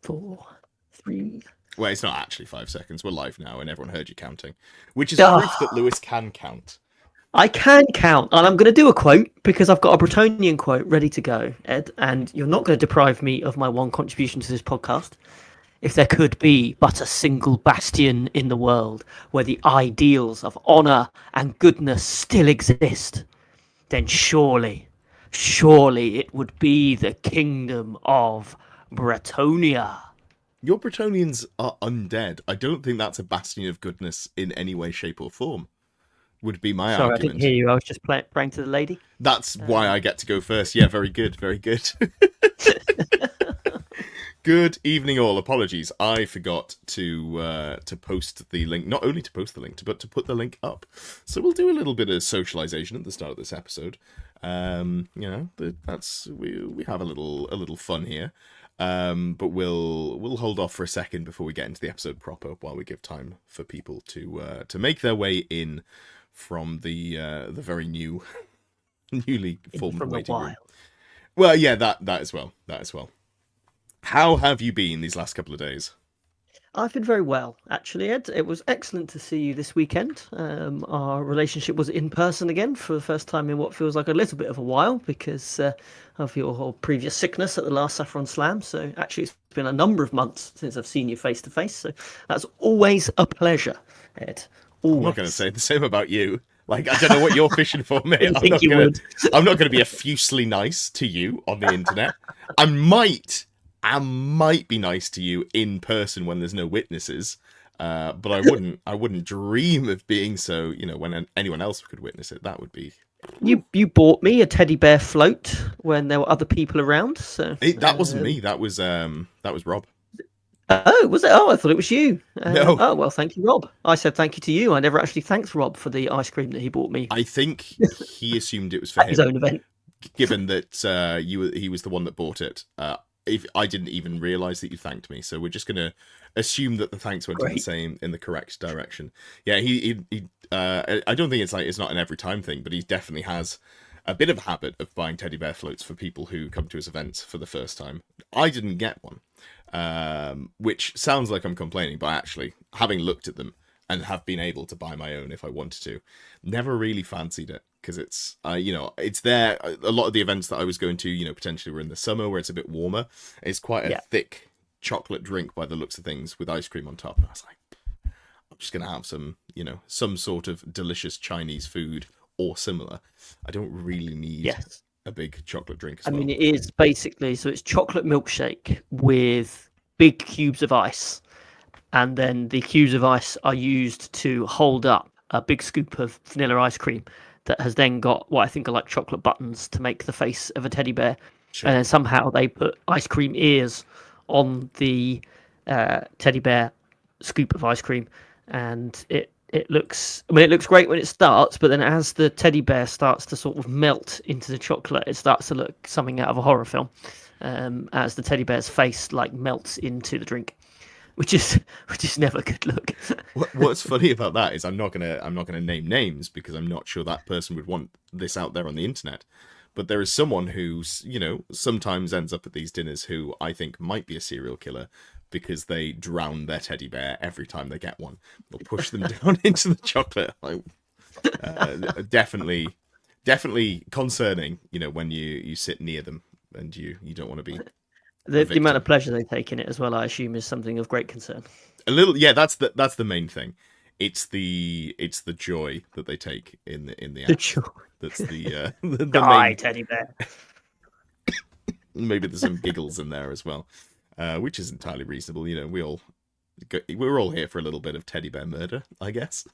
4, 3. Well, it's not actually 5 seconds. We're live now, and everyone heard you counting, which is Ah, proof that Lewis can count. I can count, and I'm going to do a quote because I've got a Bretonian quote ready to go, Ed, and you're not going to deprive me of my one contribution to this podcast. If there could be but a single bastion in the world where the ideals of honour and goodness still exist, then surely it would be the kingdom of Bretonia. Your Bretonians are undead. I don't think that's a bastion of goodness in any way, shape, or form, would be my Sorry, I argument. didn't hear you. I was just praying to the lady. That's why I get to go first. Yeah, very good, very good. Good evening, all. Apologies, I forgot to post the link. Not only to post the link, but to put the link up. So we'll do a little bit of socialization at the start of this episode. You know, that's we have a little fun here. But we'll hold off for a second before we get into the episode proper, while we give time for people to make their way in from the very newly formed From the waiting room. wild. Well, yeah, that as well. How have you been these last couple of days? I've been very well, actually, Ed. It was excellent to see you this weekend. Our relationship was in person again for the first time in what feels like a little bit of a while because of your whole previous sickness at the last Saffron Slam. So actually, it's been a number of months since I've seen you face to face. So that's always a pleasure, Ed. Always. I'm not going to say the same about you. Like, I don't know what you're fishing for, mate. I think you would. I'm not going to be effusively nice to you on the internet. I might be nice to you in person when there's no witnesses, but I wouldn't dream of being so. You know, when anyone else could witness it, that would be. You bought me a teddy bear float when there were other people around. So That wasn't me. That was Rob. Oh, was it? Oh, I thought it was you. No. Oh, well, thank you, Rob. I said thank you to you. I never actually thanked Rob for the ice cream that he bought me I think he assumed it was for at his him, own event. given that he was the one that bought it. If I didn't even realise that you thanked me, so we're just going to assume that the thanks went in the correct direction. Yeah, he I don't think it's not an every time thing, but he definitely has a bit of a habit of buying teddy bear floats for people who come to his events for the first time. I didn't get one, which sounds like I'm complaining, but actually, having looked at them and have been able to buy my own if I wanted to, never really fancied it. Because it's, it's there. A lot of the events that I was going to, potentially were in the summer where it's a bit warmer. It's quite a thick chocolate drink by the looks of things with ice cream on top. And I was like, I'm just going to have some sort of delicious Chinese food or similar. I don't really need a big chocolate drink as well. I mean, it is basically, so it's chocolate milkshake with big cubes of ice. And then the cubes of ice are used to hold up a big scoop of vanilla ice cream that has then got what I think are like chocolate buttons to make the face of a teddy bear. Sure. And then somehow they put ice cream ears on the teddy bear scoop of ice cream. And it looks great when it starts, but then as the teddy bear starts to sort of melt into the chocolate, it starts to look something out of a horror film, as the teddy bear's face like melts into the drink. Which is never a good look. What's funny about that is I'm not gonna name names because I'm not sure that person would want this out there on the internet. But there is someone who's sometimes ends up at these dinners who I think might be a serial killer because they drown their teddy bear every time they get one. They'll push them down into the chocolate. Like, definitely concerning. When you sit near them and you don't want to be. The amount of pleasure they take in it as well, I assume, is something of great concern. A little, yeah. That's the main thing. It's the joy that they take in the act. Joy. That's the main teddy bear. Maybe there's some giggles in there as well, which is entirely reasonable. We're all here for a little bit of teddy bear murder, I guess.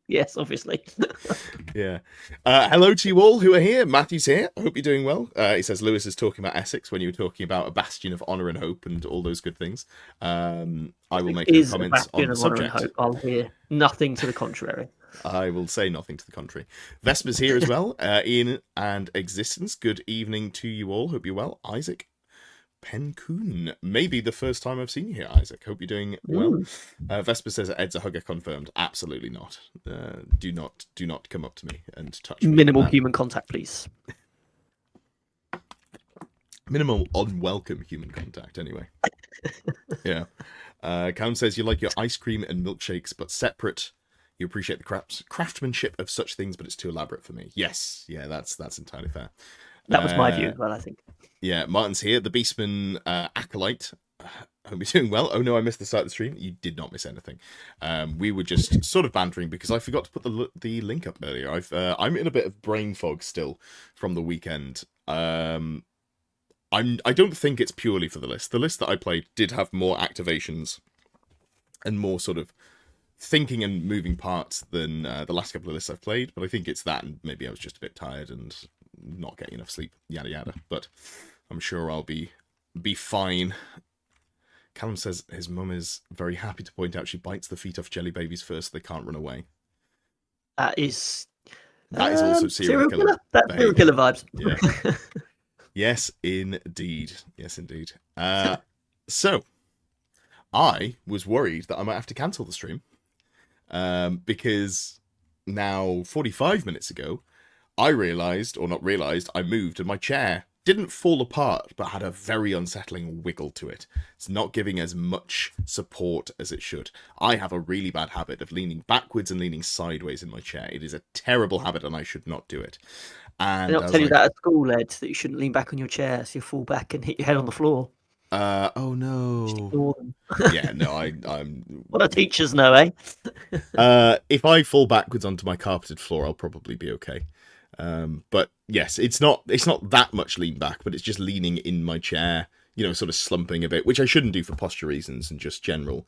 Yes, obviously. Yeah. Hello to you all who are here. Matthew's here. I hope you're doing well. He says Lewis is talking about Essex when you were talking about a bastion of honour and hope and all those good things. I will make no comments on the subject. I'll hear nothing to the contrary. I will say nothing to the contrary. Vesper's here as well. Ian and Existence. Good evening to you all. Hope you're well. Isaac Pencoon. Maybe the first time I've seen you here, Isaac. Hope you're doing well. Vesper says Ed's a hugger confirmed. Absolutely not. Do not come up to me and touch me. Minimal human contact, please. Minimal unwelcome human contact, anyway. Yeah. Callum says you like your ice cream and milkshakes, but separate. You appreciate the craftsmanship of such things, but it's too elaborate for me. Yes, yeah, that's entirely fair. That was my view as well, I think. Yeah, Martin's here, the Beastman acolyte. Hope you're doing well. Oh no, I missed the start of the stream. You did not miss anything. We were just sort of bantering because I forgot to put the link up earlier. I'm in a bit of brain fog still from the weekend. I don't think it's purely for the list. The list that I played did have more activations and more sort of thinking and moving parts than the last couple of lists I've played. But I think it's that, and maybe I was just a bit tired and not getting enough sleep. Yada yada. But I'm sure I'll be fine. Callum says his mum is very happy to point out she bites the feet off jelly babies first so they can't run away. That is also serial killer. That's serial killer vibes. Yeah. Yes, indeed. Yes, indeed. So, I was worried that I might have to cancel the stream. Because now, 45 minutes ago, I realised, or not realised, I moved and my chair didn't fall apart, but had a very unsettling wiggle to it. It's not giving as much support as it should. I have a really bad habit of leaning backwards and leaning sideways in my chair. It is a terrible habit and I should not do it. And They're not telling you that at school, Ed, that you shouldn't lean back on your chair so you fall back and hit your head on the floor. Oh no. Just ignore them. Yeah, no, I'm... What do teachers know, eh? If I fall backwards onto my carpeted floor, I'll probably be okay. But yes, it's not that much lean back, but it's just leaning in my chair, you know, sort of slumping a bit, which I shouldn't do for posture reasons and just general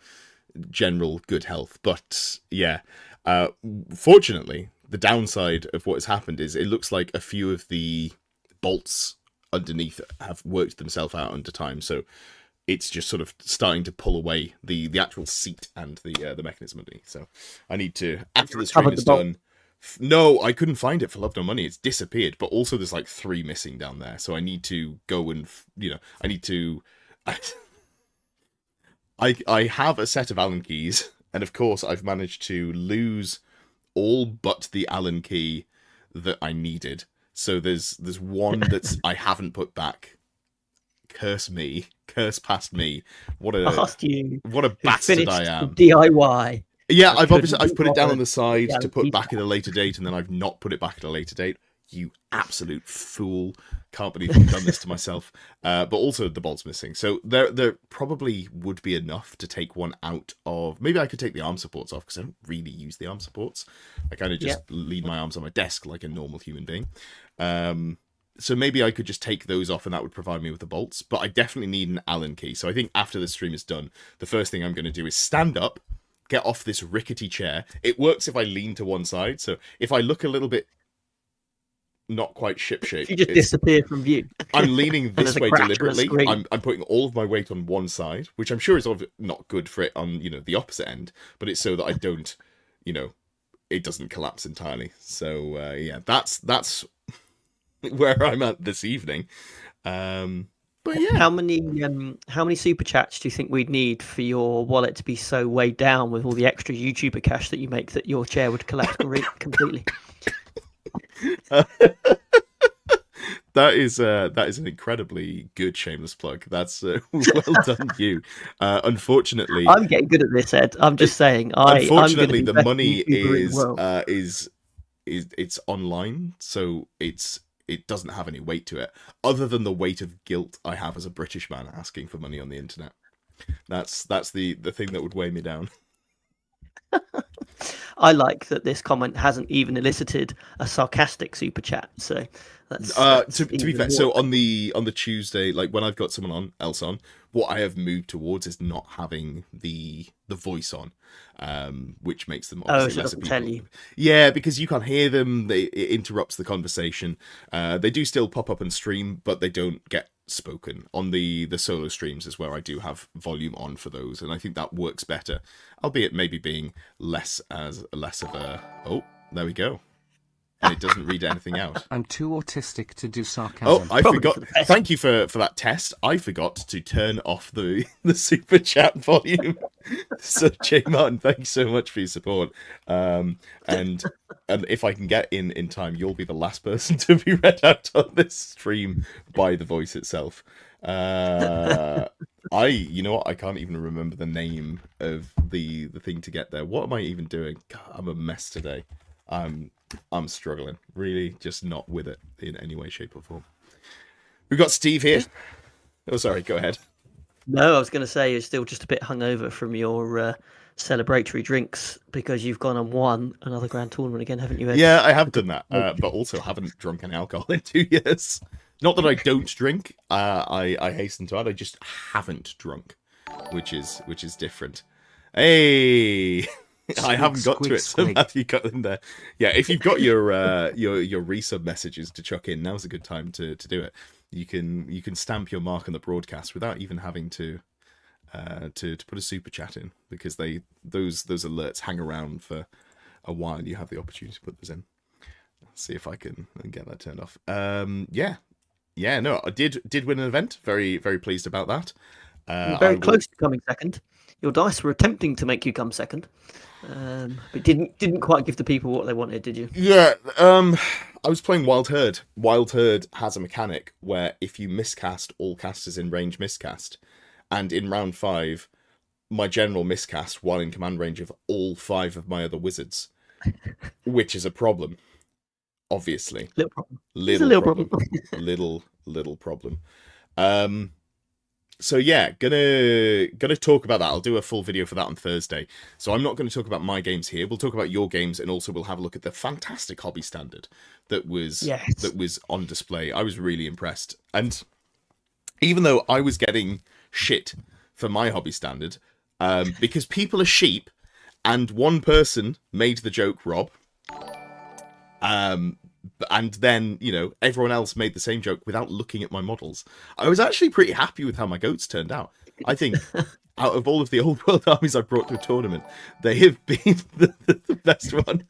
good health. But yeah, fortunately, the downside of what has happened is it looks like a few of the bolts underneath have worked themselves out under time, so it's just sort of starting to pull away the actual seat and the mechanism underneath. So I need to, after the stream is done. No, I couldn't find it for love nor money. It's disappeared. But also, there's like 3 missing down there. So I need to go and, you know, I need to. I have a set of Allen keys, and of course, I've managed to lose all but the Allen key that I needed. So there's one that's I haven't put back. Curse me, curse past me. What a bastard I am. DIY. Yeah, I've put it down on the side to put back at a later date, and then I've not put it back at a later date. You absolute fool. Can't believe I've done this to myself. But also the bolt's missing. So there probably would be enough to take one out of... Maybe I could take the arm supports off, because I don't really use the arm supports. I kind of just lean my arms on my desk like a normal human being. So maybe I could just take those off and that would provide me with the bolts. But I definitely need an Allen key. So I think after the stream is done, the first thing I'm going to do is stand up, get off this rickety chair. It works if I lean to one side. So if I look a little bit not quite ship-shape, you just disappear from view. I'm leaning this way deliberately. I'm putting all of my weight on one side, which I'm sure is not good for it on, you know, the opposite end, but it's so that I don't, you know, it doesn't collapse entirely. So yeah, that's where I'm at this evening. But yeah, how many super chats do you think we'd need for your wallet to be so weighed down with all the extra YouTuber cash that you make that your chair would collapse completely? That is an incredibly good shameless plug. That's well done, you. Unfortunately, I'm getting good at this, Ed. I'm just saying. Unfortunately, the money is it's online, so it doesn't have any weight to it, other than the weight of guilt I have as a British man asking for money on the internet. That's the thing that would weigh me down. I like that this comment hasn't even elicited a sarcastic super chat. So that's to be fair, so on the Tuesday, like when I've got someone else on, what I have moved towards is not having the voice on, which makes them obviously less people. Tell you. Yeah, because you can't hear them. It interrupts the conversation. They do still pop up and stream, but they don't get spoken. On the solo streams is where I do have volume on for those, and I think that works better, albeit maybe being less of a... Oh, there we go. and it doesn't read anything out. I'm too autistic to do sarcasm. Oh, I Probably forgot. for the best. Thank you for that test. I forgot to turn off the super chat volume. So, Jay Martin, thank you so much for your support. And if I can get in time, you'll be the last person to be read out on this stream by the voice itself. You know what? I can't even remember the name of the thing to get there. What am I even doing? God, I'm a mess today. I'm struggling, really, just not with it in any way, shape, or form. We've got Steve here. Oh, sorry, go ahead. No, I was going to say you're still just a bit hungover from your celebratory drinks because you've gone and won another grand tournament again, haven't you, Ed? Yeah, I have done that, but also haven't drunk any alcohol in 2 years. Not that I don't drink. I hasten to add, I just haven't drunk, which is different. Hey. I haven't got to it, so Matthew got in there. Yeah, if you've got your resub messages to chuck in, now's a good time to do it. You can stamp your mark on the broadcast without even having to put a super chat in, because those alerts hang around for a while. You have the opportunity to put those in. Let's see if I can get that turned off. Yeah, no, I did win an event. Very, very pleased about that. You're very close to coming second. Your dice were attempting to make you come second, but didn't quite give the people what they wanted, did you? Yeah, I was playing Wild Herd. Wild Herd has a mechanic where if you miscast, all casters in range miscast. And in round 5, my general miscast while in command range of all 5 of my other wizards, which is a problem, obviously. Little problem. Little problem. So yeah, gonna talk about that. I'll do a full video for that on Thursday. So I'm not going to talk about my games here. We'll talk about your games, and also we'll have a look at the fantastic hobby standard that was on display. I was really impressed, and even though I was getting shit for my hobby standard, because people are sheep, and one person made the joke, Rob. And then, everyone else made the same joke without looking at my models. I was actually pretty happy with how my goats turned out. I think out of all of the old world armies I brought to a tournament, they have been the best one.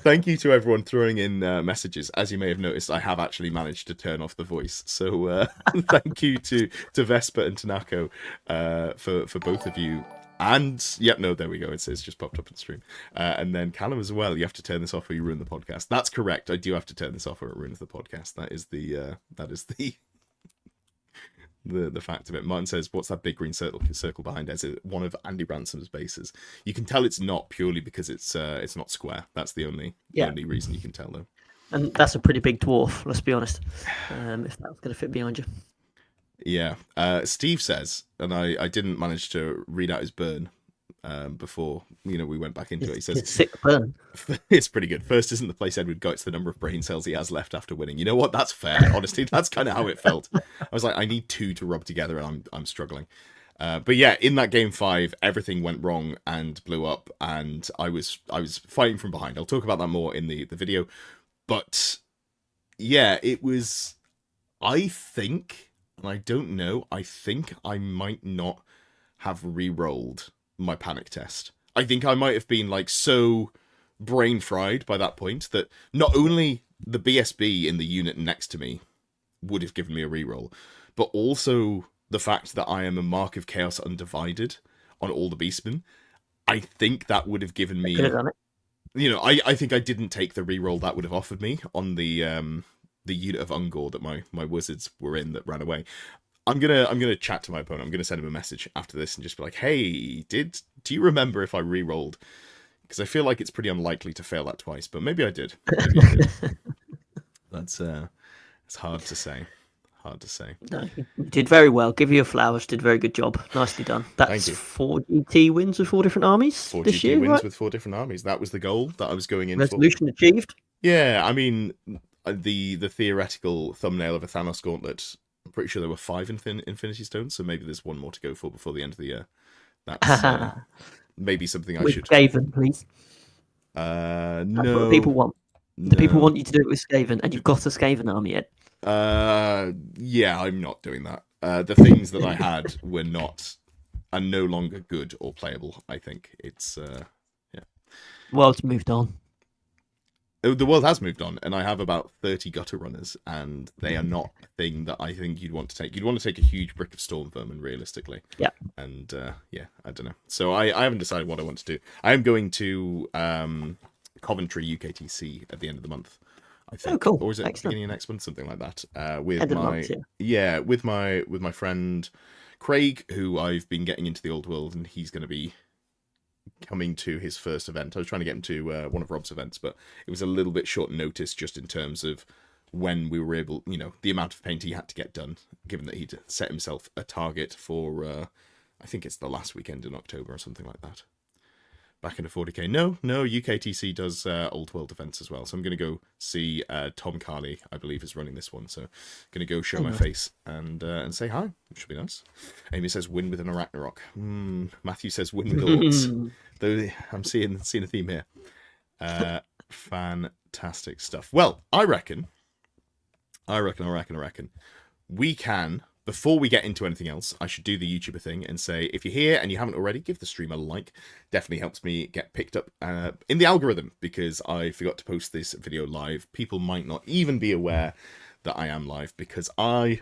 Thank you to everyone throwing in messages. As you may have noticed, I have actually managed to turn off the voice. So thank you to Vespa and Tanako for both of you. And there we go. It's just popped up in the stream. And then Callum as well. You have to turn this off or you ruin the podcast. That's correct. I do have to turn this off or it ruins the podcast. That is the the fact of it. Martin says, "What's that big green circle behind it? Is it one of Andy Ransom's bases?" You can tell it's not, purely because it's not square. That's the only reason you can tell, though. And that's a pretty big dwarf. Let's be honest. If that was going to fit behind you. Yeah. Steve says, and I didn't manage to read out his burn before we went back into it. He says, it's sick burn. It's pretty good. First isn't the place Edward got, it's the number of brain cells he has left after winning. You know what? That's fair. Honestly, that's kind of how it felt. I was like, I need 2 to rub together, and I'm struggling. But yeah, in that game 5, everything went wrong and blew up, and I was fighting from behind. I'll talk about that more in the video. But yeah, it was, I think, and I don't know, I think I might not have re-rolled my panic test. I think I might have been so brain fried by that point that not only the BSB in the unit next to me would have given me a re-roll, but also the fact that I am a Mark of Chaos Undivided on all the Beastmen. I think that would have given me, I think I didn't take the re-roll that would have offered me on the unit of Ungor that my wizards were in that ran away. I'm gonna chat to my opponent. I'm gonna send him a message after this and just be like, "Hey, do you remember if I re-rolled?" Because I feel like it's pretty unlikely to fail that twice, but maybe I did. That's it's hard to say. No, you did very well. Give you your flowers. Did a very good job. Nicely done. That's 4 GT wins with 4 different armies 4 this GT year, wins right? with 4 different armies. That was the goal that I was going in Resolution achieved. Yeah, I mean, the theoretical thumbnail of a Thanos gauntlet, I'm pretty sure there were 5 Infinity Stones, so maybe there's 1 more to go for before the end of the year. That's maybe something I should... Skaven, please. No. That's what the people want. The people want you to do it with Skaven, and you've got a Skaven army yet. Yeah, I'm not doing that. The things that I had are no longer good or playable, I think. It's, yeah. World's moved on. The world has moved on, and I have about 30 gutter runners, and they are not a thing that I think you'd want to take. You'd want to take a huge brick of storm vermin, realistically. Yeah. And I don't know. So I haven't decided what I want to do. I am going to Coventry UKTC at the end of the month, I think. Oh, cool. Or is it Excellent. beginning of next month, something like that? With End of the my month, yeah. with my friend Craig, who I've been getting into the old world, and he's going to be coming to his first event. I was trying to get him to one of Rob's events, but it was a little bit short notice just in terms of when we were able, the amount of paint he had to get done, given that he'd set himself a target for, I think it's the last weekend in October or something like that. Back into 40k. No, UKTC does Old World events as well. So I'm going to go see Tom Carley, I believe, is running this one. So I'm going to go show my face and say hi, which should be nice. Amy says win with an Arachnarok. Matthew says win with Orcs. Though I'm seeing a theme here. Fantastic stuff. Well, I reckon we can, before we get into anything else, I should do the YouTuber thing and say, if you're here and you haven't already, give the stream a like. Definitely helps me get picked up in the algorithm, because I forgot to post this video live. People might not even be aware that I am live, because I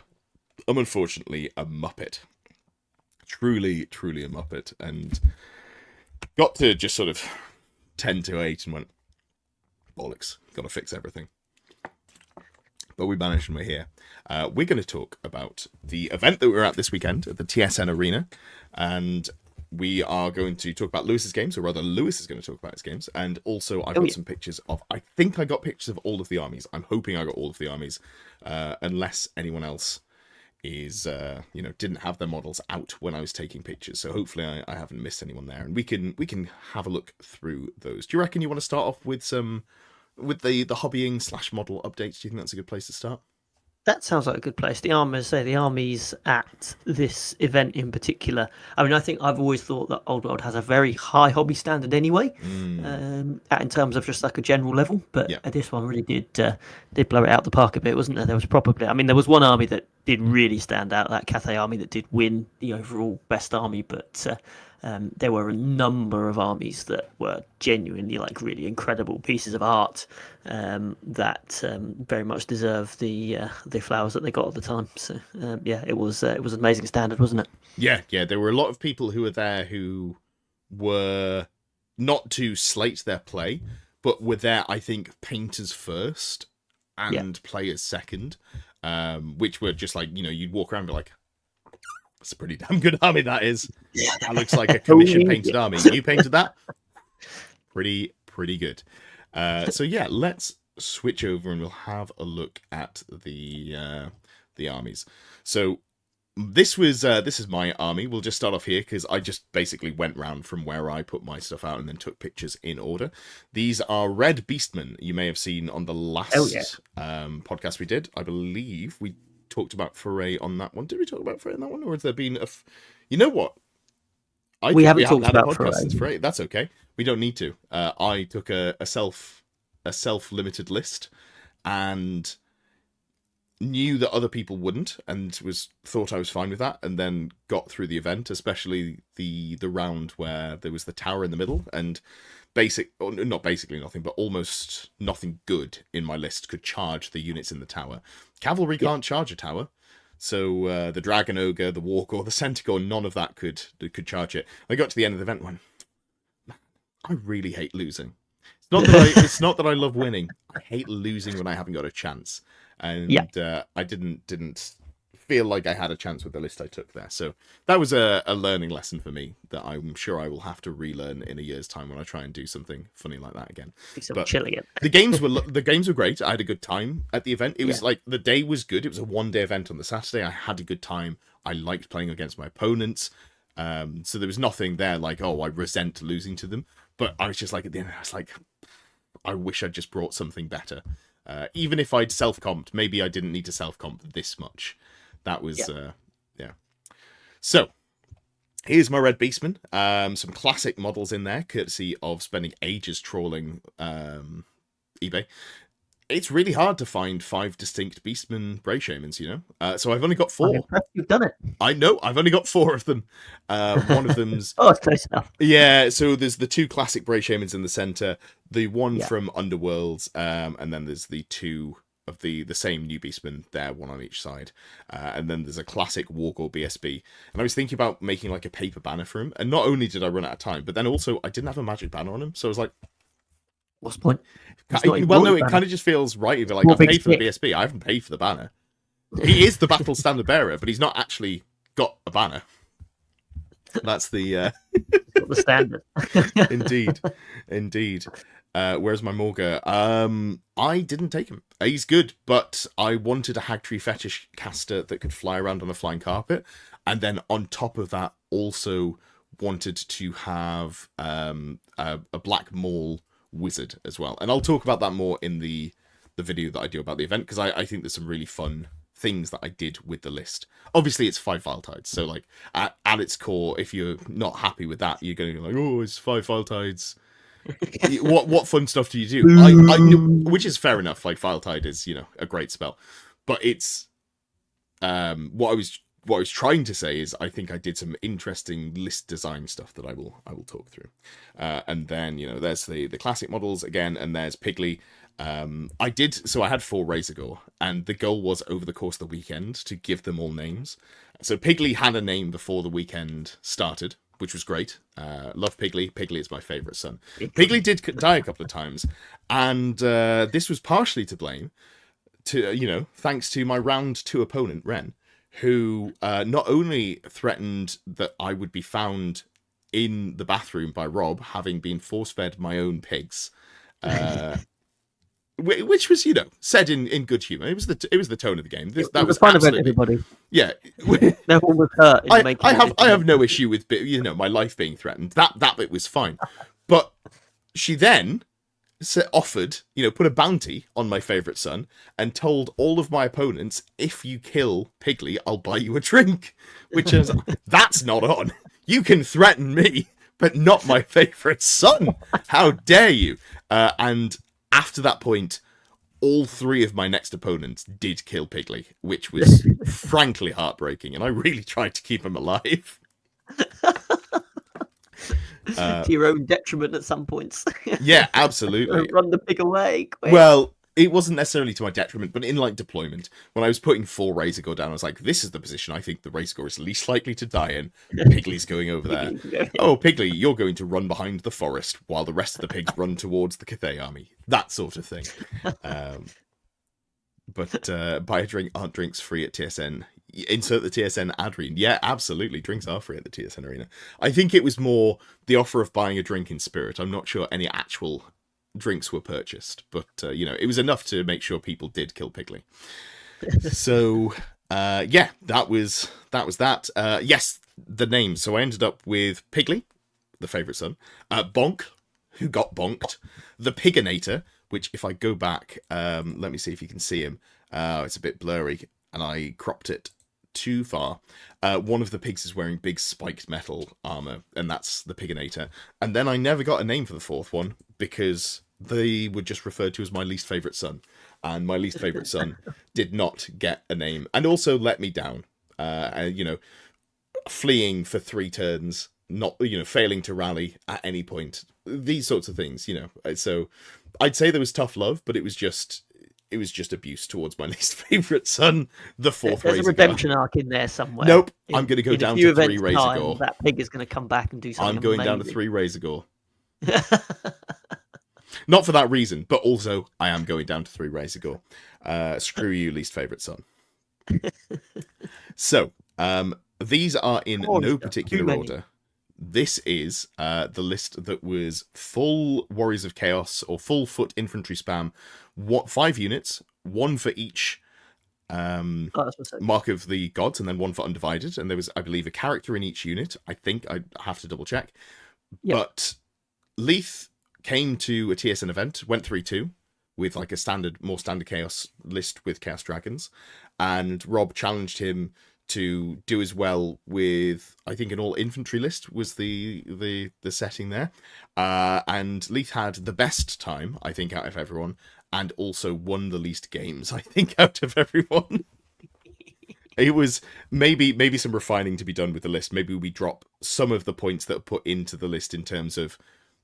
am unfortunately a Muppet. Truly a Muppet. And got to just sort of 10 to 8 and went, bollocks, gotta fix everything. But we managed and we're here. We're going to talk about the event that we were at this weekend at the TSN Arena. And we are going to talk about Lewis's games, or rather Lewis is going to talk about his games. And also I've got some pictures of, I think I got pictures of all of the armies. I'm hoping I got all of the armies, unless anyone else is, didn't have their models out when I was taking pictures. So hopefully I haven't missed anyone there. And we can have a look through those. Do you reckon you want to start off with the hobbying / model updates? Do you think that's a good place to start? That sounds like a good place. The armies at this event in particular. I mean, I think I've always thought that Old World has a very high hobby standard anyway, in terms of just like a general level. But this one really did blow it out the park a bit, wasn't there? There was probably, there was one army that did really stand out, that Cathay army that did win the overall best army, but there were a number of armies that were genuinely like really incredible pieces of art that very much deserve the flowers that they got at the time. So it was an amazing standard, wasn't it? Yeah. There were a lot of people who were there who were not to slate their play, but were there, I think, painters first and players second, which were just like, you'd walk around and be like, that's a pretty damn good army, that is. That looks like a commission painted army. You painted that? Pretty good. So let's switch over and we'll have a look at the armies. So this is my army. We'll just start off here because I just basically went round from where I put my stuff out and then took pictures in order. These are red Beastmen. You may have seen on the last podcast we did. I believe we talked about Foray on that one. Did we talk about Foray on that one, or has there been a? You know what? We haven't talked about Foray. That's okay. We don't need to. I took a self-limited list and knew that other people wouldn't, and thought I was fine with that, and then got through the event, especially the round where there was the tower in the middle, and not basically nothing, but almost nothing good in my list could charge the units in the tower. Cavalry can't charge a tower, so the Dragon Ogre, the Wargore, the Centaur, none of that could charge it. I got to the end of the event and went, man, I really hate losing. It's not that I love winning. I hate losing when I haven't got a chance. And I didn't feel like I had a chance with the list I took there. So that was a learning lesson for me that I'm sure I will have to relearn in a year's time when I try and do something funny like that again. But chill again. the games were great. I had a good time at the event. It was like the day was good. It was a one-day event on the Saturday. I had a good time. I liked playing against my opponents. So there was nothing there like, oh, I resent losing to them. But I was just like, at the end, I was like, I wish I'd just brought something better. Even if I'd self-comped, maybe I didn't need to self-comp this much. That was, So, here's my Red Beastmen. Some classic models in there, courtesy of spending ages trawling eBay. it's really hard to find 5 distinct Beastmen Bray Shamans, you know? So I've only got I'm 4. impressed you've done it. I know, I've only got 4 of them. One of them's... Oh, it's close enough. Yeah, so there's the 2 classic Bray Shamans in the center, the one Yeah. from Underworlds, and then there's the 2 of the same new Beastmen there, one on each side. And then there's a classic Wargore BSB. And I was thinking about making like a paper banner for him, and not only did I run out of time, but then also I didn't have a magic banner on him, so I was like... What's the point? Well, no, it kind of just feels right. If you're like, More I've big paid for the stick. BSB, I haven't paid for the banner. He is the battle standard bearer, but he's not actually got a banner. That's the... Got the standard. Indeed. Where's my Morga? I didn't take him. He's good, but I wanted a Hagtree Fetish caster that could fly around on a flying carpet, and then on top of that, also wanted to have a Black Maul wizard as well. And I'll talk about that more in the video that I do about the event, because I think there's some really fun things that I did with the list. Obviously, it's 5 Vile Tides, so like at its core, if you're not happy with that, you're going to be like, oh, it's 5 Vile Tides. what fun stuff do you do? I knew, which is fair enough. Like Vile Tide is, you know, a great spell, but it's what I was trying to say is I think I did some interesting list design stuff that I will talk through. And then, you know, there's the classic models again, and there's Pigley. I had 4 Razorgore, and the goal was over the course of the weekend to give them all names. So Pigley had a name before the weekend started, which was great. Love Pigley. Pigley is my favourite son. Pigley did die a couple of times, and this was partially to blame, thanks to my round 2 opponent, Ren, who not only threatened that I would be found in the bathroom by Rob, having been force-fed my own pigs, which was, you know, said in good humour. It was the tone of the game. That was fun event, absolutely... everybody. Yeah. No one was hurt. I have no issue with, you know, my life being threatened. That bit was fine. But she then offered, you know, put a bounty on my favourite son and told all of my opponents, if you kill Pigley, I'll buy you a drink. Which is, that's not on. You can threaten me, but not my favourite son. How dare you? And after that point, all 3 of my next opponents did kill Pigley, which was frankly heartbreaking, and I really tried to keep him alive. To your own detriment at some points. Yeah, absolutely. Run the pig away. Quick. Well, it wasn't necessarily to my detriment, but in like deployment, when I was putting 4 Razorgore down, I was like, this is the position I think the Razorgore is least likely to die in. Pigley's going over there. Oh, Pigley, you're going to run behind the forest while the rest of the pigs run towards the Cathay army. That sort of thing. But buy a drink, aren't drinks free at TSN? Insert the TSN ad read. Yeah, absolutely. Drinks are free at the TSN Arena. I think it was more the offer of buying a drink in spirit. I'm not sure any actual drinks were purchased, but you know, it was enough to make sure people did kill Pigley. So yeah, that was that. Yes, the name. So I ended up with Pigley, the favourite son, Bonk, who got bonked, the Piganator, which if I go back, let me see if you can see him. It's a bit blurry, and I cropped it too far. One of the pigs is wearing big spiked metal armor, and that's the Piganator. And then I never got a name for the 4th one because they were just referred to as my least favorite son, and my least favorite son did not get a name, and also let me down. You know, fleeing for 3 turns, not, you know, failing to rally at any point. These sorts of things, you know. So I'd say there was tough love, but it was just abuse towards my least favorite son, the 4th There's a redemption arc in there somewhere. Nope, I'm going to go down to 3 Razorgore. That pig is going to come back and do something. I'm going down to 3 Razorgore. Not for that reason, but also I am going down to 3 Razorgore. Screw you, least favorite son. So these are in no particular order. This is the list that was full Warriors of Chaos or full foot infantry spam. 5 units, 1 for each mark of the gods, and then 1 for undivided. And there was, I believe, a character in each unit. I think I have to double check. Yep. But Leith came to a TSN event, went 3-2 with like a more standard Chaos list with Chaos Dragons, and Rob challenged him to do as well with, I think, an all infantry list was the setting there, and Leith had the best time, I think, out of everyone, and also won the least games, I think, out of everyone. It was maybe some refining to be done with the list. Maybe we drop some of the points that are put into the list in terms of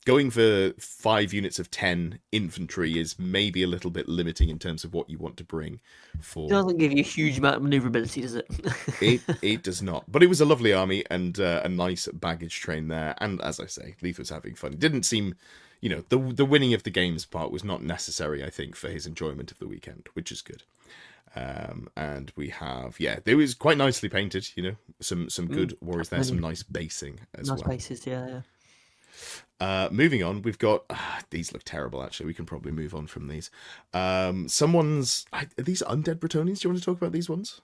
going for 5 units of 10 infantry is maybe a little bit limiting in terms of what you want to bring for. It doesn't give you a huge amount of maneuverability, does it? It does not. But it was a lovely army and a nice baggage train there. And as I say, Leith was having fun. It didn't seem, the winning of the games part was not necessary, I think, for his enjoyment of the weekend, which is good. And we have, it was quite nicely painted, some good warriors there, some nice basing as well. Nice bases, yeah. Moving on, we've got these look terrible. Actually, we can probably move on from these. Are these undead Bretonnians? Do you want to talk about these ones?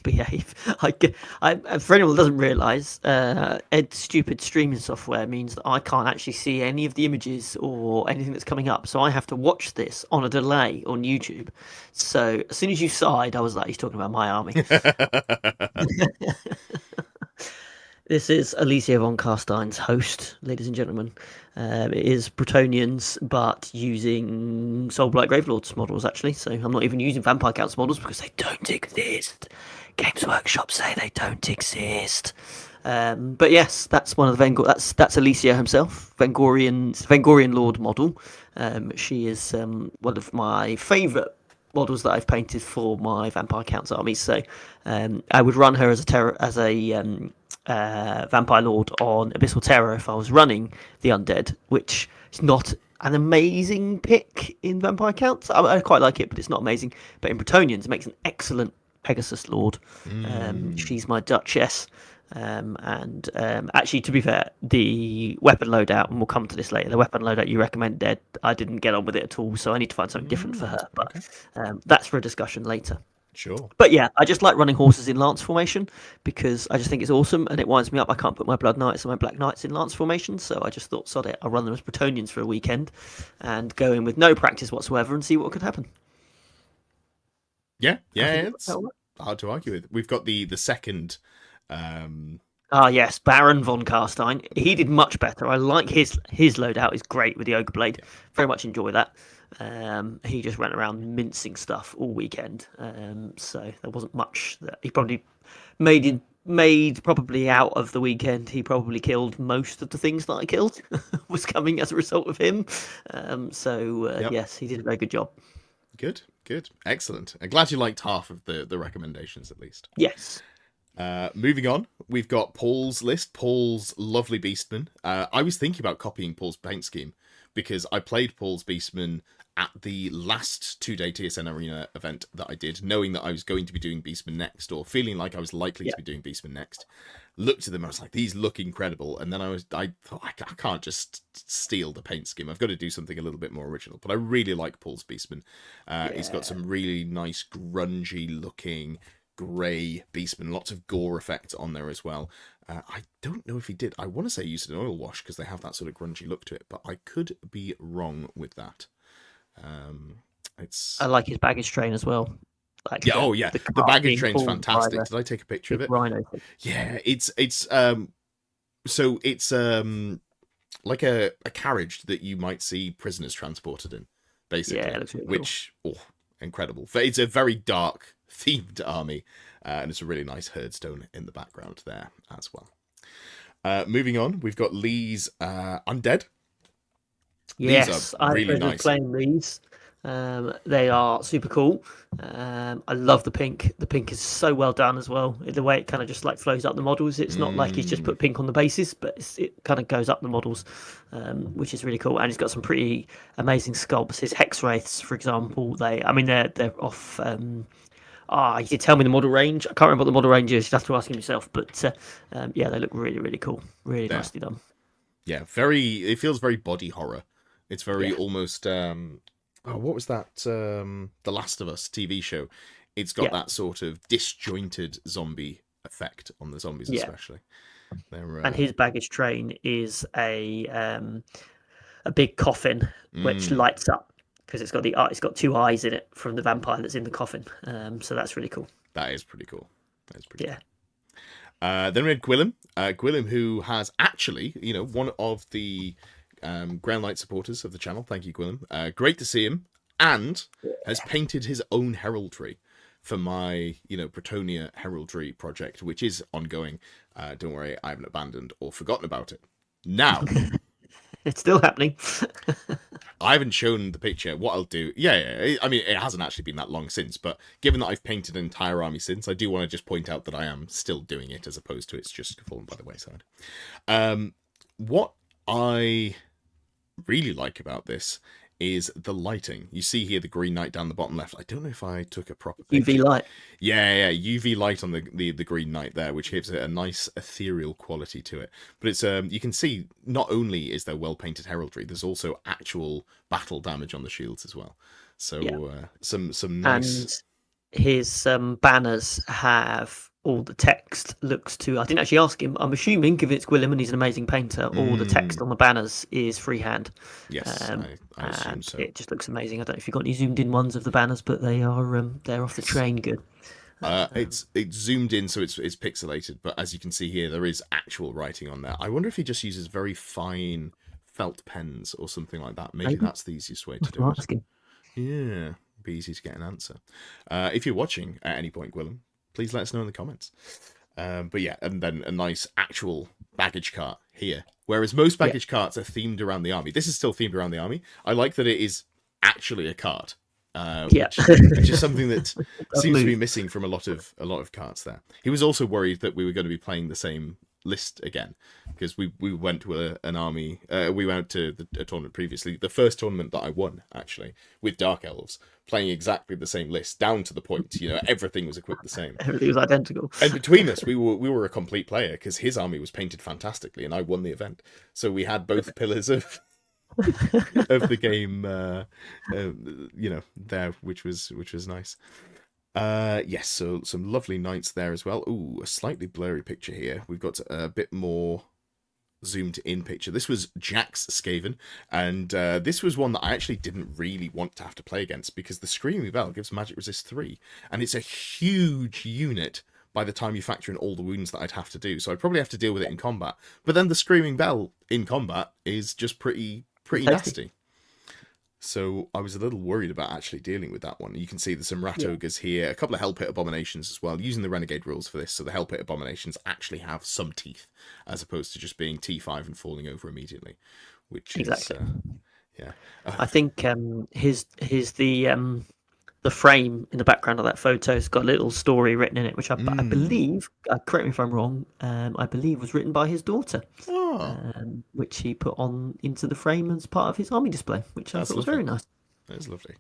Behave. For anyone who doesn't realise, Ed's stupid streaming software means that I can't actually see any of the images or anything that's coming up. So I have to watch this on a delay on YouTube. So as soon as you sighed, I was like, he's talking about my army. This is Alicia von Carstein's host, ladies and gentlemen. It is Bretonnians, but using Soulblight Gravelords models, actually. So I'm not even using Vampire Counts models because they don't exist. Games Workshop say they don't exist. But yes, that's one of the that's Alicia herself, Vengorian Lord model. She is one of my favourite models that I've painted for my Vampire Counts armies. So I would run her as a Vampire Lord on Abyssal Terror if I was running the Undead, which is not an amazing pick in Vampire Counts. I quite like it, but it's not amazing. But in Bretonnians, it makes an excellent Pegasus Lord. She's my Duchess. Actually, to be fair, the weapon loadout, and we'll come to this later, the weapon loadout you recommended, I didn't get on with it at all, so I need to find something different for her. But that's for a discussion later. Sure. But yeah, I just like running horses in lance formation because I just think it's awesome and it winds me up. I can't put my Blood Knights and my Black Knights in lance formation, so I just thought, sod it, I'll run them as Bretonnians for a weekend and go in with no practice whatsoever and see what could happen. Yeah, it's hard to argue with. We've got the second. Yes, Baron von Carstein. He did much better. I like his loadout is great with the Ogre Blade. Very much enjoy that. He just ran around mincing stuff all weekend. So there wasn't much that he probably made probably out of the weekend. He probably killed most of the things that I killed was coming as a result of him. Yes, he did a very good job. Good. Excellent. I'm glad you liked half of the recommendations at least. Yes. Moving on, we've got Paul's list. Paul's lovely Beastmen. I was thinking about copying Paul's paint scheme because I played Paul's Beastmen at the last 2-day TSN Arena event that I did, knowing that I was going to be doing Beastmen next, or feeling like I was likely to be doing Beastmen next. Looked at them, I was like, these look incredible. And then I thought, I can't just steal the paint scheme. I've got to do something a little bit more original. But I really like Paul's Beastmen. He's got some really nice, grungy looking grey Beastmen, lots of gore effect on there as well. I don't know if he did. I want to say he used an oil wash because they have that sort of grungy look to it, but I could be wrong with that. I like his baggage train as well. Like the baggage train's fantastic. Did I take a picture of it? Rhino. Yeah, it's like a carriage that you might see prisoners transported in, basically. Yeah, it looks really cool. Incredible. It's a very dark themed army, and it's a really nice herdstone in the background there as well. Moving on, we've got Lee's Undead. Yes, I really nice. Playing these. They are super cool. I love the pink. The pink is so well done as well. The way it kind of just like flows up the models. It's not like he's just put pink on the bases, but it kind of goes up the models, which is really cool. And he's got some pretty amazing sculpts. His Hex Wraiths, for example, they're off. You did tell me the model range. I can't remember what the model range is. You'd have to ask him yourself. But they look really, really cool. Really nicely done. Yeah, it feels very body horror. It's very almost. What was that? The Last of Us TV show. It's got that sort of disjointed zombie effect on the zombies, especially. And his baggage train is a big coffin which lights up because it's got two eyes in it from the vampire that's in the coffin. So that's really cool. That is pretty cool. Cool. Then we had Gwillem. Gwillem, who has actually, one of the Ground Light supporters of the channel. Thank you, Gwillem. Great to see him. and has painted his own heraldry for my, Bretonnia heraldry project, which is ongoing. Don't worry, I haven't abandoned or forgotten about it. Now, It's still happening. I haven't shown the picture. What I'll do, I mean, it hasn't actually been that long since, but given that I've painted an entire army since, I do want to just point out that I am still doing it as opposed to it's just fallen by the wayside. What I really like about this is the lighting. You see here the green knight down the bottom left. I don't know if I took a proper picture. UV light. Yeah, UV light on the green knight there, which gives it a nice ethereal quality to it. But it's you can see not only is there well painted heraldry, there's also actual battle damage on the shields as well. So some nice. And his banners have all the text looks to. I didn't actually ask him. I'm assuming, given it's Gwillem and he's an amazing painter, all the text on the banners is freehand. Yes, I assume so. It just looks amazing. I don't know if you've got any zoomed in ones of the banners, but they are they're off the train good. It's zoomed in, so it's pixelated. But as you can see here, there is actual writing on there. I wonder if he just uses very fine felt pens or something like that. Maybe that's the easiest way to do it. Yeah, be easy to get an answer. If you're watching at any point, Gwillem, please let us know in the comments. But yeah, and then a nice actual baggage cart here. Whereas most baggage carts are themed around the army. This is still themed around the army. I like that it is actually a cart. Which is something that seems to be missing from a lot of carts there. He was also worried that we were going to be playing the same list again, because we went to an army, we went to a tournament previously, the first tournament that I won actually with Dark Elves, playing exactly the same list down to the point, everything was equipped the same, everything was identical, and between us we were a complete player, because his army was painted fantastically and I won the event, so we had both pillars of the game there, which was nice. Yes, so some lovely knights there as well. Ooh, a slightly blurry picture here. We've got a bit more zoomed in picture. This was Jack's Skaven, and this was one that I actually didn't really want to have to play against, because the Screaming Bell gives magic resist 3, and it's a huge unit by the time you factor in all the wounds that I'd have to do, so I'd probably have to deal with it in combat. But then the Screaming Bell in combat is just pretty nasty. So I was a little worried about actually dealing with that one. You can see there's some Rat Ogres here, a couple of Hell Pit Abominations as well, using the Renegade rules for this, so the Hell Pit Abominations actually have some teeth, as opposed to just being T5 and falling over immediately, which is... I think the frame in the background of that photo has got a little story written in it, which I believe, correct me if I'm wrong, I believe was written by his daughter, which he put on into the frame as part of his army display, which I thought was very nice. That's lovely.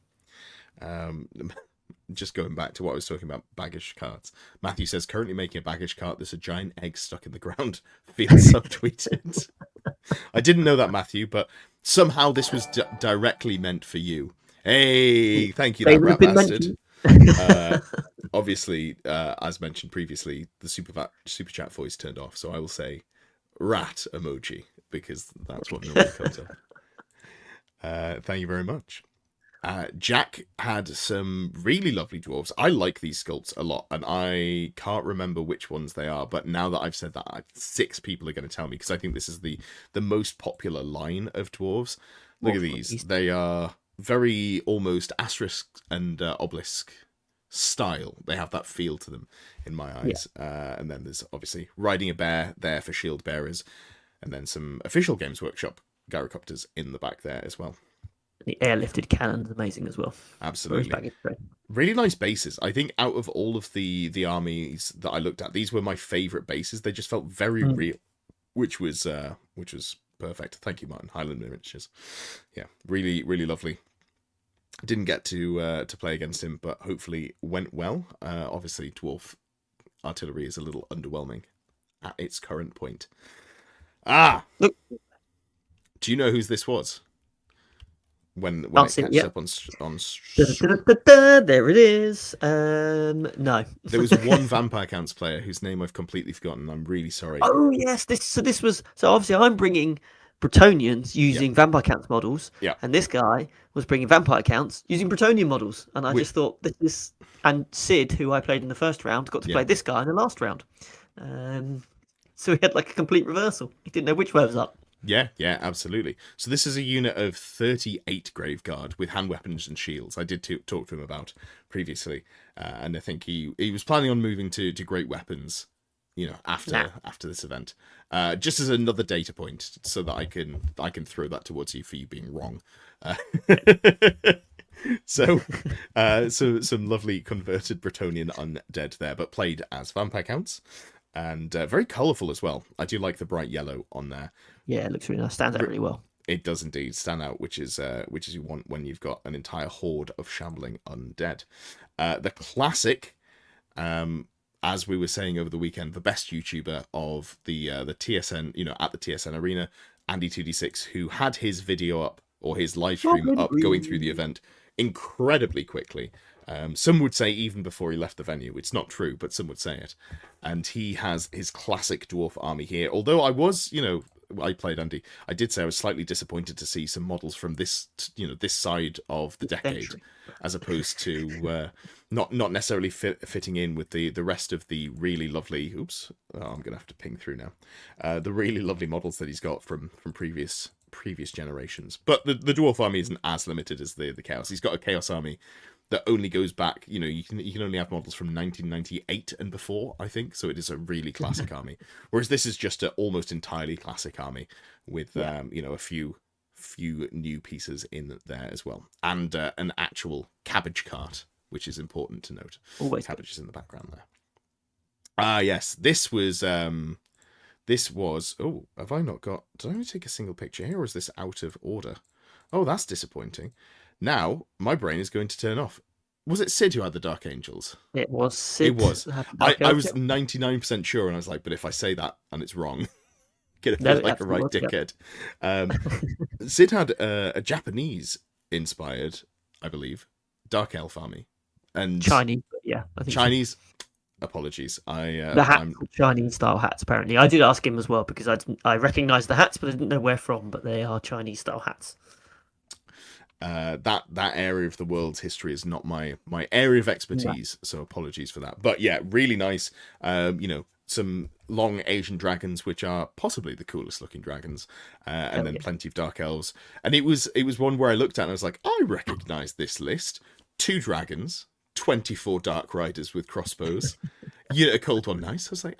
Just going back to what I was talking about, baggage carts. Matthew says, currently making a baggage cart. There's a giant egg stuck in the ground. Feels subtweeted. I didn't know that, Matthew, but somehow this was directly meant for you. Hey, thank you, that rat bastard. Obviously, as mentioned previously, the super chat voice turned off, so I will say rat emoji, because that's what normally comes up. Thank you very much. Jack had some really lovely dwarves. I like these sculpts a lot, and I can't remember which ones they are, but now that I've said that, 6 people are going to tell me, because I think this is the most popular line of dwarves. Look at these. They are very almost asterisk and obelisk style. They have that feel to them in my eyes. And then there's obviously riding a bear there for shield bearers, and then some official Games Workshop gyrocopters in the back there as well. The airlifted cannon's amazing as well. Absolutely. Really nice bases. I think out of all of the armies that I looked at, these were my favorite bases. They just felt very real, which was perfect. Thank you, Martin. Highland Miniatures. Yeah, really, really lovely. Didn't get to play against him, but hopefully went well. Obviously, Dwarf artillery is a little underwhelming at its current point. Look. Do you know whose this was? When it catches up on there it is. No. There was one Vampire Counts player whose name I've completely forgotten. I'm really sorry. Oh yes, this was obviously I'm bringing Bretonians using Vampire Counts models, and this guy was bringing Vampire Counts using Bretonian models, and I just thought this is, and Sid, who I played in the first round, got to play this guy in the last round. So he had like a complete reversal. He didn't know which way was up. Yeah, absolutely. So this is a unit of 38 Graveguard with hand weapons and shields. I did talk to him about previously, and I think he was planning on moving to great weapons, after this event, just as another data point, so that I can throw that towards you for you being wrong. So some lovely converted Bretonian undead there, but played as vampire counts. And very colourful as well. I do like the bright yellow on there. Yeah, it looks really nice. Stands out really well. It does indeed stand out, which is you want when you've got an entire horde of shambling undead. The classic, as we were saying over the weekend, the best YouTuber of the TSN, at the TSN Arena, Andy2D6, who had his video up, or his live stream up, going through the event incredibly quickly. Some would say even before he left the venue. It's not true, but some would say it. And he has his classic dwarf army here. Although I was, I played Andy, I did say I was slightly disappointed to see some models from this, this side of the decade, as opposed to not necessarily fitting in with the rest of the really lovely. Oops, I'm gonna have to ping through now. The really lovely models that he's got from previous generations. But the dwarf army isn't as limited as the chaos. He's got a chaos army that only goes back, you can only have models from 1998 and before, I think. So it is a really classic army. Whereas this is just an almost entirely classic army with, a few new pieces in there as well. And an actual cabbage cart, which is important to note. Always cabbages in the background there. Yes, this was, oh, have I not got, did I only take a single picture here, or is this out of order? Oh, that's disappointing. Now, my brain is going to turn off. Was it Sid who had the Dark Angels? It was Sid. It was. I was 99% sure, and I was like, but if I say that and it's wrong, get it like a right dickhead. Sid had a Japanese-inspired, I believe, Dark Elf army. And Chinese, but yeah. I think Chinese... Apologies. The hats, Chinese style hats. Apparently, I did ask him as well because I recognised the hats, but I didn't know where from. But they are Chinese style hats. That area of the world's history is not my area of expertise, so apologies for that. But yeah, really nice. Some long Asian dragons, which are possibly the coolest looking dragons, and then plenty of dark elves. And it was one where I looked at and I was like, I recognise this list: 2 dragons, 24 dark riders with crossbows. A cold one, nice. I was like,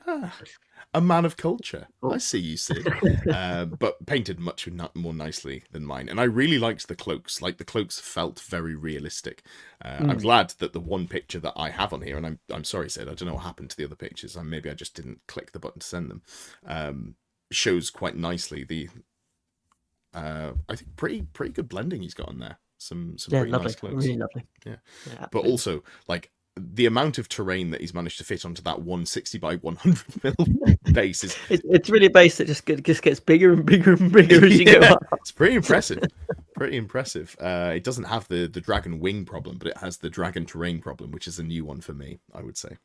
a man of culture. I see you, Sid. But painted much more nicely than mine. And I really liked the cloaks. Like, the cloaks felt very realistic. I'm glad that the one picture that I have on here, and I'm sorry, Sid, I don't know what happened to the other pictures. Maybe I just didn't click the button to send them. Shows quite nicely the, I think, pretty good blending he's got on there. Some pretty lovely. Nice cloaks. Really lovely. Yeah. But also, like, the amount of terrain that he's managed to fit onto that 160 by 100 mil base is... It's really a base that just gets bigger and bigger and bigger as you go up. It's pretty impressive. Pretty impressive. It doesn't have the dragon wing problem, but it has the dragon terrain problem, which is a new one for me, I would say.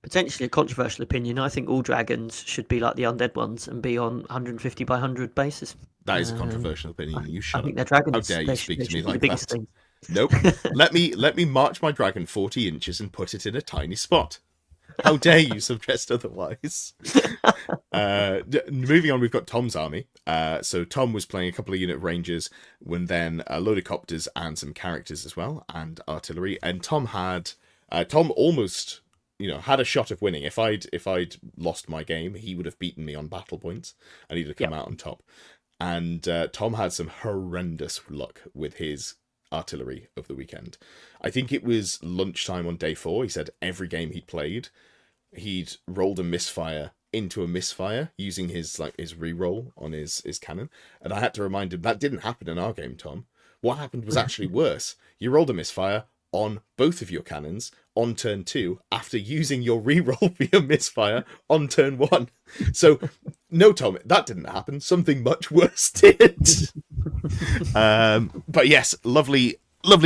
Potentially a controversial opinion. I think all dragons should be like the undead ones and be on 150 by 100 bases. That is a controversial opinion. You shut up. I think they're dragons. How dare you speak to me like that? Thing. Nope. Let me march my dragon 40 inches and put it in a tiny spot. How dare you suggest otherwise? Moving on, we've got Tom's army. So Tom was playing a couple of unit of rangers, when then a load of copters and some characters as well, and artillery. And Tom almost, had a shot of winning. If I'd lost my game, he would have beaten me on battle points, and he'd have come out on top. And Tom had some horrendous luck with his artillery of the weekend. I think it was lunchtime on day 4. He said every game he'd played, he'd rolled a misfire into a misfire using his reroll on his cannon. And I had to remind him that didn't happen in our game, Tom. What happened was actually worse. You rolled a misfire on both of your cannons on turn 2 after using your reroll for your misfire on turn 1. So, no, Tom, that didn't happen. Something much worse did. But yes, lovely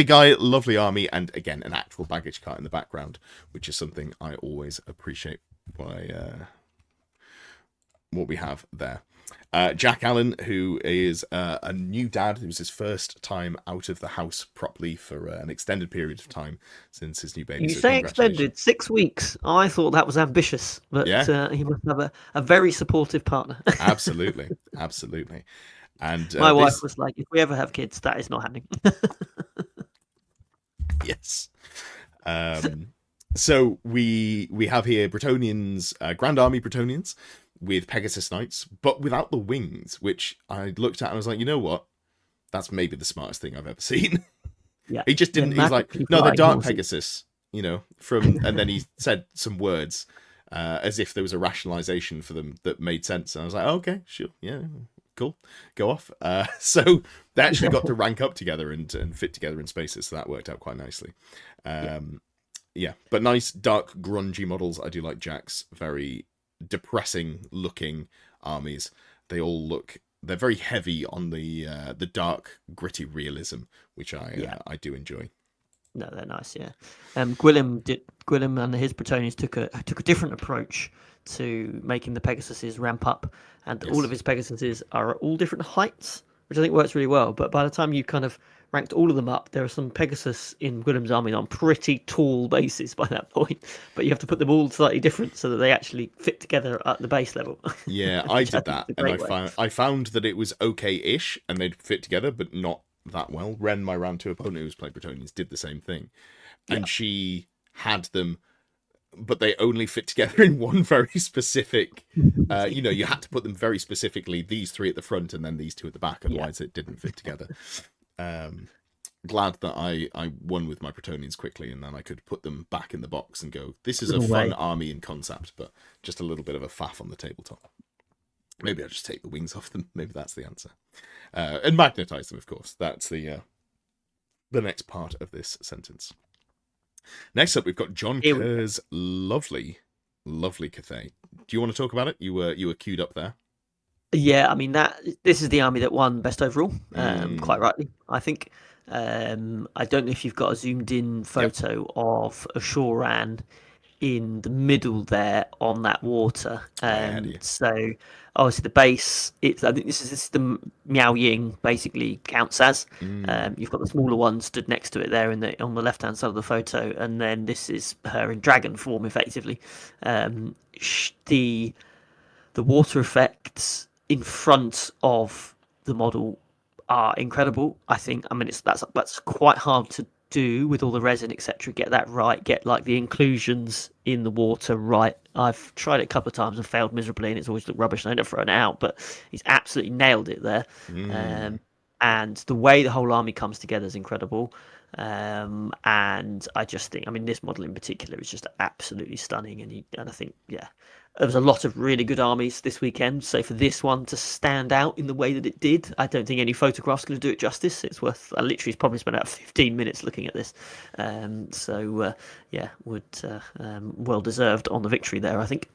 guy, lovely army, and again, an actual baggage cart in the background, which is something I always appreciate what we have there. Jack Allen, who is a new dad. It was his first time out of the house properly for an extended period of time since his new baby. You So say congratulations. extended 6 weeks. I thought that was ambitious, but Yeah. he must have a very supportive partner. Absolutely. And My wife was like, if we ever have kids, that is not happening. Yes. So we have here Bretonians, Grand Army Bretonians with Pegasus Knights, but without the wings, which I looked at and was like, you know what? That's maybe the smartest thing I've ever seen. Yeah, He just didn't. He's like, no, they're Dark Pegasus, and then he said some words as if there was a rationalization for them that made sense. And I was like, oh, okay, sure, yeah, cool, go off. So they actually got to rank up together and fit together in spaces, so that worked out quite nicely. Yeah, but nice, dark, grungy models. I do like Jack's very depressing looking armies. They all look, they're very heavy on the dark, gritty realism, which I do enjoy. No, they're nice. Yeah, Gwillem and his Bretonians took a different approach to making the Pegasuses ramp up, and all of his Pegasuses are at all different heights, which I think works really well. But by the time you kind of ranked all of them up, there are some Pegasus in Willem's army on pretty tall bases by that point, but you have to put them all slightly different so that they actually fit together at the base level. Yeah, I did that, and I found that it was okay-ish, and they'd fit together, but not that well. Ren, my round 2 opponent who's played Bretonians, did the same thing, and she had them, but they only fit together in one very specific, you had to put them very specifically, these 3 at the front and then these 2 at the back, otherwise it didn't fit together. Glad that I won with my Bretonians quickly, and then I could put them back in the box and go, this is a fun army in concept, but just a little bit of a faff on the tabletop. Maybe I'll just take the wings off them. Maybe that's the answer. And magnetize them, of course. That's the next part of this sentence. Next up, we've got John Kerr's lovely Cathay. Do you want to talk about it? You were queued up there. Yeah, I mean this is the army that won best overall, quite rightly, I think. I don't know if you've got a zoomed in photo of Ashoran in the middle there on that water. So obviously the base, I think this is the Miao Ying basically counts as. You've got the smaller one stood next to it there on the left hand side of the photo, and then this is her in dragon form effectively. The water effects in front of the model are incredible. I mean that's quite hard to do with all the resin, etc. Get that right, get like the inclusions in the water right. I've tried it a couple of times and failed miserably, and it's always looked rubbish and I end up throwing it out, but he's absolutely nailed it there. And the way the whole army comes together is incredible. And I just think, I mean, this model in particular is just absolutely stunning, and I think, there was a lot of really good armies this weekend, so for this one to stand out in the way that it did, I don't think any photograph's going to do it justice. It's worth, I literally probably spent about 15 minutes looking at this, well deserved on the victory there, I think.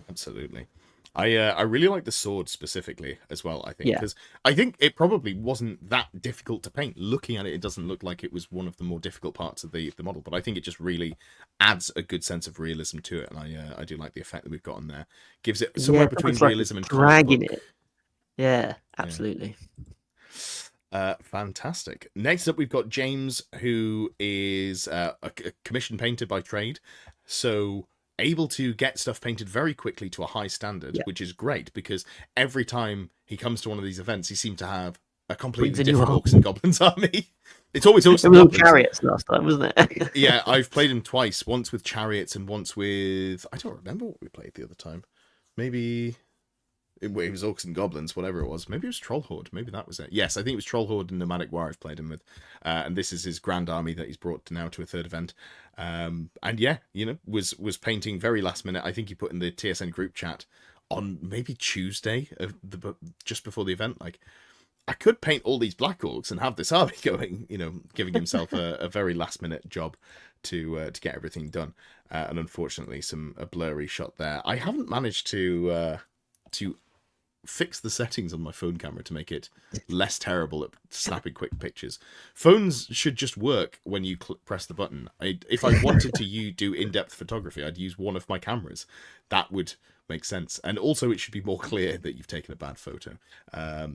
Absolutely. I really like the sword specifically as well, I think, because I think it probably wasn't that difficult to paint. Looking at it, it doesn't look like it was one of the more difficult parts of the model, but I think it just really adds a good sense of realism to it, and I do like the effect that we've got on there. Gives it somewhere between realism and dragging it. Yeah, absolutely. Fantastic. Next up, we've got James, who is a commission painter by trade, so able to get stuff painted very quickly to a high standard, which is great, because every time he comes to one of these events, he seems to have a completely different Orcs and Goblins army. It's always Orcs and Goblins. Chariots last time, wasn't it? Yeah, I've played him twice. Once with Chariots and once with... I don't remember what we played the other time. Maybe... It was Orcs and Goblins, whatever it was. Maybe it was Troll Horde. Maybe that was it. Yes, I think it was Troll Horde and Nomadic War I've played him with. And this is his grand army that he's brought now to a third event. And yeah, was painting very last minute. I think he put in the TSN group chat on maybe Tuesday, just before the event. Like, I could paint all these Black Orcs and have this army going, giving himself a very last minute job to get everything done. And unfortunately, a blurry shot there. I haven't managed to fix the settings on my phone camera to make it less terrible at snapping quick pictures. Phones should just work when you press the button. If I wanted to do in-depth photography, I'd use one of my cameras. That would makes sense. And also, it should be more clear that you've taken a bad photo.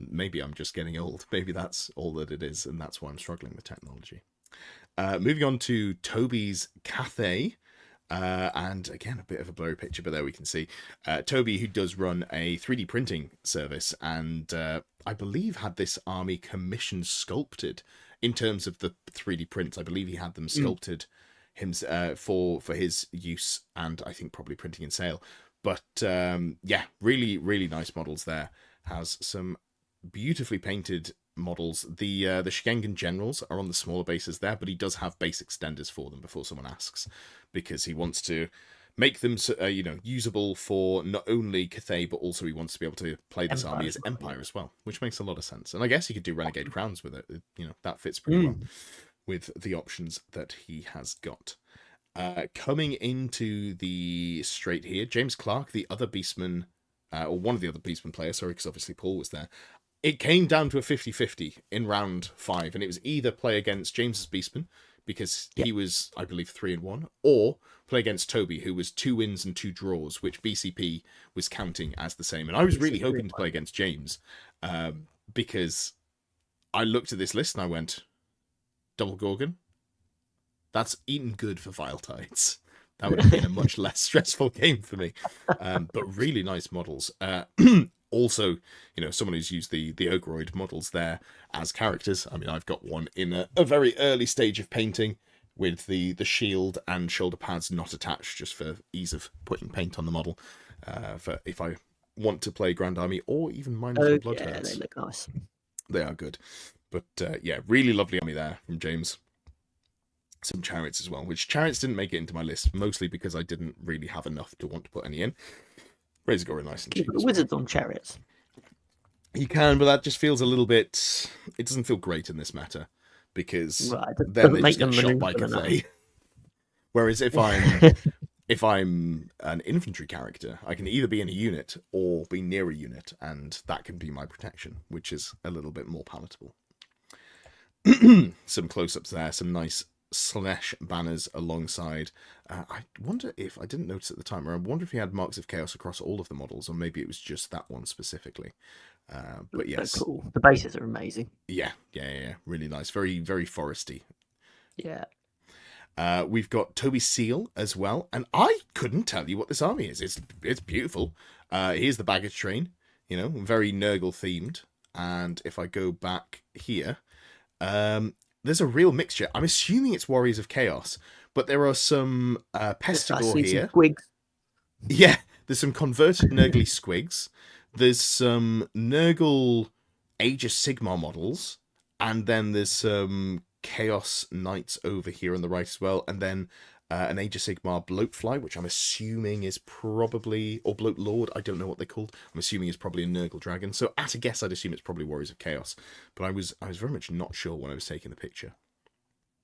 Maybe I'm just getting old. Maybe that's all that it is, and that's why I'm struggling with technology. Moving on to Toby's Cathay. And again, a bit of a blurry picture, but there we can see Toby, who does run a 3D printing service, and I believe had this army commission sculpted in terms of the 3D prints. I believe he had them sculpted for his use, and I think probably printing and sale. But yeah, really, really nice models there. Has some beautifully painted models. The Shigengan generals are on the smaller bases there, but he does have base extenders for them before someone asks, because he wants to make them usable for not only Cathay, but also he wants to be able to play this army as Empire as well, which makes a lot of sense. And I guess he could do Renegade Crowns with it. That fits pretty well with the options that he has got. Coming into the straight here, James Clark, the other Beastman, or one of the other Beastman players, sorry, because obviously Paul was there. It came down to a 50-50 in round 5, and it was either play against James's Beastman, because he was, I believe, 3-1, or play against Toby, who was 2 wins and 2 draws, which BCP was counting as the same. And I was really hoping to play against James, because I looked at this list and I went, Double Gorgon? That's eaten good for Vile Tides. That would have been a much less stressful game for me. But really nice models. Also, someone who's used the Ogroid models there as characters. I mean, I've got one in a very early stage of painting with the shield and shoulder pads not attached, just for ease of putting paint on the model. For if I want to play Grand Army or even Mindful Blood Yeah, Hurts. they look nice. They are good. But yeah, really lovely army there from James. Some chariots as well, which chariots didn't make it into my list, mostly because I didn't really have enough to want to put any in. Razor Gore are nice and cheap. Wizards on chariots. You can, but that just feels a little bit... It doesn't feel great in this meta, because It then they make just get them shot by maneuver Cathay. Whereas if I'm an infantry character, I can either be in a unit or be near a unit, and that can be my protection, which is a little bit more palatable. Some close-ups there, some nice Slash banners alongside. I wonder if, I didn't notice at the time, or I wonder if he had Marks of Chaos across all of the models, or maybe it was just that one specifically. But yes. So cool. The bases are amazing. Yeah. Really nice. Very, very foresty. Yeah. We've got Toby Seal as well, and I couldn't tell you what this army is. It's beautiful. Here's the baggage train, very Nurgle themed. And if I go back here, there's a real mixture. I'm assuming it's Warriors of Chaos, but there are some Pestigore here. Yeah, there's some converted Nurgly Squigs. There's some Nurgle Age of Sigmar models, and then there's some Chaos Knights over here on the right as well, and then an Age of Sigmar Bloatfly, which I'm assuming is probably, or Bloat Lord, I don't know what they're called. I'm assuming is probably a Nurgle Dragon. So at a guess, I'd assume it's probably Warriors of Chaos. But I was very much not sure when I was taking the picture.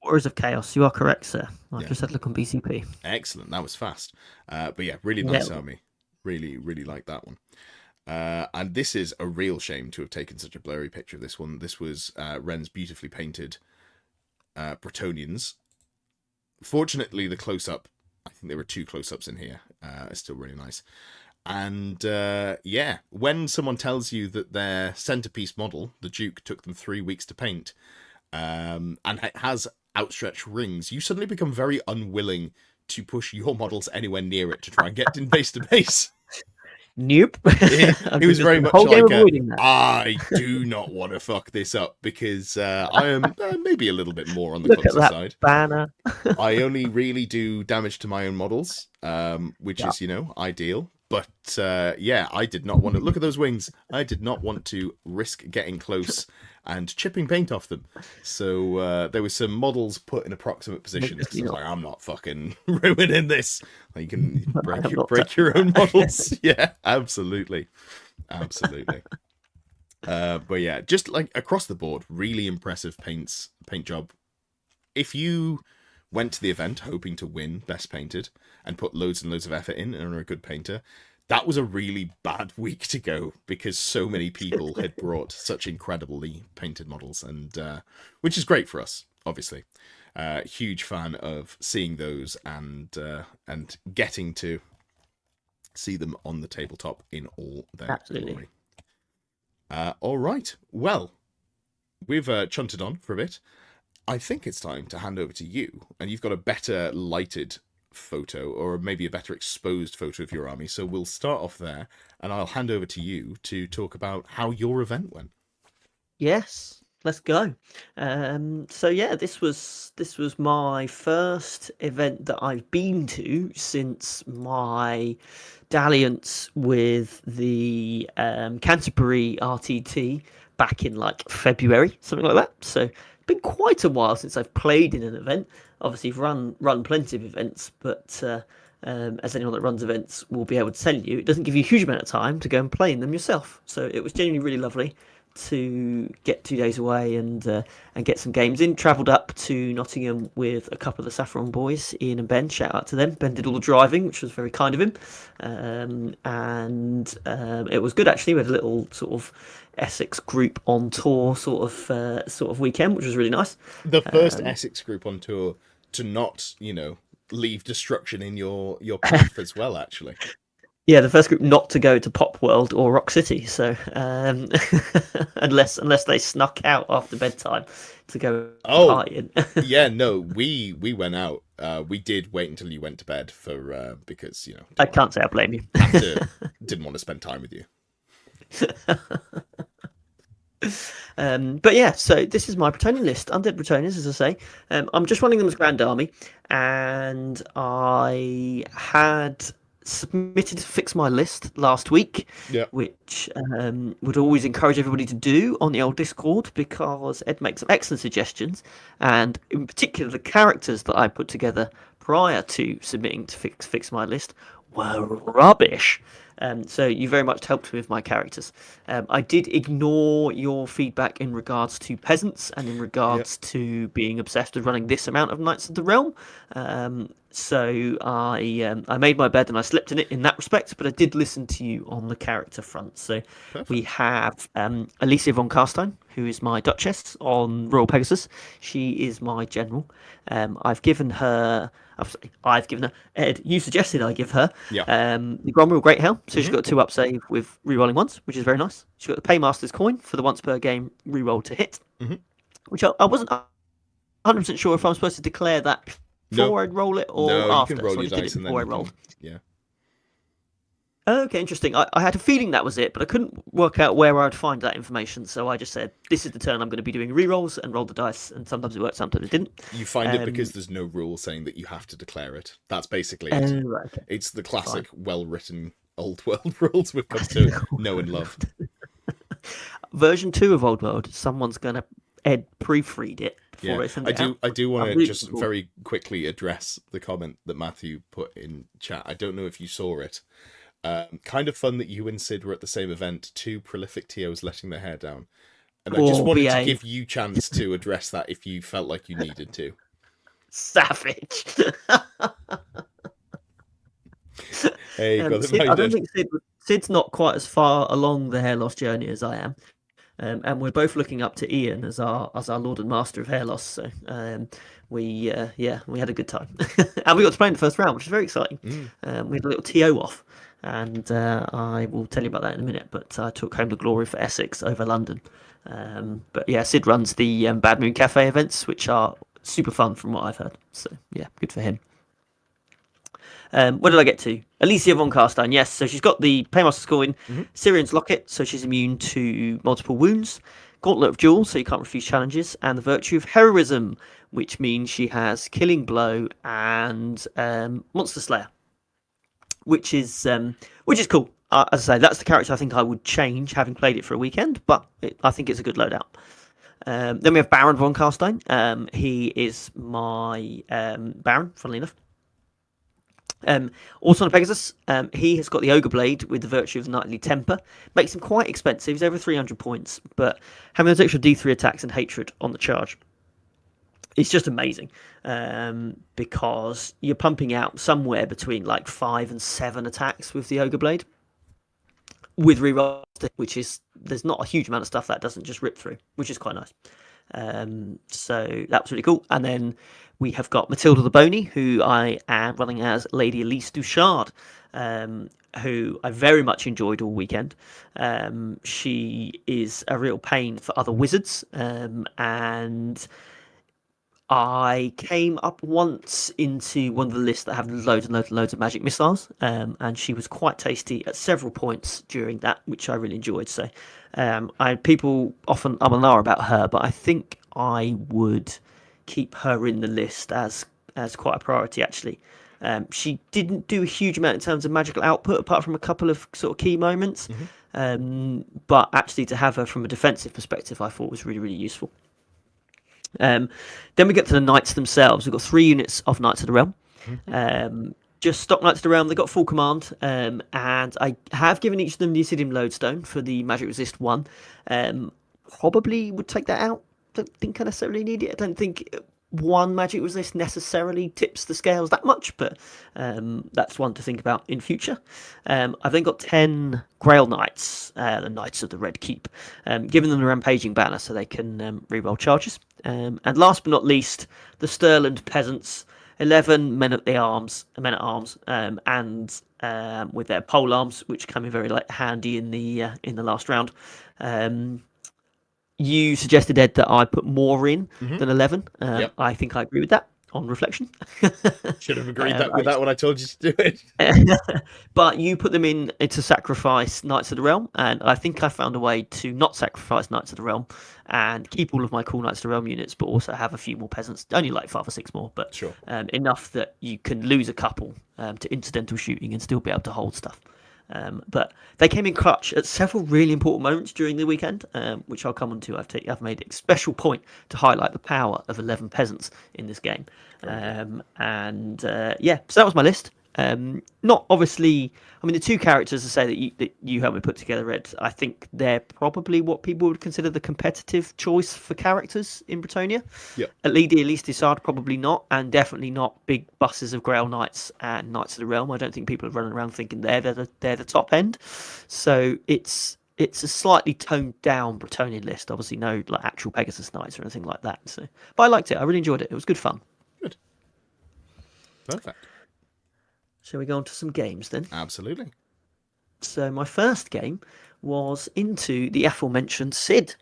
Warriors of Chaos, you are correct, sir. I just had a look on BCP. Excellent, that was fast. But yeah, really nice army. Really, really like that one. And this is a real shame to have taken such a blurry picture of this one. This was Ren's beautifully painted Bretonians. Fortunately, the close-up, I think there were 2 close-ups in here, is still really nice. And yeah, when someone tells you that their centerpiece model, the Duke, took them 3 weeks to paint, and it has outstretched rings, you suddenly become very unwilling to push your models anywhere near it to try and get in base to base. Nope. It was very much like, I do not want to fuck this up, because I am maybe a little bit more on the clumsy side. Banner. I only really do damage to my own models, which is, ideal. But yeah, I did not want to look at those wings. I did not want to risk getting close and chipping paint off them. So there were some models put in approximate positions. I was like, I'm not fucking ruining this. Like, you can break your own models. Yeah, absolutely. But yeah, just like across the board, really impressive paint job. If you went to the event hoping to win Best Painted and put loads and loads of effort in and are a good painter, that was a really bad week to go, because so many people had brought such incredibly painted models, and which is great for us, obviously. Huge fan of seeing those and getting to see them on the tabletop in all their Absolutely. glory. All right. Well, we've chunted on for a bit. I think it's time to hand over to you, and you've got a better lighted photo, or maybe a better exposed photo of your army. So we'll start off there, and I'll hand over to you to talk about how your event went. Yes, let's go. So yeah, this was my first event that I've been to since my dalliance with the Canterbury RTT back in like February, something like that. So it's been quite a while since I've played in an event. Obviously, I've run plenty of events, but as anyone that runs events will be able to tell you, it doesn't give you a huge amount of time to go and play in them yourself. So it was genuinely really lovely to get 2 days away and get some games in. Travelled up to Nottingham with a couple of the Saffron boys, Ian and Ben. Shout out to them. Ben did all the driving, which was very kind of him, and it was good actually. We had a little sort of Essex group on tour sort of weekend, which was really nice. The first Essex group on tour to not, leave destruction in your path as well, actually. Yeah, the first group not to go to Pop World or Rock City. So unless they snuck out after bedtime to go partying. Yeah, no, we went out. We did wait until you went to bed because I can't say I blame you. Didn't want to spend time with you. But yeah, so this is my Bretonian list. Undead Bretonians, as I say. I'm just running them as Grand Army, and I had submitted to fix my list last week, which would always encourage everybody to do on the old Discord, because Ed makes some excellent suggestions, and in particular the characters that I put together prior to submitting to fix my list were rubbish. So you very much helped me with my characters. I did ignore your feedback in regards to peasants and in regards to being obsessed with running this amount of Knights of the Realm. So I made my bed and I slept in it in that respect, but I did listen to you on the character front. So we have Alicia von Carstein, who is my Duchess on Royal Pegasus. She is my general. I've given her, Ed, you suggested I give her the Gromwell Great Hell. So she's got a 2-up save with rerolling ones, which is very nice. She's got the Paymaster's Coin for the once per game reroll to hit, which I wasn't 100% sure if I'm supposed to declare that before I'd roll it or after. You can roll so your dice and then I rolled. Yeah. Okay, interesting. I had a feeling that was it, but I couldn't work out where I'd find that information. So I just said, this is the turn I'm going to be doing rerolls, and rolled the dice. And sometimes it worked, sometimes it didn't. You find it because there's no rule saying that you have to declare it. That's basically it. Right, okay. It's the classic, well-written old world rules we've come to know and love. Version 2 of Old World, someone's going to proofread it before I send it out. I do want to just very quickly address the comment that Matthew put in chat. I don't know if you saw it. Kind of fun that you and Sid were at the same event, 2 prolific TOs letting their hair down. And I just wanted to give you chance to address that if you felt like you needed to. Savage. Hey, Sid, I don't think Sid's not quite as far along the hair loss journey as I am. And we're both looking up to Ian as our Lord and Master of hair loss. So we had a good time. And we got to play in the first round, which is very exciting. We had a little TO off. And I will tell you about that in a minute, but I took home the glory for Essex over London. But yeah, Sid runs the Bad Moon Cafe events, which are super fun from what I've heard. So yeah, good for him. What did I get to? Alicia von Carstein, yes. So she's got the Paymaster's Coin, Syrian's Locket, so she's immune to multiple wounds, Gauntlet of Jewels, so you can't refuse challenges, and the Virtue of Heroism, which means she has Killing Blow and Monster Slayer. Which is cool. As I say, that's the character I think I would change, having played it for a weekend. But I think it's a good loadout. Then we have Baron von Carstein. He is my Baron, funnily enough. Also on Pegasus, he has got the Ogre Blade with the Virtue of Knightly Temper. Makes him quite expensive. He's over 300 points, but having those extra D3 attacks and hatred on the charge, it's just amazing, because you're pumping out somewhere between like 5 and 7 attacks with the Ogre Blade with reroll, which is, there's not a huge amount of stuff that doesn't just rip through, which is quite nice. So that was really cool. And then we have got Matilda the Bony, who I am running as Lady Elise Duchard. who I very much enjoyed all weekend. She is a real pain for other wizards, and I came up once into one of the lists that have loads and loads and loads of magic missiles, and she was quite tasty at several points during that, which I really enjoyed. So, people often and ah about her, but I think I would keep her in the list as quite a priority actually. She didn't do a huge amount in terms of magical output, apart from a couple of sort of key moments. But actually, to have her from a defensive perspective, I thought was really, really useful. Then we get to the knights themselves. We've got 3 units of Knights of the Realm. Just stock Knights of the Realm. They got full command, and I have given each of them the Acidium Lodestone for the Magic Resist 1. Probably would take that out. Don't think I necessarily need it. I don't think 1 Magic Resist necessarily tips the scales that much, but that's one to think about in future. I've then got 10 Grail Knights, the Knights of the Red Keep, giving them the Rampaging banner so they can reroll charges. And last but not least, the Stirland Peasants, 11 men at arms, and with their pole arms, which come in very handy in the last round. You suggested, Ed, that I put more in than 11. Yep. I think I agree with that on reflection. Should have agreed with that when I told you to do it. But you put them in to sacrifice Knights of the Realm, and I think I found a way to not sacrifice Knights of the Realm and keep all of my cool Knights of the Realm units, but also have a few more peasants, only like 5 or 6 more, but sure. Enough that you can lose a couple to incidental shooting and still be able to hold stuff. But they came in clutch at several really important moments during the weekend, which I'll come on to. I've made a special point to highlight the power of 11 peasants in this game. So that was my list. Not obviously, I mean, the 2 characters to say that you helped me put together, Ed, I think they're probably what people would consider the competitive choice for characters in Bretonnia. Yep. At least Isard, probably not, and definitely not big buses of Grail Knights and Knights of the Realm. I don't think people are running around thinking they're the top end. So it's a slightly toned down Bretonnian list. Obviously, no like actual Pegasus Knights or anything like that. So, but I liked it. I really enjoyed it. It was good fun. Good. Perfect. Shall we go on to some games then? Absolutely. So my first game was into the aforementioned Sid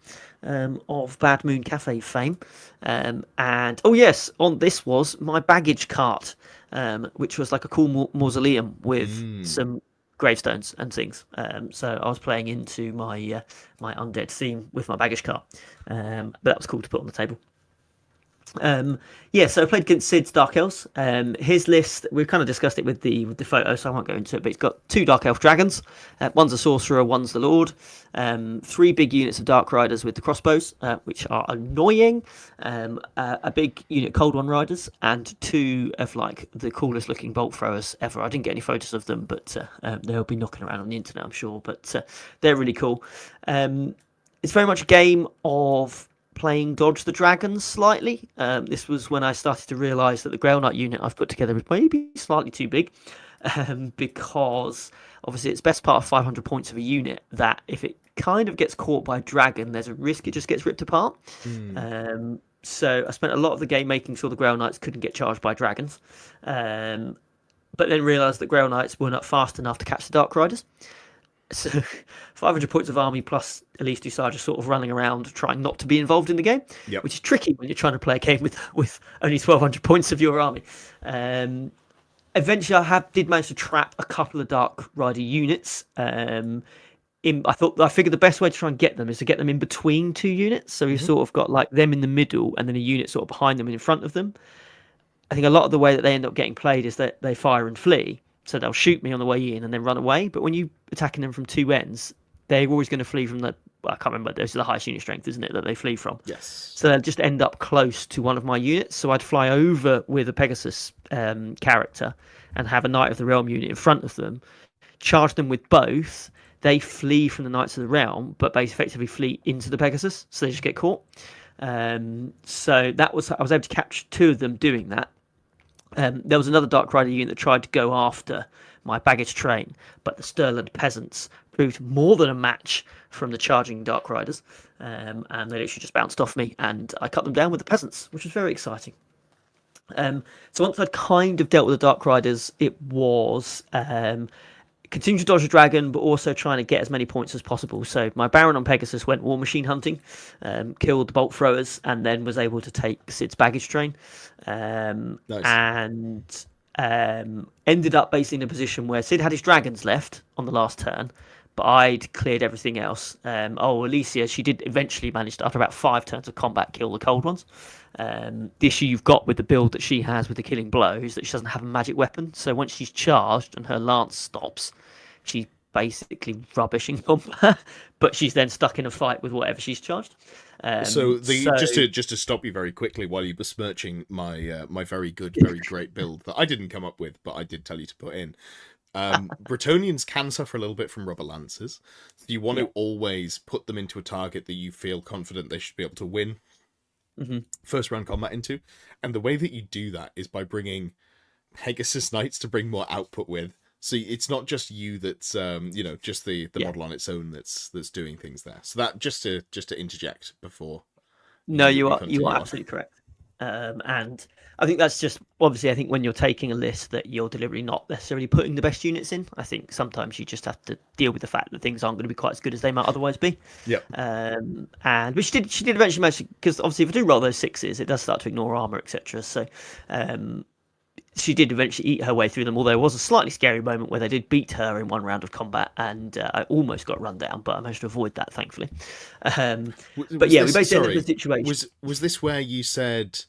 of Bad Moon Cafe fame. And oh yes, on this was my baggage cart, which was like a cool mausoleum with some gravestones and things. So I was playing into my my undead theme with my baggage cart. But that was cool to put on the table. So I played against Sid's Dark Elves. His list, we've kind of discussed it with the photo, so I won't go into it, but it's got 2 Dark Elf dragons. One's a sorcerer, one's the lord. 3 big units of Dark Riders with the crossbows, which are annoying. A big unit Cold One Riders, and 2 of like the coolest looking bolt throwers ever. I didn't get any photos of them, but they'll be knocking around on the internet, I'm sure. But they're really cool. It's very much a game of playing Dodge the Dragons slightly. This was when I started to realise that the Grail Knight unit I've put together is maybe slightly too big, because obviously it's best part of 500 points of a unit that if it kind of gets caught by a dragon, there's a risk it just gets ripped apart. So I spent a lot of the game making sure the Grail Knights couldn't get charged by dragons, but then realised that Grail Knights were not fast enough to catch the Dark Riders. So 500 points of army plus at least Usar just sort of running around trying not to be involved in the game, which is tricky when you're trying to play a game with only 1,200 points of your army. Eventually, I did manage to trap a couple of Dark Rider units. I figured the best way to try and get them is to get them in between 2 units. So you've sort of got like them in the middle and then a unit sort of behind them and in front of them. I think a lot of the way that they end up getting played is that they fire and flee. So they'll shoot me on the way in and then run away. But when you're attacking them from 2 ends, they're always going to flee from I can't remember, those are the highest unit strength, isn't it, that they flee from? Yes. So they'll just end up close to one of my units. So I'd fly over with a Pegasus character and have a Knight of the Realm unit in front of them, charge them with both. They flee from the Knights of the Realm, but they effectively flee into the Pegasus. So they just get caught. So I was able to catch 2 of them doing that. There was another Dark Rider unit that tried to go after my baggage train, but the Stirland Peasants proved more than a match from the charging Dark Riders, and they literally just bounced off me, and I cut them down with the Peasants, which was very exciting. So once I'd kind of dealt with the Dark Riders, it was continue to dodge the dragon, but also trying to get as many points as possible. So my Baron on Pegasus went war machine hunting, killed the bolt throwers, and then was able to take Sid's baggage train, Nice. and ended up basically in a position where Sid had his dragons left on the last turn, but I'd cleared everything else. Alicia, she did eventually manage to, after about 5 turns of combat, kill the cold ones. The issue you've got with the build that she has with the killing blow is that she doesn't have a magic weapon. So once she's charged and her lance stops, she's basically rubbish in combat. But she's then stuck in a fight with whatever she's charged. Just to stop you very quickly while you were besmirching my my very good, very great build that I didn't come up with, but I did tell you to put in. Bretonians can suffer a little bit from rubber lances. So you want to always put them into a target that you feel confident they should be able to win first round combat into. And the way that you do that is by bringing Pegasus Knights to bring more output with. So it's not just you that's just the model on its own that's doing things there. So that just to interject before. No, you are absolutely correct. And I think that's just obviously I think when you're taking a list that you're deliberately not necessarily putting the best units in, I think sometimes you just have to deal with the fact that things aren't going to be quite as good as they might otherwise be. Yeah. And which she did eventually manage, because obviously if I do roll those 6s, it does start to ignore armor, etc. So she did eventually eat her way through them, although there was a slightly scary moment where they did beat her in one round of combat, and I almost got run down, but I managed to avoid that, thankfully. But yeah, we basically ended up in a situation. Was this where you said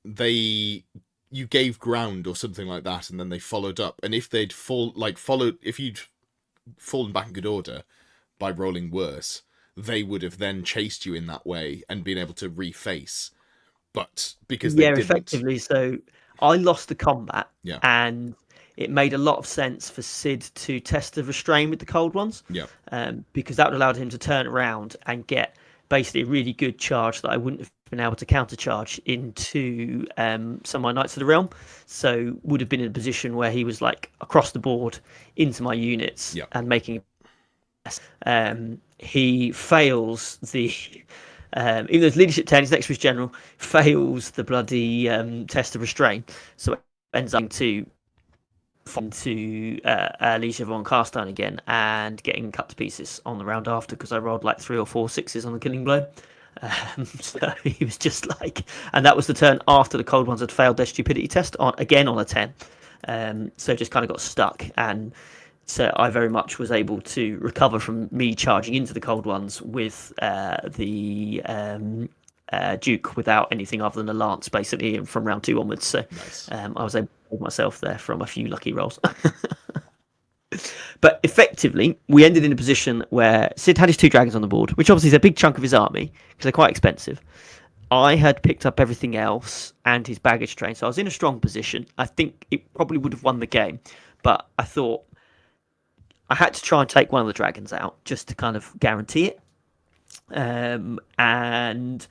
you gave ground or something like that, and then they followed up, and if they'd if you'd fallen back in good order by rolling worse, they would have then chased you in that way and been able to reface, but because they didn't. Effectively. So I lost the combat, yeah, and it made a lot of sense for Sid to test the restrain with the cold ones, because that would allow him to turn around and get basically a really good charge that I wouldn't have been able to countercharge into some of my Knights of the Realm. So would have been in a position where he was like across the board into my units and making. He fails the. Even though it's leadership 10, he's next to his general, fails the bloody test of restraint, so it ends up to Alicia von Carstein again and getting cut to pieces on the round after, because I rolled like 3 or 4 6s on the killing blow. So he was just like, and that was the turn after the cold ones had failed their stupidity test on a 10. So just kind of got stuck, and so I very much was able to recover from me charging into the cold ones with the Duke without anything other than a lance, basically, from round 2 onwards. So nice. I was able to hold myself there from a few lucky rolls. But effectively, we ended in a position where Sid had his 2 dragons on the board, which obviously is a big chunk of his army because they're quite expensive. I had picked up everything else and his baggage train, so I was in a strong position. I think it probably would have won the game, but I thought I had to try and take one of the dragons out just to kind of guarantee it. And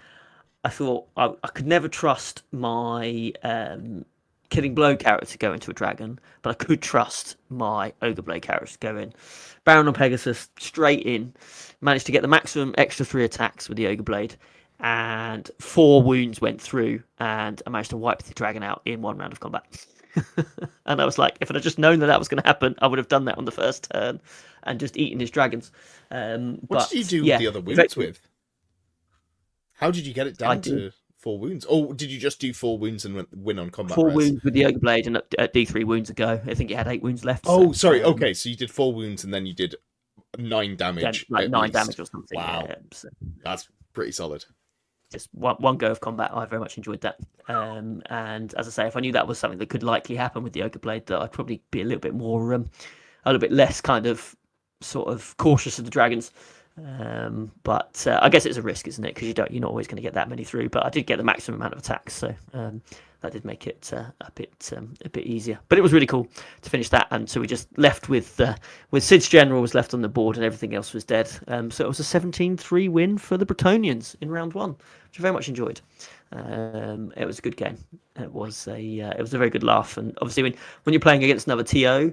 I thought I could never trust my Killing Blow character to go into a dragon, but I could trust my Ogre Blade character to go in. Baron on Pegasus, straight in, managed to get the maximum extra 3 attacks with the Ogre Blade, and 4 wounds went through, and I managed to wipe the dragon out in 1 round of combat. And I was like, if I'd just known that was going to happen, I would have done that on the first turn and just eaten his dragons. What did you do with the other wounds with? How did you get it down to 4 wounds? Or did you just do 4 wounds and win on combat? 4 wounds with the Ogre Blade, and at D3 wounds ago, I think it had 8 wounds left. Oh, so, sorry. Okay, so you did 4 wounds and then you did 9 damage. Like 9 damage or something. Wow. So. That's pretty solid. Just one go of combat. I very much enjoyed that. And as I say, if I knew that was something that could likely happen with the Ogre Blade, that I'd probably be a little bit more, a little bit less kind of sort of cautious of the dragons. But I guess it's a risk, isn't it? Because you're not always going to get that many through. But I did get the maximum amount of attacks, so that did make it a bit easier. But it was really cool to finish that, and so we just left with Sid's general was left on the board, and everything else was dead. So it was a 17-3 win for the Bretonians in round 1, which I very much enjoyed. It was a good game. It was a very good laugh, and obviously when you're playing against another TO,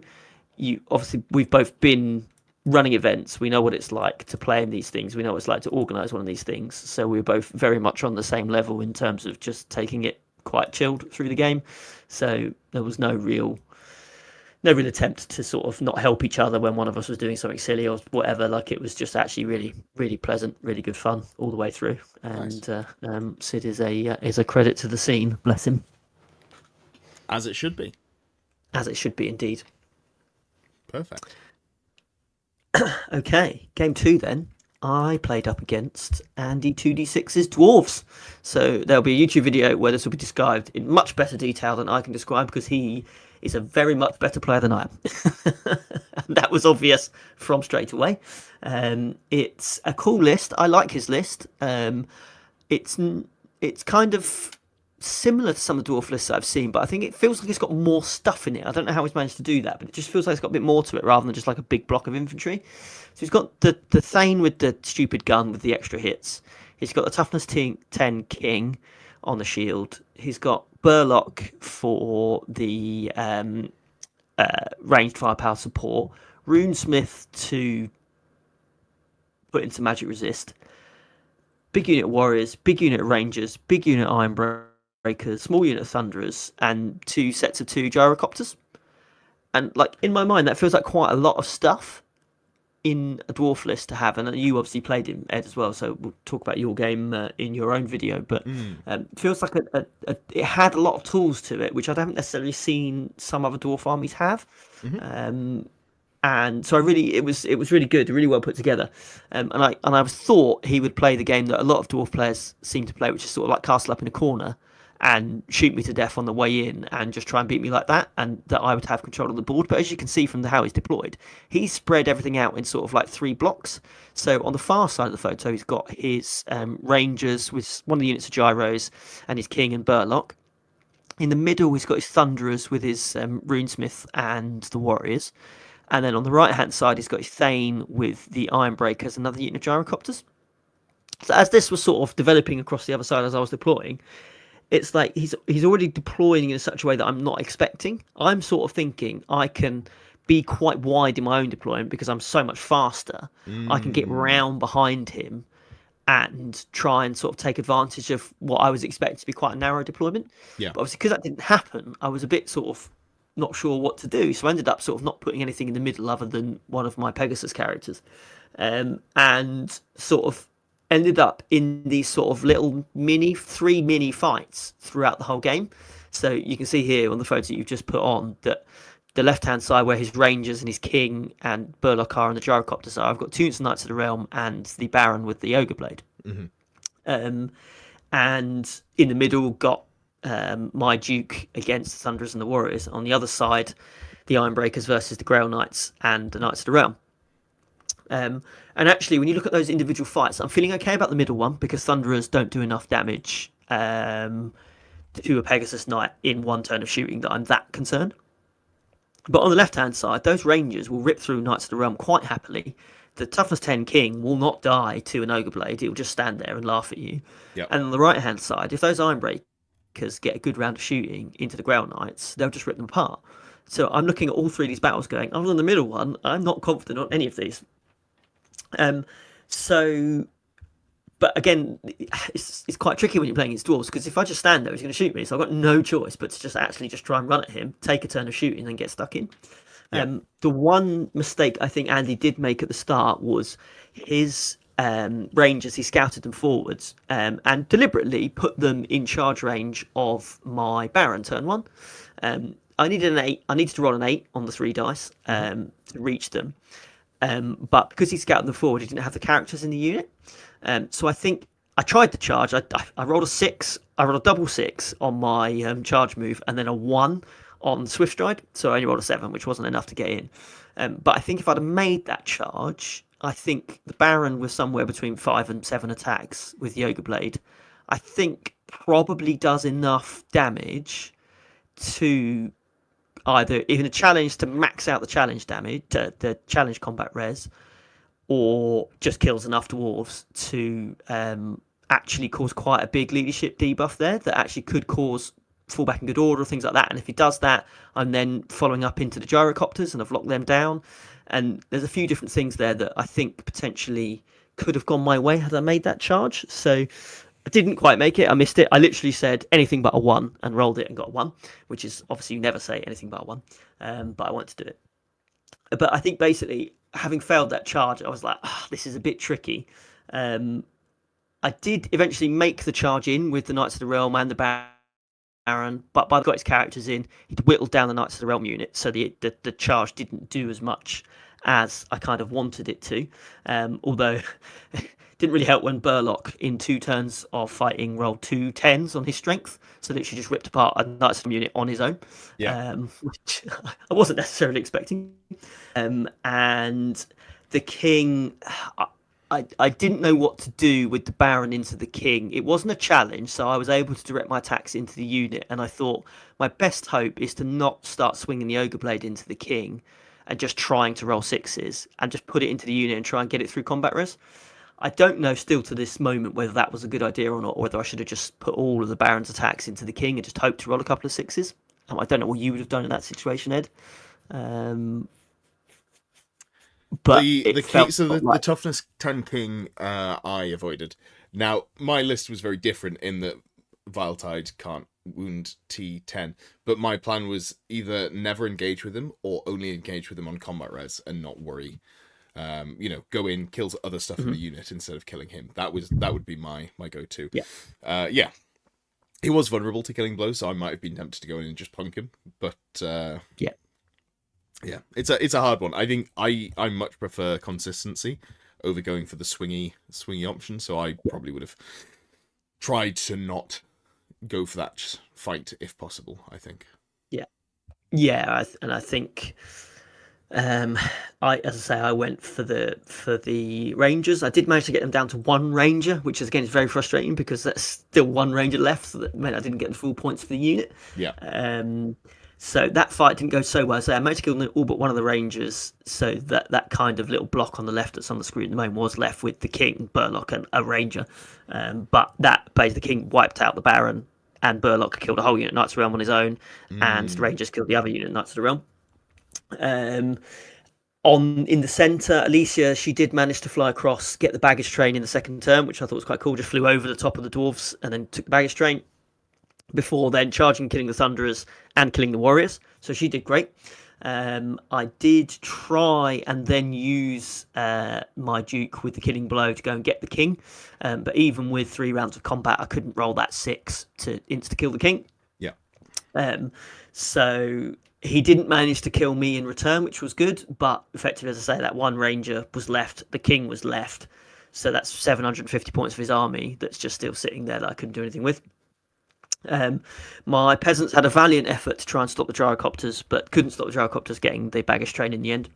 we've both been running events. We know what it's like to play in these things. We know what it's like to organise one of these things. So we were both very much on the same level in terms of just taking it quite chilled through the game, so there was no real attempt to sort of not help each other when one of us was doing something silly or whatever. Like, it was just actually really, really pleasant, really good fun all the way through. And Sid is a credit to the scene, bless him. As it should be. As it should be, indeed. Perfect. Okay, game 2 then. I played up against Andy 2D6's Dwarves. So there'll be a YouTube video where this will be described in much better detail than I can describe, because he is a very much better player than I am. And that was obvious from straight away. It's a cool list. I like his list. It's kind of similar to some of the dwarf lists I've seen, but I think it feels like it's got more stuff in it. I don't know how he's managed to do that, but it just feels like it's got a bit more to it rather than just like a big block of infantry. So he's got the Thane with the stupid gun with the extra hits. He's got the toughness 10 king on the shield. He's got Burlock for the ranged firepower support. Runesmith to put into magic resist. Big unit warriors, big unit rangers, big unit iron breakers, small unit thunderers, and 2 sets of 2 gyrocopters. And like, in my mind, that feels like quite a lot of stuff in a dwarf list to have. And you obviously played him, Ed, as well, so we'll talk about your game in your own video. But it feels like it had a lot of tools to it, which I haven't necessarily seen some other dwarf armies have. And so it was really good, really well put together. And I thought he would play the game that a lot of dwarf players seem to play, which is sort of like castle up in a corner and shoot me to death on the way in and just try and beat me like that, and that I would have control of the board. But as you can see from how he's deployed, he's spread everything out in sort of like 3 blocks. So on the far side of the photo, he's got his rangers with one of the units of gyros and his king and Burlock. In the middle, he's got his thunderers with his runesmith and the warriors. And then on the right-hand side, he's got his Thane with the Iron Breakers, another unit of gyrocopters. So as this was sort of developing across the other side as I was deploying, it's like he's already deploying in such a way that I'm not expecting. I'm sort of thinking I can be quite wide in my own deployment because I'm so much faster. I can get round behind him and try and sort of take advantage of what I was expecting to be quite a narrow deployment. Yeah. But obviously, because that didn't happen, I was a bit sort of not sure what to do, so I ended up sort of not putting anything in the middle other than one of my Pegasus characters, and sort of ended up in these sort of little 3 mini fights throughout the whole game. So you can see here on the photo you've just put on that the left hand side where his rangers and his king and Burlock are and the gyrocopters are, I've got 2 units of Knights of the Realm and the Baron with the Ogre Blade. And in the middle got my Duke against the Thunderers and the Warriors. On the other side, the Ironbreakers versus the Grail Knights and the Knights of the Realm. And actually, when you look at those individual fights, I'm feeling okay about the middle one because Thunderers don't do enough damage to a Pegasus Knight in 1 turn of shooting that I'm that concerned. But on the left-hand side, those Rangers will rip through Knights of the Realm quite happily. The toughness 10 King will not die to an Ogre Blade. It will just stand there and laugh at you. Yep. And on the right-hand side, if those Ironbreakers get a good round of shooting into the Grail Knights, they'll just rip them apart. So I'm looking at all 3 of these battles going, other than the middle one, I'm not confident on any of these. But again, it's quite tricky when you're playing against dwarves because if I just stand there, he's going to shoot me. So I've got no choice but to just try and run at him, take a turn of shooting, and then get stuck in. Yeah. The one mistake I think Andy did make at the start was his rangers. He scouted them forwards and deliberately put them in charge range of my Baron turn 1. I needed an 8. I needed to roll an 8 on the 3 dice to reach them. But because he scouted them forward, he didn't have the characters in the unit. So I think I tried to charge. I rolled a 6. I rolled a double 6 on my charge move, and then a 1 on Swift Stride. So I only rolled a 7, which wasn't enough to get in. But I think if I'd have made that charge, I think the Baron was somewhere between 5 and 7 attacks with the Ogre Blade. I think probably does enough damage to either even a challenge to max out the challenge damage, the challenge combat res, or just kills enough dwarves to actually cause quite a big leadership debuff there that actually could cause fall back in good order or things like that. And if he does that, I'm then following up into the gyrocopters and I've locked them down. And there's a few different things there that I think potentially could have gone my way had I made that charge. So I didn't quite make it. I missed it. I literally said anything but a 1 and rolled it and got a 1, which is obviously you never say anything but a 1. But I wanted to do it. But I think basically, having failed that charge, I was like, this is a bit tricky. I did eventually make the charge in with the Knights of the Realm and the Baron, but by the time I got his characters in, he'd whittled down the Knights of the Realm unit, so the charge didn't do as much as I kind of wanted it to. Although it didn't really help when Burlock, in 2 turns of fighting, rolled 2 10s on his strength, so literally just ripped apart a Knights of the Realm unit on his own, which I wasn't necessarily expecting. And the King, I didn't know what to do with the Baron into the King. It wasn't a challenge, so I was able to direct my attacks into the unit, and I thought my best hope is to not start swinging the Ogre Blade into the King and just trying to roll 6s and just put it into the unit and try and get it through combat res. I don't know still to this moment whether that was a good idea or not, or whether I should have just put all of the Baron's attacks into the King and just hoped to roll a couple of 6s. I don't know what you would have done in that situation, Ed. But the toughness 10 King I avoided. Now, my list was very different in that Viletide can't wound T10, but my plan was either never engage with him or only engage with him on combat res and not worry. Go in, kills other stuff in the unit instead of killing him. That would be my go-to. Yeah. He was vulnerable to killing blows, so I might have been tempted to go in and just punk him, but yeah, it's a hard one. I think I much prefer consistency over going for the swingy option, so I probably would have tried to not go for that fight if possible, I think. And I think I went for the Rangers. I did manage to get them down to 1 Ranger, which is again is very frustrating because that's still 1 Ranger left, so that meant I didn't get the full points for the unit. So that fight didn't go so well. So I managed to kill all but one of the Rangers, so that kind of little block on the left that's on the screen at the moment was left with the King, Burlock, and a Ranger. But that basically the King wiped out the Baron, and Burlock killed a whole unit of Knights of the Realm on his own, and the Rangers killed the other unit of Knights of the Realm. In the centre, Alicia, she did manage to fly across, get the baggage train in the second turn, which I thought was quite cool. Just flew over the top of the dwarves and then took the baggage train, before then charging, killing the Thunderers and killing the Warriors. So she did great. I did try and then use my Duke with the killing blow to go and get the King. But even with 3 rounds of combat, I couldn't roll that 6 to insta-kill the King. Yeah. So he didn't manage to kill me in return, which was good. But effectively, as I say, that 1 Ranger was left. The King was left. So that's 750 points for his army that's just still sitting there that I couldn't do anything with. My peasants had a valiant effort to try and stop the gyrocopters, but couldn't stop the gyrocopters getting the baggage train in the end.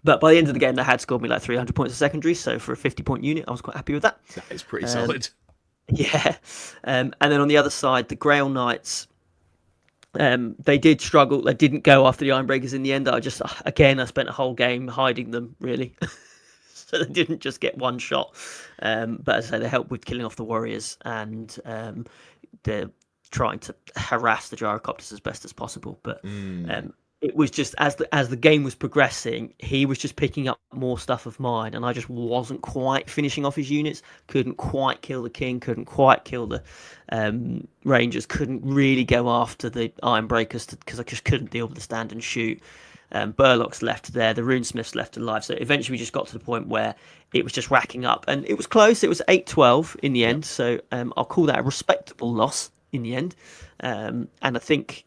But by the end of the game, they had scored me like 300 points of secondary, so for a 50-point unit, I was quite happy with that. That is pretty solid. Yeah. And then on the other side, the Grail Knights, they did struggle. They didn't go after the Ironbreakers in the end. I spent a whole game hiding them, really. So they didn't just get 1 shot. But as I say, they helped with killing off the Warriors, and they're trying to harass the gyrocopters as best as possible. But it was just as the game was progressing, he was just picking up more stuff of mine, and I just wasn't quite finishing off his units. Couldn't quite kill the King. Couldn't quite kill the Rangers. Couldn't really go after the Ironbreakers because I just couldn't deal with the stand and shoot. Burlock's left there, the Runesmith's left alive. So eventually we just got to the point where it was just racking up, and it was close. It was 8-12 in the end. So I'll call that a respectable loss in the end. And I think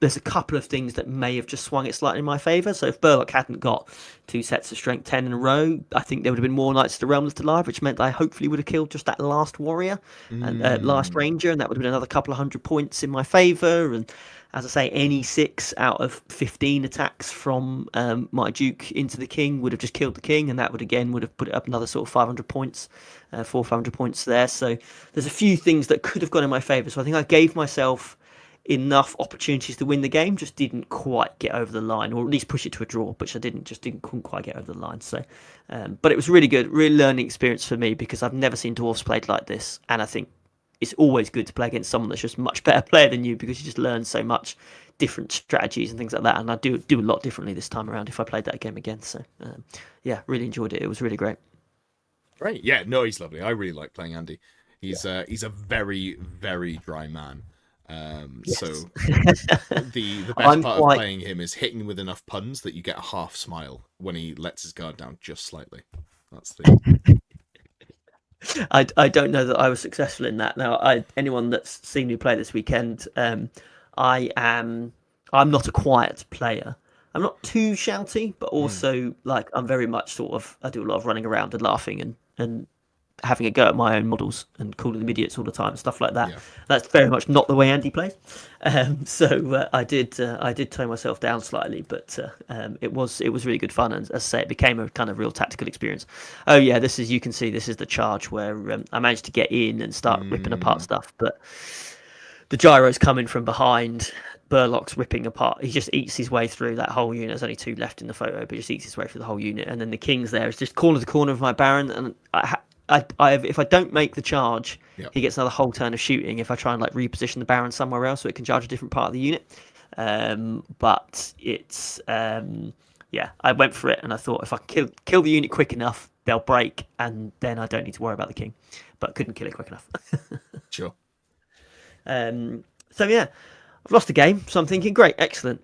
there's a couple of things that may have just swung it slightly in my favour. So if Burlock hadn't got 2 sets of strength 10 in a row, I think there would have been more Knights of the Realm left alive, which meant I hopefully would have killed just that last warrior and last ranger, and that would have been another couple of 100 points in my favour. And as I say, any 6 out of 15 attacks from my Duke into the King would have just killed the King, and that would have put it up another sort of 500 points, 400-500 points there. So there's a few things that could have gone in my favour. So I think I gave myself enough opportunities to win the game, just didn't quite get over the line, or at least push it to a draw, which I couldn't quite get over the line. So, but it was really good, really learning experience for me, because I've never seen dwarves played like this, and I think it's always good to play against someone that's just a much better player than you, because you just learn so much different strategies and things like that. And I do a lot differently this time around if I played that game again. So yeah, really enjoyed it. It was really great. Right. Yeah, no, he's lovely. I really like playing Andy. He's a very, very dry man. So Yes. the best I'm part of quite. playing him is hitting with enough puns that you get a half smile when he lets his guard down just slightly. That's the I don't know that I was successful in that. Now, anyone that's seen me play this weekend, I'm not a quiet player. I'm not too shouty, but also like I'm very much sort of I do a lot of running around and laughing and having a go at my own models and calling them idiots all the time and stuff like that. Yeah. That's very much not the way Andy plays. So I did tone myself down slightly, but it was really good fun. And as I say, it became a kind of real tactical experience. Oh yeah, you can see this is the charge where I managed to get in and start ripping apart stuff, but the gyro's coming from behind. Burlock's ripping apart. He just eats his way through that whole unit. There's only 2 left in the photo, but he just eats his way through the whole unit. And then the king's there. It's just corner to corner of my baron. And if I don't make the charge, he gets another whole turn of shooting. If I try and like reposition the baron somewhere else, so it can charge a different part of the unit. But it's I went for it, and I thought if I can kill the unit quick enough, they'll break, and then I don't need to worry about the king. But couldn't kill it quick enough. Sure. So yeah, I've lost the game, so I'm thinking, great, excellent.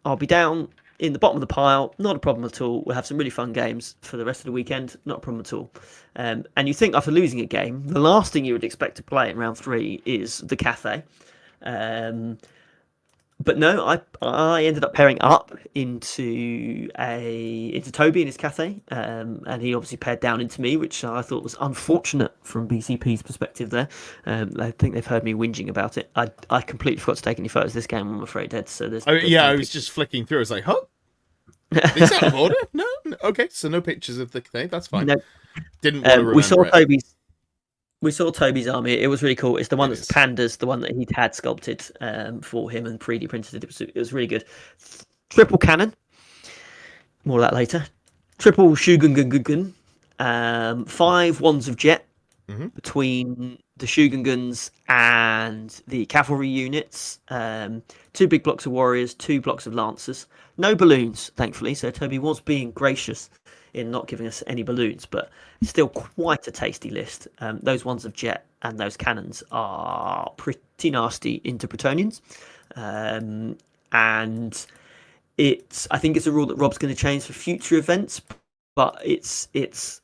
I'll be down in the bottom of the pile, not a problem at all. We'll have some really fun games for the rest of the weekend, not a problem at all. And you think after losing a game, the last thing you would expect to play in round 3 is the Cathay. But no, I ended up pairing up into Toby in his Cathay, and he obviously paired down into me, which I thought was unfortunate from BCP's perspective there. I think they've heard me whinging about it. I completely forgot to take any photos this game, I'm afraid, Ed. So there's I was just flicking through. I was like, huh? Is that out of order? No. Okay, so no pictures of the Cathay. That's fine. No. Didn't want to remember We saw Toby's army. It was really cool. It's the one that's pandas, the one that he'd had sculpted for him and 3D printed. It was really good. Triple cannon. More of that later. Triple Shugungun. 5 wands of jet between the Shugunguns and the cavalry units. 2 big blocks of warriors, 2 blocks of lancers. No balloons, thankfully. So Toby was being gracious in not giving us any balloons, but still quite a tasty list. Those ones of jet and those cannons are pretty nasty into Bretonians. And I think it's a rule that Rob's going to change for future events, but it's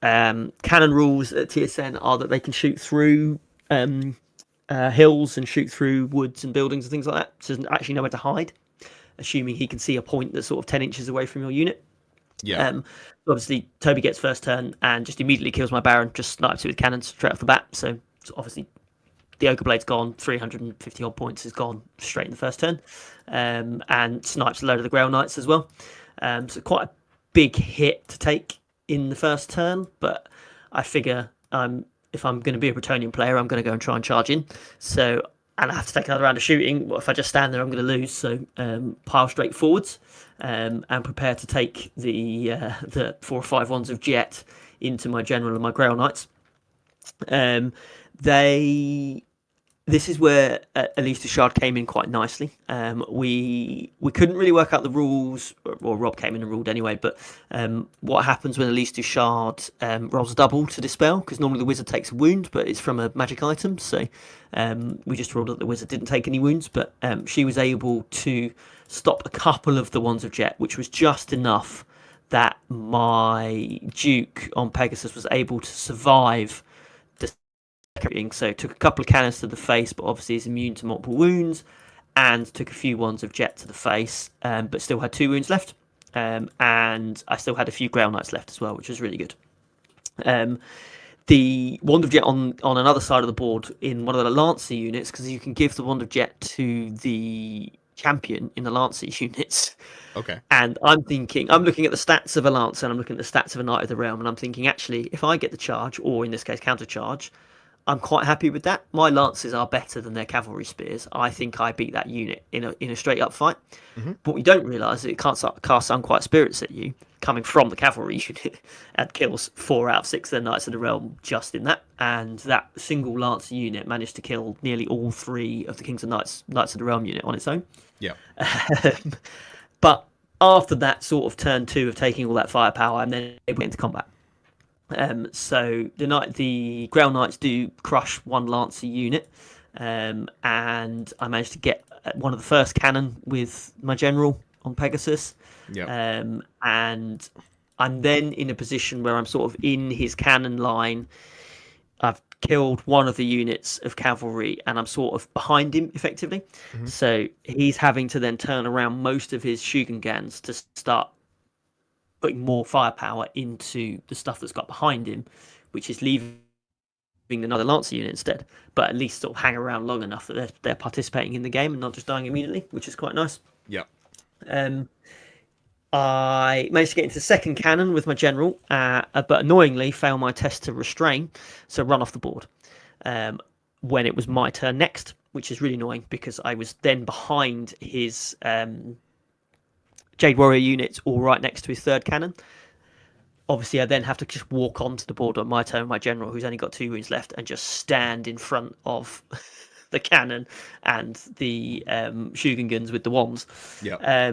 canon rules at TSN are that they can shoot through hills and shoot through woods and buildings and things like that. So there's actually nowhere to hide, assuming he can see a point that's sort of 10 inches away from your unit. Yeah. Obviously, Toby gets first turn and just immediately kills my Baron, just snipes it with cannons straight off the bat. So obviously, the Ogre Blade's gone, 350 odd points is gone straight in the first turn, and snipes a load of the Grail Knights as well. So quite a big hit to take in the first turn, but I figure if I'm going to be a Bretonian player, I'm going to go and try and charge in. So, and I have to take another round of shooting. Well, if I just stand there, I'm going to lose. So pile straight forwards and prepare to take the 4 or 5 ones of jet into my general and my Grail Knights. This is where Elise de Shard came in quite nicely. We couldn't really work out the rules, or Rob came in and ruled anyway, but what happens when Elise de Shard rolls a double to dispel, because normally the wizard takes a wound, but it's from a magic item, so we just ruled that the wizard didn't take any wounds, but she was able to stop a couple of the ones of jet, which was just enough that my Duke on Pegasus was able to survive. So took a couple of cannons to the face, but obviously is immune to multiple wounds, and took a few ones of jet to the face, but still had 2 wounds left, and I still had a few Grail Knights left as well, which was really good. The wand of jet on another side of the board in one of the Lancer units, because you can give the wand of jet to the champion in the Lancer units. Okay. And I'm looking at the stats of a Lancer, and I'm looking at the stats of a Knight of the Realm, and I'm thinking, actually, if I get the charge, or in this case counter charge, I'm quite happy with that. My lances are better than their cavalry spears. I think I beat that unit in a straight up fight. But what you don't realise is it can't cast Unquiet Spirits at you coming from the cavalry unit and kills 4 out of 6 of their Knights of the Realm just in that. And that single lancer unit managed to kill nearly all 3 of the Kings and Knights of the Realm unit on its own. Yeah. But after that sort of turn 2 of taking all that firepower, I'm then able to get into combat. So the Grail Knights do crush one Lancer unit, and I managed to get one of the first cannon with my general on Pegasus. Yeah. And I'm then in a position where I'm sort of in his cannon line. I've killed one of the units of cavalry and I'm sort of behind him effectively. Mhm. So he's having to then turn around most of his Shugengans to start putting more firepower into the stuff that's got behind him, which is leaving another Lancer unit instead. But at least sort of hang around long enough that they're participating in the game and not just dying immediately, which is quite nice. Yeah. I managed to get into the second cannon with my general, but annoyingly failed my test to restrain, so run off the board when it was my turn next, which is really annoying because I was then behind his Jade Warrior units all right next to his third cannon. Obviously, I then have to just walk onto the board on my turn, my general, who's only got 2 wounds left, and just stand in front of the cannon and the Shugengans with the wands. Yeah.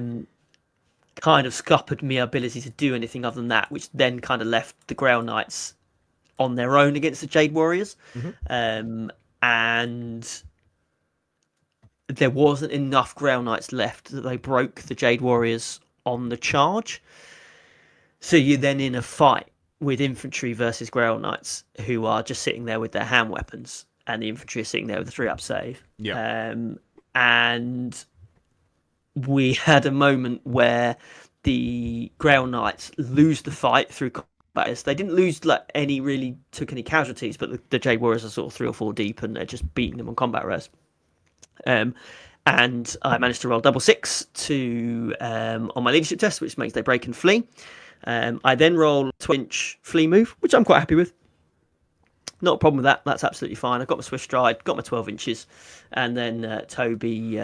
Kind of scuppered my ability to do anything other than that, which then kind of left the Grail Knights on their own against the Jade Warriors. And there wasn't enough Grail Knights left that they broke the Jade Warriors on the charge. So you're then in a fight with infantry versus Grail Knights who are just sitting there with their hand weapons, and the infantry are sitting there with a 3-up save. Yeah. And we had a moment where the Grail Knights lose the fight through combat. They didn't lose took any casualties, but the Jade Warriors are sort of 3 or 4 deep and they're just beating them on combat res. And I managed to roll double 6 to on my leadership test, which makes they break and flee. I then roll a 12-inch flee move, which I'm quite happy with. Not a problem with that. That's absolutely fine. I've got my swift stride, got my 12 inches, and then Toby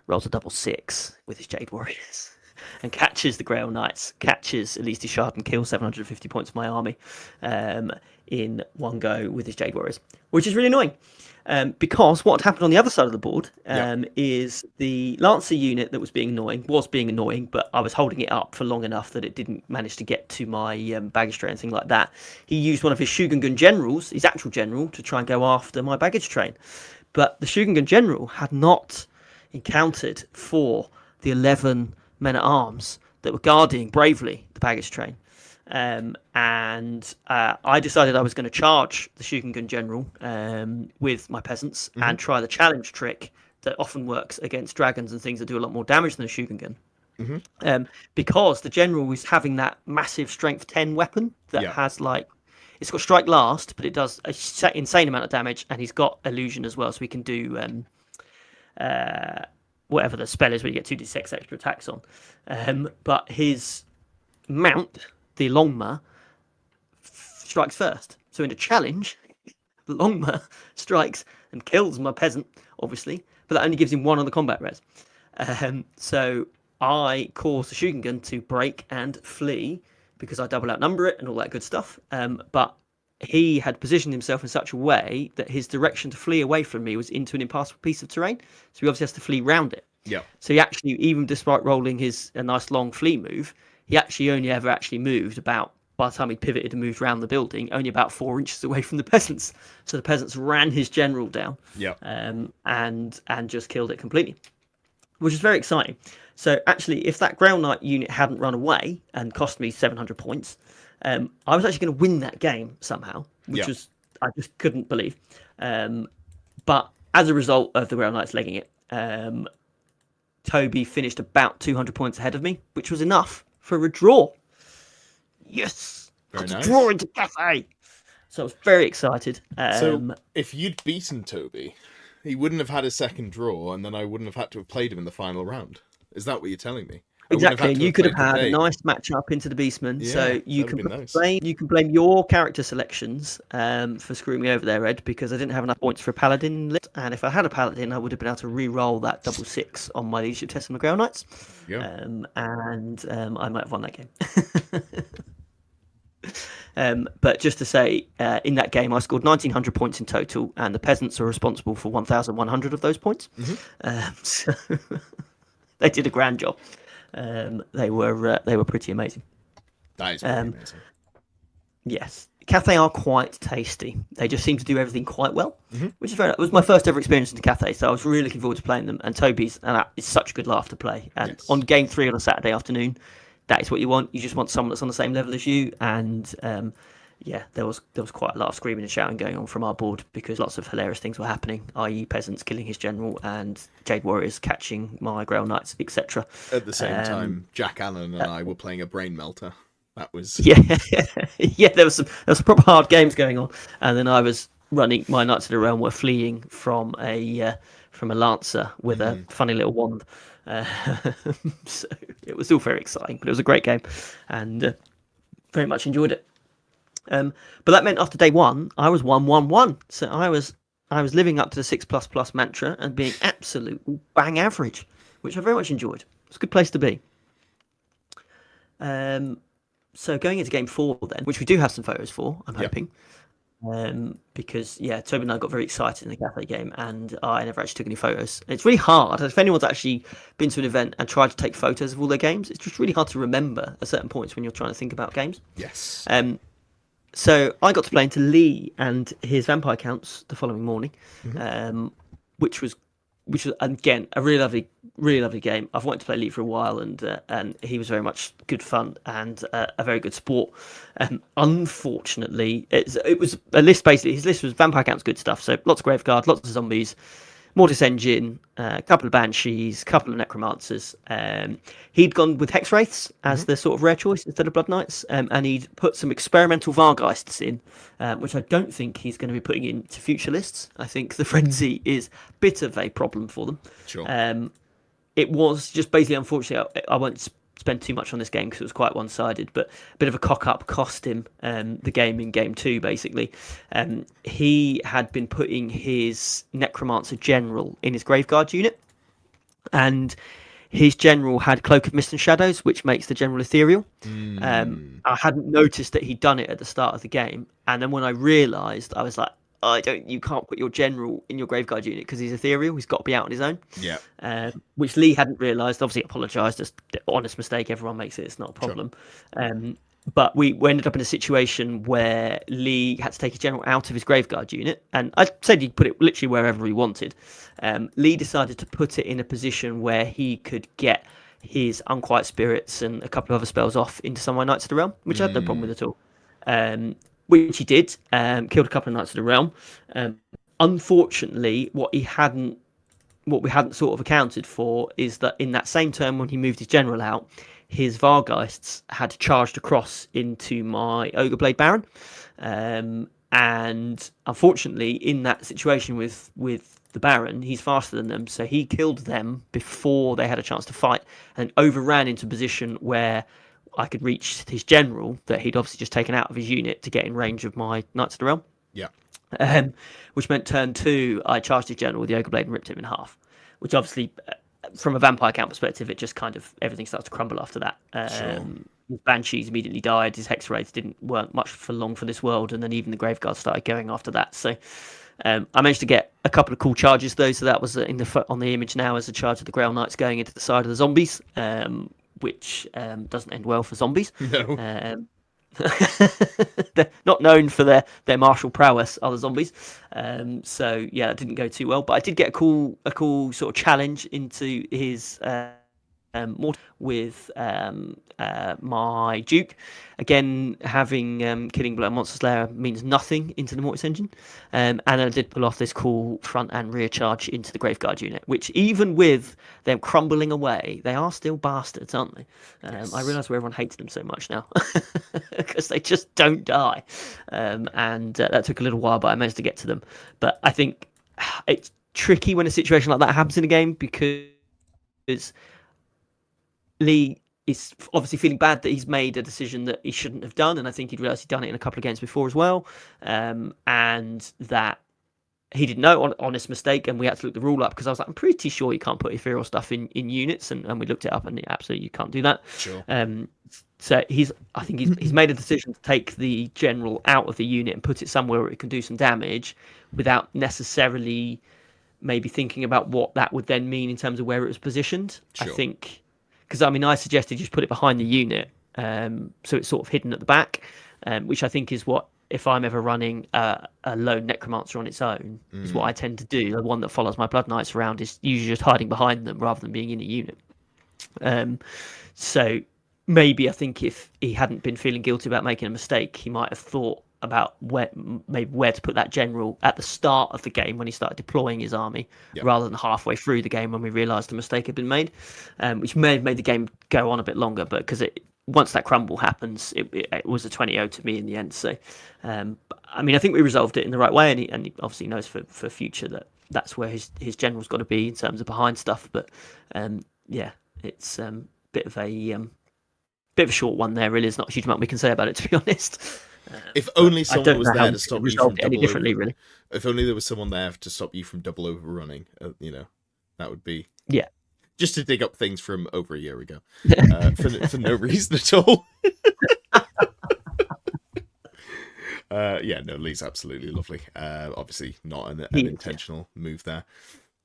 rolls a double 6 with his Jade Warriors and catches the Grail Knights, catches at least his shard and kills 750 points of my army in one go with his Jade Warriors, which is really annoying. Because what happened on the other side of the board is the Lancer unit that was being annoying, but I was holding it up for long enough that it didn't manage to get to my baggage train, anything like that. He used one of his Shugengun generals, his actual general, to try and go after my baggage train. But the Shugengun general had not encountered for the 11 men-at-arms that were guarding bravely the baggage train. And I decided I was going to charge the Shugengun general with my peasants and try the challenge trick that often works against dragons and things that do a lot more damage than a Shugengun. Because the general was having that massive strength 10 weapon that has it's got strike last, but it does an insane amount of damage, and he's got illusion as well, so we can do whatever the spell is where you get 2d6 extra attacks on. But his mount, the Longma, strikes first. So in a challenge, the Longma strikes and kills my peasant, obviously, but that only gives him 1 on the combat res. So I cause the Shugengun to break and flee because I double outnumber it and all that good stuff. But he had positioned himself in such a way that his direction to flee away from me was into an impassable piece of terrain. So he obviously has to flee round it. Yeah. So he actually, even despite rolling a nice long flee move, he actually only ever actually moved about, by the time he pivoted and moved around the building, only about 4 inches away from the peasants. So the peasants ran his general down, and just killed it completely, which is very exciting. So actually, if that Grail Knight unit hadn't run away and cost me 700 points, I was actually going to win that game somehow, which was I just couldn't believe. But as a result of the Grail Knights legging it, Toby finished about 200 points ahead of me, which was enough for a draw. Yes, very nice. Draw into cafe. So I was very excited. So if you'd beaten Toby, he wouldn't have had a second draw, and then I wouldn't have had to have played him in the final round. Is that what you're telling me? Exactly, and you could have had a nice match-up into the Beastmen. So you can blame your character selections for screwing me over there, Ed, because I didn't have enough points for a paladin lit, and if I had a paladin, I would have been able to re-roll that double 6 on my leadership test on the Grail Knights. And I might have won that game. But just to say, in that game, I scored 1,900 points in total, and the peasants are responsible for 1,100 of those points. So they did a grand job. They were pretty amazing. That is pretty amazing. Yes, Cathay are quite tasty. They just seem to do everything quite well, Mm-hmm. which is very. It was my first ever experience in Cathay, so I was really looking forward to playing them. And Toby's, and that is such a good laugh to play. And Yes. on game 3 on a Saturday afternoon, that is what you want. You just want someone that's on the same level as you. And yeah, there was quite a lot of screaming and shouting going on from our board because lots of hilarious things were happening, i.e. peasants killing his general and Jade Warriors catching my Grail Knights, etc. At the same time, Jack Allen and I were playing a brain melter. That was Yeah, yeah. There was some proper hard games going on, and then I was running. My Knights of the Realm were fleeing from a lancer with a funny little wand. So it was all very exciting, but it was a great game, and very much enjoyed it. But that meant after day 1, I was 1-1-1. So I was living up to the 6++ mantra and being absolute bang average, which I very much enjoyed. It's a good place to be. So going into game 4 then, which we do have some photos for, I'm hoping. Because Toby and I got very excited in the Cathay game, and I never actually took any photos. It's really hard. If anyone's actually been to an event and tried to take photos of all their games, it's just really hard to remember at certain points when you're trying to think about games. yes. So I got to play into Lee and his vampire counts the following morning, which was again a really lovely game. I've wanted to play Lee for a while, and he was very much good fun and a very good sport. Unfortunately, it was a list basically. His list was vampire counts, good stuff. So lots of Graveguard, lots of zombies, Mortis Engine, a couple of Banshees, a couple of Necromancers. He'd gone with Hex Wraiths as the sort of rare choice instead of Blood Knights, and he'd put some experimental Vargheists in, which I don't think he's going to be putting into future lists. I think the Frenzy is a bit of a problem for them. Sure. It was just basically, unfortunately, I won't spend too much on this game because it was quite one-sided, but a bit of a cock-up cost him the game in game 2, basically. He had been putting his Necromancer General in his Graveguard unit, and his General had Cloak of Mist and Shadows, which makes the General ethereal. I hadn't noticed that he'd done it at the start of the game, and then when I realised, I was like, you can't put your General in your Graveguard unit because he's ethereal. He's got to be out on his own. Yeah. Which Lee hadn't realised. Obviously, apologised. Just an honest mistake. Everyone makes it. It's not a problem. Sure. But we ended up in a situation where Lee had to take his General out of his Graveguard unit, and I said he'd put it literally wherever he wanted. Lee decided to put it in a position where he could get his Unquiet Spirits and a couple of other spells off into some of my Knights of the Realm, which I had no problem with at all. Which he did, killed a couple of Knights of the Realm. Unfortunately, what we hadn't sort of accounted for is that in that same turn when he moved his General out, his Vargheists had charged across into my Ogreblade Baron. And unfortunately, in that situation with the Baron, he's faster than them, so he killed them before they had a chance to fight and overran into a position where I could reach his General that he'd obviously just taken out of his unit to get in range of my Knights of the Realm. Yeah. Which meant turn 2, I charged his General with the Ogreblade and ripped him in half. Which obviously, from a vampire count perspective, it just kind of everything starts to crumble after that. His Banshees immediately died. His Hex Wraiths weren't much for long for this world, and then even the Graveguard started going after that. So I managed to get a couple of cool charges though. So that was on the image now as a charge of the Grail Knights going into the side of the zombies. Which doesn't end well for zombies. No. They're not known for their martial prowess, other zombies. So yeah, it didn't go too well. But I did get a cool sort of challenge into his with my Duke. Again, having Killing Blow Monster Slayer means nothing into the Mortis Engine. And I did pull off this cool front and rear charge into the Graveguard unit, which even with them crumbling away, they are still bastards, aren't they? Yes. I realise why everyone hates them so much now, because they just don't die. And that took a little while, but I managed to get to them. But I think it's tricky when a situation like that happens in a game, because Lee is obviously feeling bad that he's made a decision that he shouldn't have done, and I think he'd realised he'd done it in a couple of games before as well, and that he didn't know, honest mistake, and we had to look the rule up, because I was like, I'm pretty sure you can't put ethereal stuff in units, and we looked it up, and absolutely you can't do that. Sure. So I think he's made a decision to take the General out of the unit and put it somewhere where it can do some damage without necessarily maybe thinking about what that would then mean in terms of where it was positioned. Sure. I think, because I suggested you just put it behind the unit, so it's sort of hidden at the back. which I think is what, if I'm ever running a lone necromancer on its own, is what I tend to do. The one that follows my blood knights around is usually just hiding behind them rather than being in a unit. So maybe I think if he hadn't been feeling guilty about making a mistake, he might have thought about where to put that general at the start of the game when he started deploying his army, rather than halfway through the game when we realised the mistake had been made, which may have made the game go on a bit longer. But because once that crumble happens, it was a 20-0 to me in the end. So, I mean, I think we resolved it in the right way, and he obviously knows for future that's where his general's got to be in terms of behind stuff. But yeah, it's bit of a short one there. Really, there's not a huge amount we can say about it, to be honest. If only someone was there to stop you from any differently, really. If only there was someone there to stop you from double overrunning, that would be just to dig up things from over a year ago for no reason at all. No, Lee's absolutely lovely. Obviously not an intentional move there,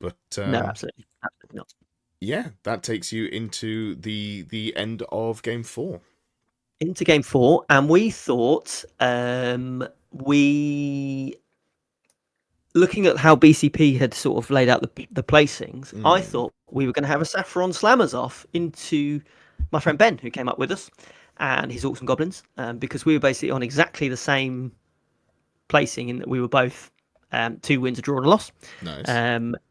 but no, absolutely not. Yeah, that takes you into the end of game 4. Into game 4, and we thought looking at how BCP had sort of laid out the placings, I thought we were going to have a Saffron Slammers off into my friend Ben, who came up with us, and his Orcs and Goblins, because we were basically on exactly the same placing in that we were both 2 wins, a draw, and a loss. Nice.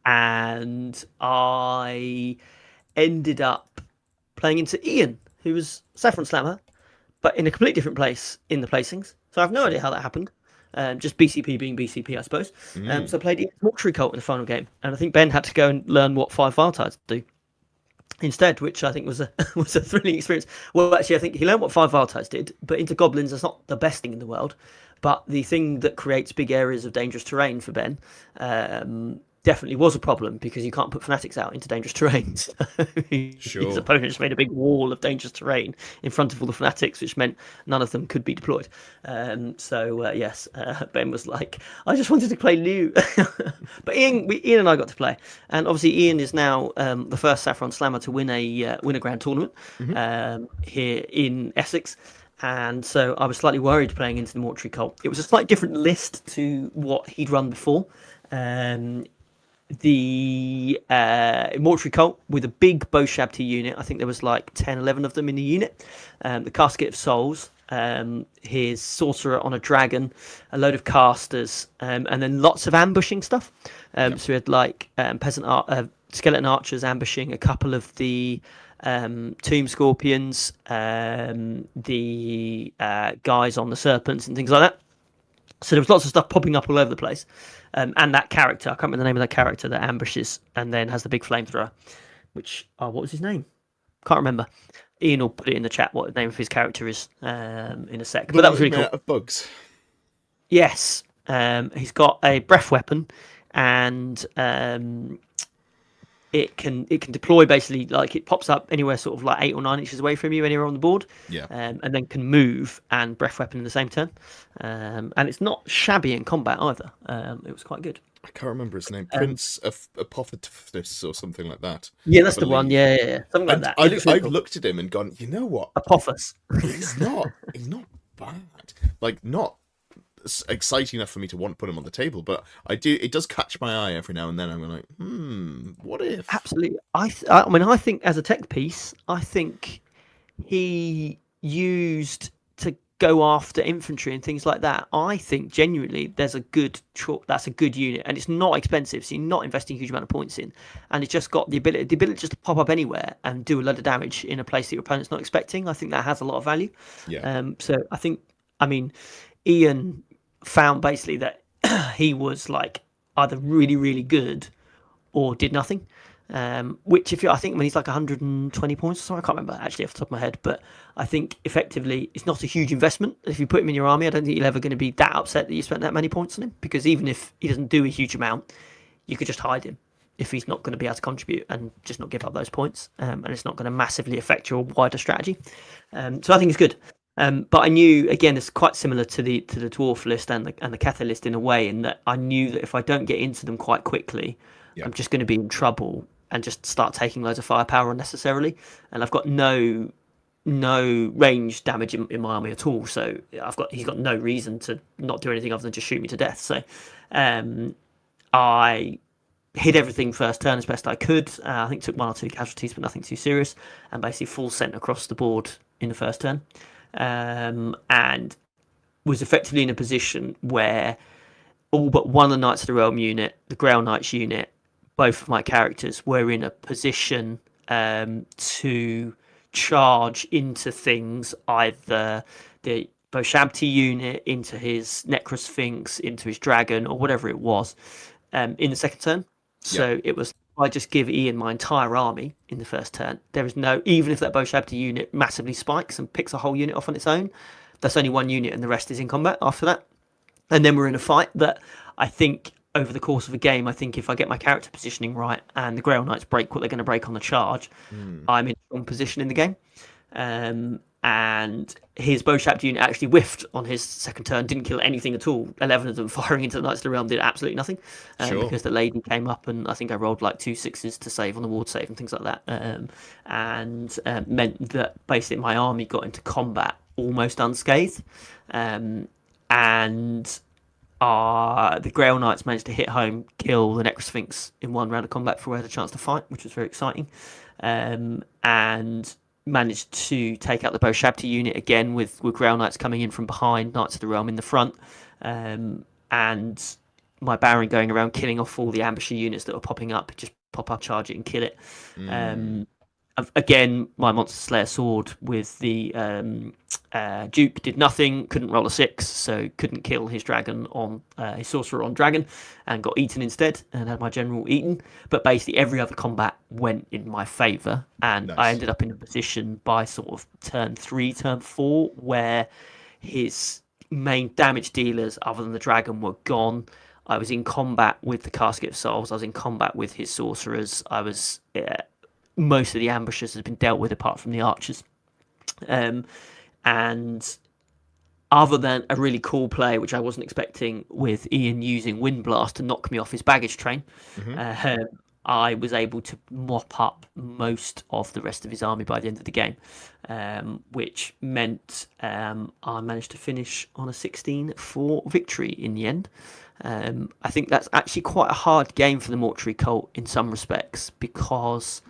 And I ended up playing into Ian, who was Saffron Slammer, but in a completely different place in the placings. So I have no idea how that happened. Just BCP being BCP, I suppose. So I played Ian's Mortuary Cult in the final game, and I think Ben had to go and learn what 5 Viletides do instead, which I think was a thrilling experience. Well, actually, I think he learned what 5 Viletides did, but into Goblins, that's not the best thing in the world. But the thing that creates big areas of dangerous terrain for Ben definitely was a problem, because you can't put fanatics out into dangerous terrain. So his opponent just made a big wall of dangerous terrain in front of all the fanatics, which meant none of them could be deployed. Yes, Ben was like, I just wanted to play Liu. But Ian and I got to play, and obviously Ian is now the first Saffron Slammer to win a grand tournament here in Essex. And so I was slightly worried playing into the Mortuary Cult. It was a slightly different list to what he'd run before. The Mortuary Cult with a big Boshabti unit. I think there was like 10, 11 of them in the unit. The Casket of Souls, his Sorcerer on a Dragon, a load of casters, and then lots of ambushing stuff. So we had like Skeleton Archers ambushing a couple of the Tomb Scorpions, the guys on the Serpents and things like that. So there was lots of stuff popping up all over the place. And that character, I can't remember the name of that character that ambushes and then has the big flamethrower, which, what was his name? Can't remember. Ian will put it in the chat what the name of his character is in a sec. But that was really cool. Of bugs. Yes. He's got a breath weapon, and it can deploy basically, like it pops up anywhere sort of like 8 or 9 inches away from you, anywhere on the board, and then can move and breath weapon in the same turn, and it's not shabby in combat either. It was quite good. I can't remember his name. Prince of Apophis or something like that. Yeah, that's the one. Yeah, something like that. I've looked at him and gone, you know what? Apophis. He's not bad. Like, not exciting enough for me to want to put him on the table, but it does catch my eye every now and then. I'm like, what if? Absolutely. I think as a tech piece, I think he used to go after infantry and things like that. I think genuinely that's a good unit, and it's not expensive, so you're not investing a huge amount of points in, and it's just got the ability just to pop up anywhere and do a lot of damage in a place that your opponent's not expecting. I think that has a lot of value. So Ian found basically that he was like either really, really good or did nothing. Which I think when he's like 120 points or something, I can't remember actually off the top of my head, but I think effectively it's not a huge investment. If you put him in your army, I don't think you're ever going to be that upset that you spent that many points on him, because even if he doesn't do a huge amount, you could just hide him if he's not going to be able to contribute and just not give up those points, and it's not going to massively affect your wider strategy. So I think it's good. But I knew, again, it's quite similar to the dwarf list and the Cathay list in a way, in that I knew that if I don't get into them quite quickly, I'm just going to be in trouble and just start taking loads of firepower unnecessarily. And I've got no no range damage in my army at all, so he's got no reason to not do anything other than just shoot me to death. So I hid everything first turn as best I could. I think took 1 or 2 casualties, but nothing too serious, and basically full sent across the board in the first turn, and was effectively in a position where all but one of the Knights of the Realm unit, the Grail Knights unit, both of my characters were in a position to charge into things, either the Boshabti unit into his Necrosphinx, into his dragon, or whatever it was, in the second turn. So it was, I just give Ian my entire army in the first turn. There is no, even if that Boshabti unit massively spikes and picks a whole unit off on its own, that's only one unit and the rest is in combat after that. And then we're in a fight that I think over the course of a game, I think if I get my character positioning right and the Grail Knights break what they're going to break on the charge, I'm in a strong position in the game. And his Boshapt unit actually whiffed on his second turn, didn't kill anything at all. 11 of them firing into the Knights of the Realm did absolutely nothing, because the lady came up and I think I rolled like 2 6s to save on the ward save and things like that, and meant that basically my army got into combat almost unscathed, and the Grail Knights managed to hit home, kill the Necrosphinx in one round of combat before we had a chance to fight, which was very exciting, and managed to take out the Boshabti unit again with Grail Knights coming in from behind, Knights of the Realm in the front, and my Baron going around killing off all the ambusher units that were popping up, just pop up, charge it and kill it. Again, my Monster Slayer sword with the Duke did nothing, couldn't roll a 6, so couldn't kill his dragon on his sorcerer on dragon, and got eaten instead, and had my general eaten. But basically, every other combat went in my favour, and I ended up in a position by sort of turn 3, turn 4, where his main damage dealers, other than the dragon, were gone. I was in combat with the Casket of Souls. I was in combat with his sorcerers. I was. Most of the ambushers had been dealt with apart from the archers, and other than a really cool play which I wasn't expecting with Ian using Wind Blast to knock me off his baggage train, I was able to mop up most of the rest of his army by the end of the game, which meant I managed to finish on a 16-4 victory in the end. I think that's actually quite a hard game for the Mortuary Cult in some respects, because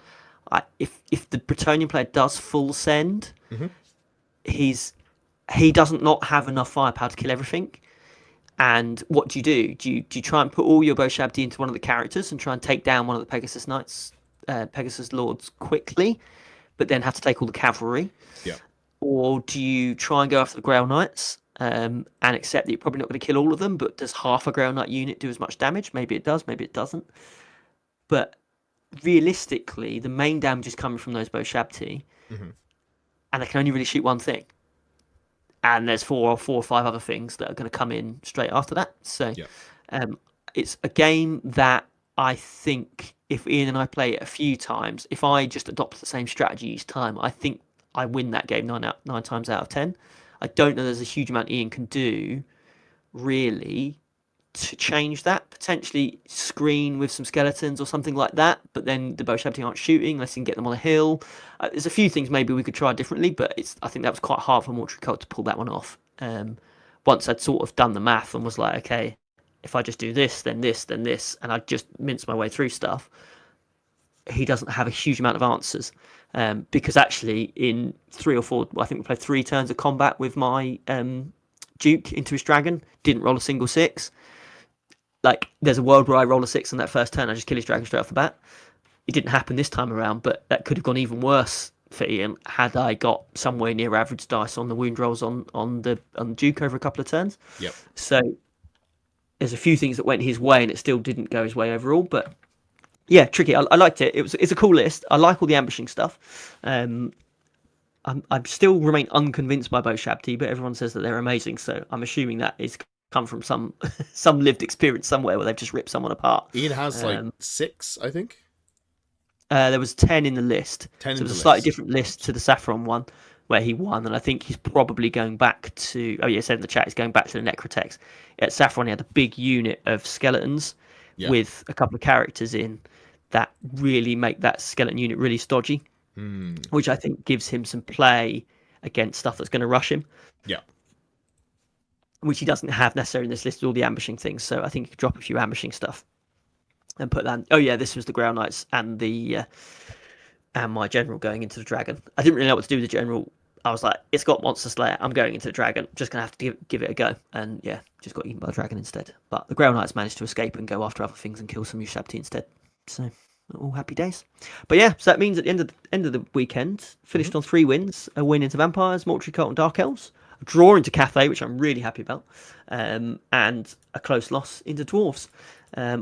if the Bretonnian player does full send, he doesn't not have enough firepower to kill everything. And what do? Do you try and put all your Boshabti into one of the characters and try and take down one of the Pegasus Knights, Pegasus Lords quickly, but then have to take all the cavalry? Yeah. Or do you try and go after the Grail Knights and accept that you're probably not going to kill all of them, but does half a Grail Knight unit do as much damage? Maybe it does, maybe it doesn't. But realistically, the main damage is coming from those Boshabti, and they can only really shoot one thing. And there's four or five other things that are going to come in straight after that. So it's a game that I think if Ian and I play it a few times, if I just adopt the same strategy each time, I think I win that game 9 times out of 10. I don't know there's a huge amount Ian can do, really, to change that. Potentially screen with some skeletons or something like that, but then the Boshabti aren't shooting unless you can get them on a hill. There's a few things maybe we could try differently, but I think that was quite hard for Mortuary Cult to pull that one off. Once I'd sort of done the math and was like, okay, if I just do this, then this, then this, and I'd just mince my way through stuff, he doesn't have a huge amount of answers. Because actually in 3 or 4, I think we played 3 turns of combat with my Duke into his dragon, didn't roll a single 6. Like, there's a world where I roll a 6 on that first turn, I just kill his dragon straight off the bat. It didn't happen this time around, but that could have gone even worse for Ian had I got somewhere near average dice on the wound rolls on the Duke over a couple of turns. Yep. So there's a few things that went his way, and it still didn't go his way overall. But yeah, tricky. I liked it. It's a cool list. I like all the ambushing stuff. I'm still remain unconvinced by Boshabti, but everyone says that they're amazing. So I'm assuming that is come from some lived experience somewhere where they've just ripped someone apart. Ian has 6, I think. There was 10 in the list. 10 so it was in a the slightly list. different list to the Saffron one, where he won, and I think he's probably going back to. Oh yeah, said in the chat he's going back to the Necrotex. At Saffron, he had a big unit of skeletons with a couple of characters in that really make that skeleton unit really stodgy. which I think gives him some play against stuff that's going to rush him. Yeah. Which he doesn't have necessarily in this list with all the ambushing things. So I think he could drop a few ambushing stuff and put that. Oh yeah, this was the Ground Knights and the and my general going into the dragon. I didn't really know what to do with the general. I was like, it's got Monster Slayer. I'm going into the dragon. Just gonna have to give it a go. And yeah, just got eaten by the dragon instead. But the Ground Knights managed to escape and go after other things and kill some Ushabti instead. So all happy days. But yeah, so that means at the end of the weekend, finished on 3 wins: a win into Vampires, Mortuary Cult, and Dark Elves. A draw into Cathay, which I'm really happy about, and a close loss into Dwarves,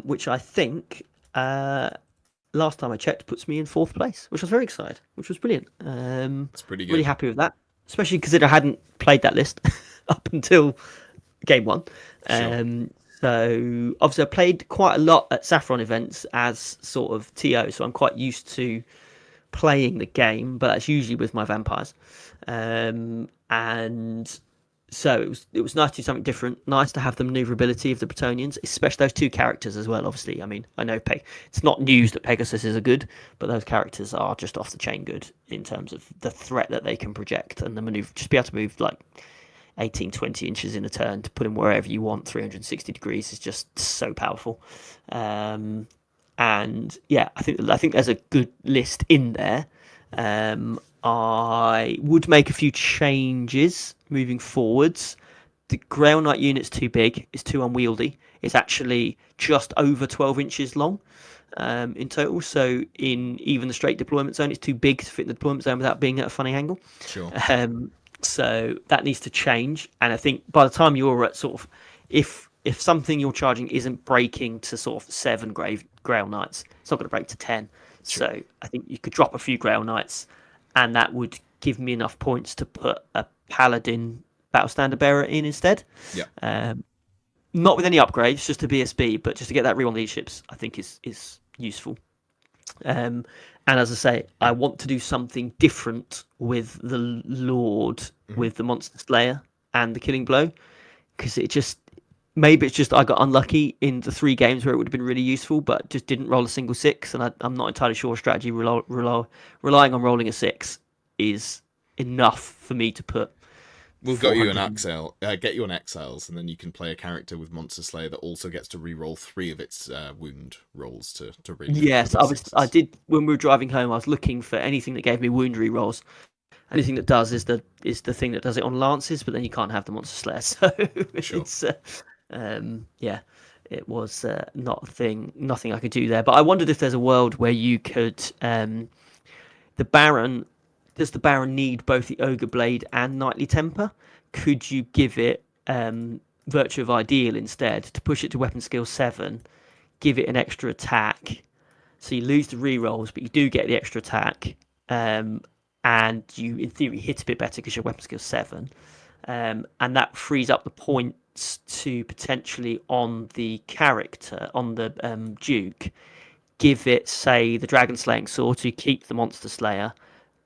which I think last time I checked puts me in 4th place, which I was very excited, which was brilliant. It's pretty good. Really happy with that, especially considering I hadn't played that list up until game 1. Sure. So obviously I played quite a lot at Saffron events as sort of TO, so I'm quite used to playing the game, but that's usually with my vampires. And so it was nice to do something different. Nice to have the maneuverability of the Bretonians, especially those 2 characters as well. Obviously, I mean, I know it's not news that Pegasus is a good, but those characters are just off the chain good in terms of the threat that they can project and the maneuver. Just be able to move like 18, 20 inches in a turn to put them wherever you want, 360 degrees is just so powerful. And yeah, I think there's a good list in there. I would make a few changes moving forwards. The Ground Knight unit's too big, it's too unwieldy. It's actually just over 12 inches long in total. So in even the straight deployment zone, it's too big to fit in the deployment zone without being at a funny angle. Sure. So that needs to change. And I think by the time you're at sort of, if something you're charging isn't breaking to sort of 7 Ground Knights, it's not going to break to 10. Sure. So I think you could drop a few Ground Knights, and that would give me enough points to put a Paladin Battle Standard Bearer in instead. Yeah. Not with any upgrades, just a BSB, but just to get that re-on leaderships, I think is useful. And as I say, I want to do something different with the Lord, with the Monster Slayer and the Killing Blow, because maybe it's just I got unlucky in the 3 games where it would have been really useful, but just didn't roll a single 6, and I'm not entirely sure strategy relying on rolling a 6 is enough for me to put. We've got you an Exile. Get you on Exiles, and then you can play a character with Monster Slayer that also gets to re-roll 3 of its wound rolls to really. Yes, I did when we were driving home. I was looking for anything that gave me wound re-rolls. Anything that does is the thing that does it on lances, but then you can't have the Monster Slayer. So sure. It's yeah, it was not a thing. Nothing I could do there. But I wondered if there's a world where you could the Baron. Does the Baron need both the Ogre Blade and Knightly Temper? Could you give it Virtue of Ideal instead to push it to Weapon Skill 7, give it an extra attack, so you lose the rerolls, but you do get the extra attack, and you, in theory, hit a bit better because you're Weapon Skill 7, and that frees up the points to potentially on the character, on the Duke, give it, say, the Dragon Slaying Sword to keep the Monster Slayer,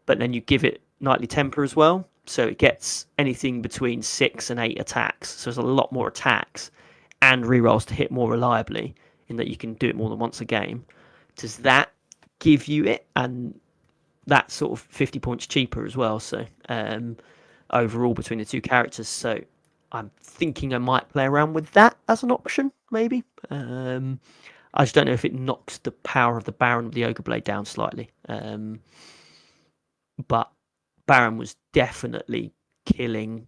but then you give it Knightly Temper as well, so it gets anything between 6 and 8 attacks. So there's a lot more attacks and rerolls to hit more reliably, in that you can do it more than once a game. Does that give you it? And that's sort of 50 points cheaper as well. So overall between the 2 characters. So I'm thinking I might play around with that as an option, maybe. I just don't know if it knocks the power of the Baron of the Ogre Blade down slightly. But Baron was definitely killing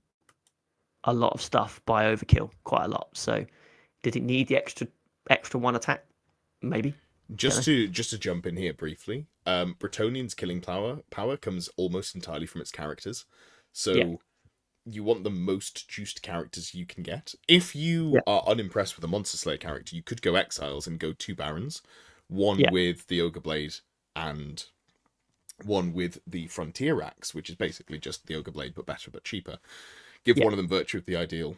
a lot of stuff by overkill, quite a lot. So did it need the extra 1 attack? Maybe. Just to jump in here briefly, Bretonian's killing power comes almost entirely from its characters. So you want the most juiced characters you can get. If you are unimpressed with a Monster Slayer character, you could go Exiles and go 2 Barons, one with the Ogre Blade and one with the Frontier Axe, which is basically just the Ogre Blade but better but cheaper. Give one of them Virtue of the Ideal,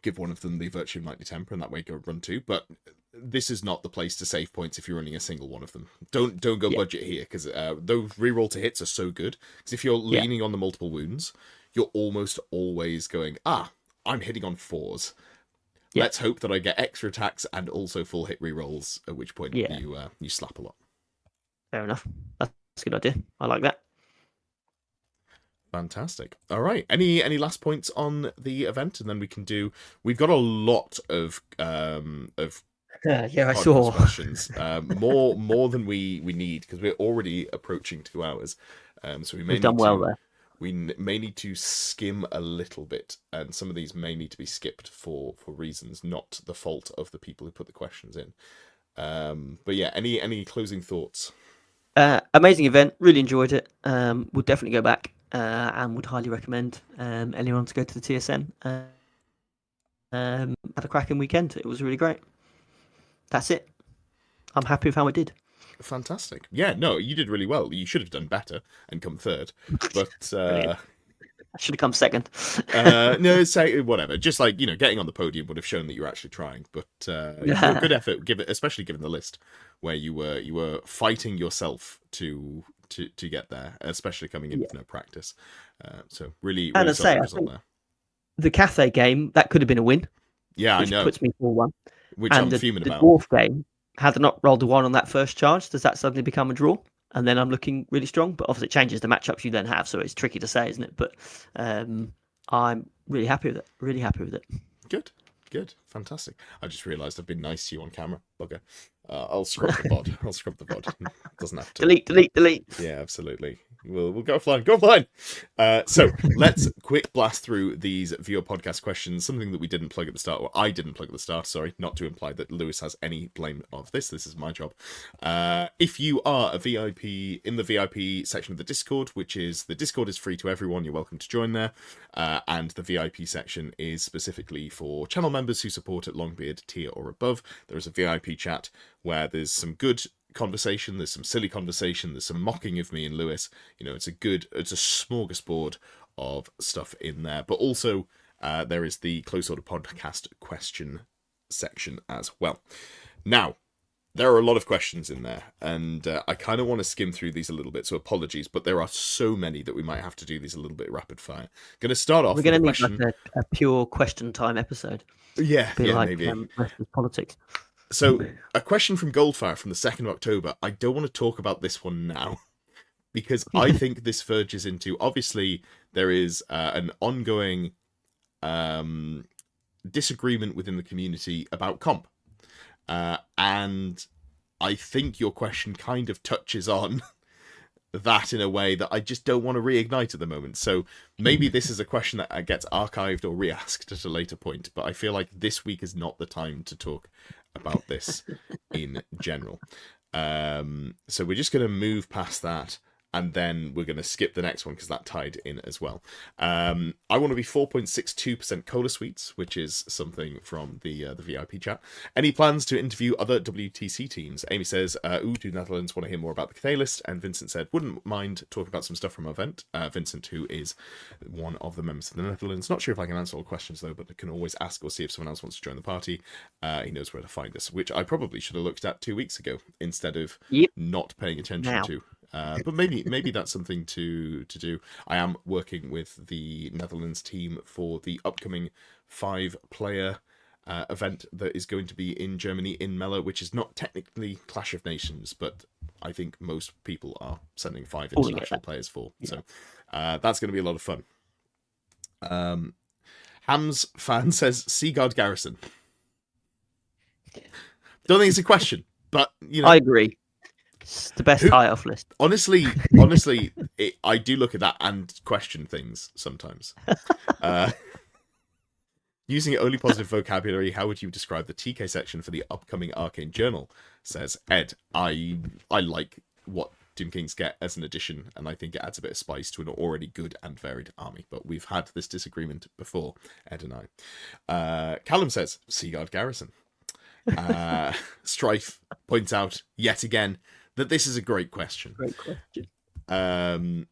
give one of them the Virtue of Knightly Temper, and that way go run 2. But this is not the place to save points if you're running a single one of them. Don't go budget here, because those reroll to hits are so good. Because if you're leaning on the multiple wounds, you're almost always going, I'm hitting on 4s. Let's hope that I get extra attacks and also full hit rerolls, at which point you slap a lot. Fair enough. a good idea. I like that. Fantastic. All right. Any last points on the event, and then we can do. We've got a lot of Yeah, I podcast saw. questions. More than we need, because we're already approaching 2 hours. So we may We've done need well to, there. may need to skim a little bit, and some of these may need to be skipped for reasons not the fault of the people who put the questions in. But yeah, any closing thoughts? Amazing event. Really enjoyed it. Would definitely go back, and would highly recommend anyone to go to the TSN. Had a cracking weekend. It was really great. That's it. I'm happy with how I did. Fantastic. Yeah, no, you did really well. You should have done better and come third, but I should have come second. no, say whatever. Just like, getting on the podium would have shown that you're actually trying. But good effort, especially given the list where you were fighting yourself to get there, especially coming in with no practice. So really And solid I result think there. the Cathay game, that could have been a win. Yeah, which I know. puts me 4-1. Which and I'm fuming the about. Dwarf game, had I not rolled a 1 on that first charge, does that suddenly become a draw? And then I'm looking really strong. But obviously it changes the matchups you then have, so it's tricky to say, isn't it? But I'm really happy with it. Really happy with it. Good. Fantastic. I just realised I've been nice to you on camera. Bugger. I'll scrub the bod. Doesn't have to. Delete. Yeah, absolutely. We'll go offline. Go offline. So let's quick blast through these viewer podcast questions. Something that we didn't plug at the start, or I didn't plug at the start. Sorry, not to imply that Lewis has any blame of this. This is my job. If you are a VIP in the VIP section of the Discord, the Discord is free to everyone. You're welcome to join there. And the VIP section is specifically for channel members who support at Longbeard tier or above. There is a VIP chat where there's some good conversation, there's some silly conversation, there's some mocking of me and Lewis. It's a smorgasbord of stuff in there. But also there is the Close Order Podcast question section as well. Now, there are a lot of questions in there, and I kind of want to skim through these a little bit, so apologies, but there are so many that we might have to do these a little bit rapid fire. Going to start off. We're going to need like a pure question time episode. Yeah, like, maybe. Politics. So, a question from Goldfire from the 2nd of October. I don't want to talk about this one now, because I think this verges into... Obviously, there is an ongoing disagreement within the community about comp. And I think your question kind of touches on that in a way that I just don't want to reignite at the moment. So maybe this is a question that gets archived or re-asked at a later point, but I feel like this week is not the time to talk about this in general. So we're just going to move past that, and then we're going to skip the next one because that tied in as well. I want to be 4.62% cola sweets, which is something from the VIP chat. Any plans to interview other WTC teams? Amy says, do Netherlands want to hear more about the Cathay list? And Vincent said, wouldn't mind talking about some stuff from our event. Vincent, who is one of the members of the Netherlands. Not sure if I can answer all questions, though, but I can always ask or see if someone else wants to join the party. He knows where to find us, which I probably should have looked at 2 weeks ago instead of not paying attention to. But maybe that's something to do. I am working with the Netherlands team for the upcoming 5-player event that is going to be in Germany in Melle, which is not technically Clash of Nations, but I think most people are sending 5 international players for. Yeah. So that's going to be a lot of fun. Hams fan says Seaguard Garrison. Don't think it's a question, but I agree. It's the best high-off list. Honestly, I do look at that and question things sometimes. Using only positive vocabulary, how would you describe the TK section for the upcoming Arcane Journal? Says Ed. I like what Doom Kings get as an addition, and I think it adds a bit of spice to an already good and varied army. But we've had this disagreement before, Ed and I. Callum says Seaguard Garrison. Strife points out yet again that this is a great question. The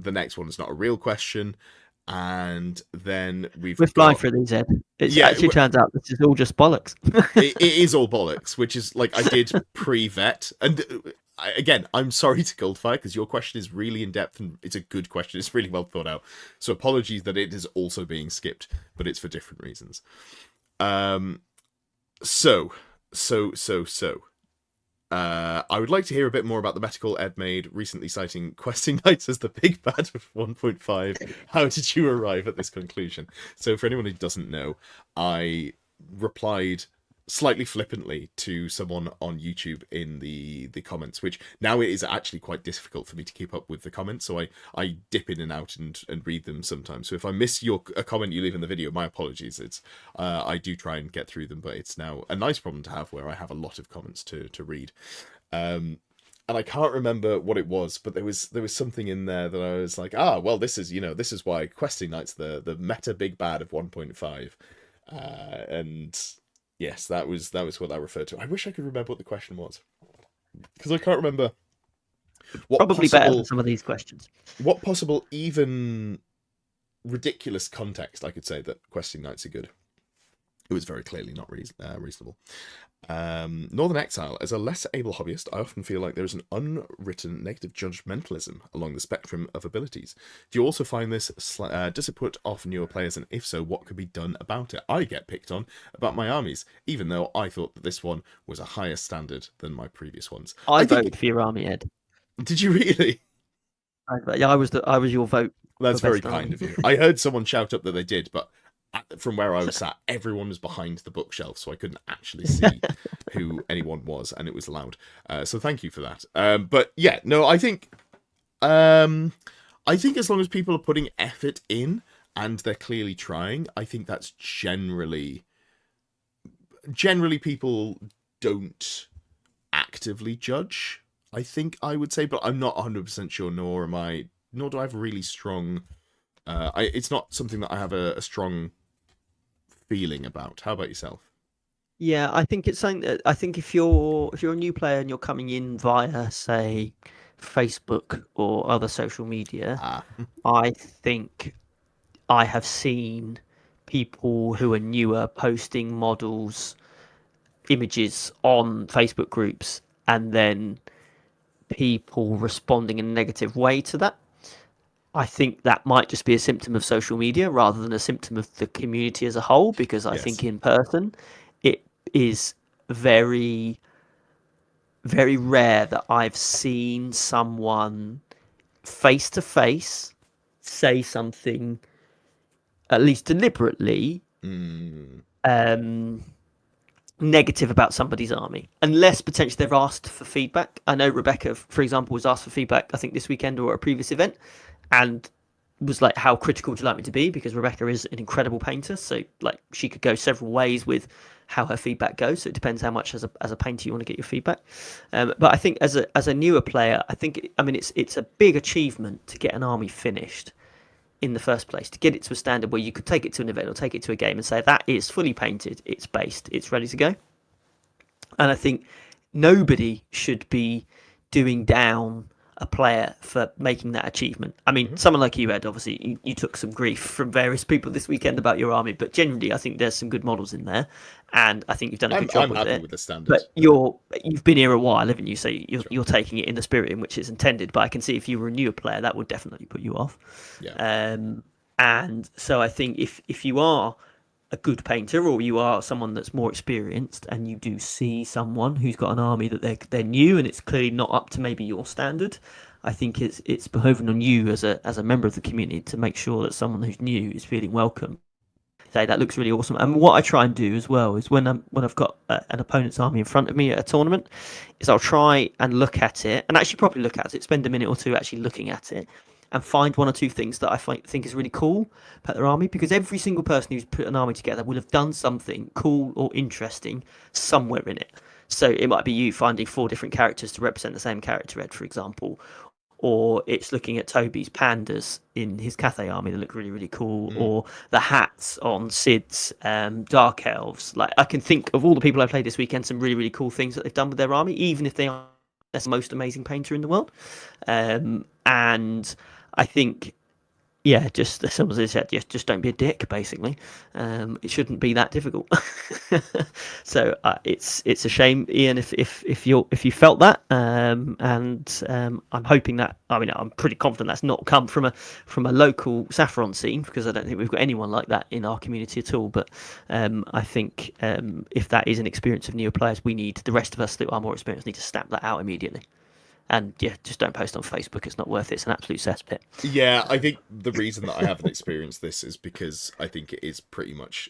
next one is not a real question, and then we're flying through these, Ed. It actually turns out this is all just bollocks. it is all bollocks, which is like I did pre-vet, and again, I'm sorry to Goldfire because your question is really in depth and it's a good question. It's really well thought out. So apologies that it is also being skipped, but it's for different reasons. So. I would like to hear a bit more about the metaphor Ed made recently, citing Questing Knights as the big bad of 1.5. How did you arrive at this conclusion? So for anyone who doesn't know, I replied slightly flippantly to someone on YouTube in the comments, which now it is actually quite difficult for me to keep up with the comments, so I dip in and out and read them sometimes. So if I miss a comment you leave in the video, my apologies. It's I do try and get through them, but it's now a nice problem to have where I have a lot of comments to read. And I can't remember what it was, but there was something in there that I was like, well, this is why Questing Knight's the meta big bad of 1.5. And yes, that was what I referred to. I wish I could remember what the question was, because I can't remember what Probably possible, better than some of these questions. What possible, even ridiculous context I could say that Questing Knights are good. It was very clearly not reasonable. Northern Exile, as a less able hobbyist, I often feel like there is an unwritten negative judgmentalism along the spectrum of abilities. Do you also find this, does it put off newer players, and if so, what could be done about it? I get picked on about my armies, even though I thought that this one was a higher standard than my previous ones. I voted for your army, Ed. Did you really? Yeah, I was your vote. That's very kind of you. I heard someone shout up that they did, but from where I was sat, everyone was behind the bookshelf, so I couldn't actually see who anyone was, and it was loud. So thank you for that. But yeah, no, I think as long as people are putting effort in and they're clearly trying, I think that's generally people don't actively judge, I think I would say, but I'm not 100% sure, nor do I have a really strong it's not something that I have a strong feeling about. How about yourself? Yeah, I think it's something that I think if you're a new player and you're coming in via, say, Facebook or other social media, I think I have seen people who are newer posting models, images on Facebook groups, and then people responding in a negative way to that. I think that might just be a symptom of social media rather than a symptom of the community as a whole, because I think in person it is very, very rare that I've seen someone face to face say something, at least deliberately, negative about somebody's army, unless potentially they've asked for feedback. I know Rebecca, for example, was asked for feedback, I think this weekend or at a previous event, and was like, how critical would you like me to be? Because Rebecca is an incredible painter, so like she could go several ways with how her feedback goes. So it depends how much as a painter you want to get your feedback. But I think as a newer player, it's a big achievement to get an army finished in the first place, to get it to a standard where you could take it to an event or take it to a game and say that is fully painted, it's based, it's ready to go. And I think nobody should be doing down a player for making that achievement. I mean, someone like you, Ed, obviously you took some grief from various people this weekend about your army, but generally I think there's some good models in there, and I think you've done a good job with it. I'm happy with the standard. But you've been here a while, haven't you? So you're taking it in the spirit in which it's intended. But I can see if you were a newer player, that would definitely put you off. Yeah. And so I think if you are a good painter, or you are someone that's more experienced, and you do see someone who's got an army that they're new and it's clearly not up to maybe your standard, I think it's behoving on you as a member of the community to make sure that someone who's new is feeling welcome. Say that looks really awesome. And what I try and do as well is when I've got an opponent's army in front of me at a tournament, is I'll try and look at it, and actually probably look at it, spend a minute or two actually looking at it, and find one or two things that I think is really cool about their army, because every single person who's put an army together will have done something cool or interesting somewhere in it. So it might be you finding 4 different characters to represent the same character, Ed, for example, or it's looking at Toby's pandas in his Cathay army that look really, really cool, or the hats on Sid's Dark Elves. Like, I can think of all the people I played this weekend, some really, really cool things that they've done with their army, even if they aren't the most amazing painter in the world. And I think yeah, just as someone said, just don't be a dick. Basically, it shouldn't be that difficult. So it's a shame, Ian, if you felt that, and I'm hoping that. I mean, I'm pretty confident that's not come from a local Saffron scene, because I don't think we've got anyone like that in our community at all. But I think if that is an experience of newer players, the rest of us that are more experienced need to stamp that out immediately. And yeah, just don't post on Facebook. It's not worth it. It's an absolute cesspit. Yeah, I think the reason that I haven't experienced this is because I think it is pretty much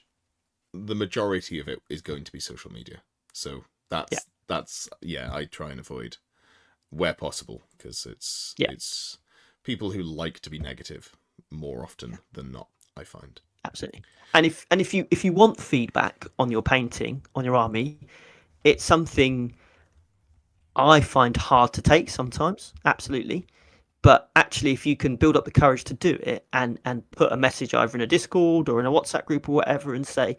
the majority of it is going to be social media. So that's I try and avoid where possible, because it's people who like to be negative more often than not, I find. Absolutely. And if you want feedback on your painting, on your army, it's something I find hard to take sometimes, absolutely. But actually, if you can build up the courage to do it and put a message either in a Discord or in a WhatsApp group or whatever and say,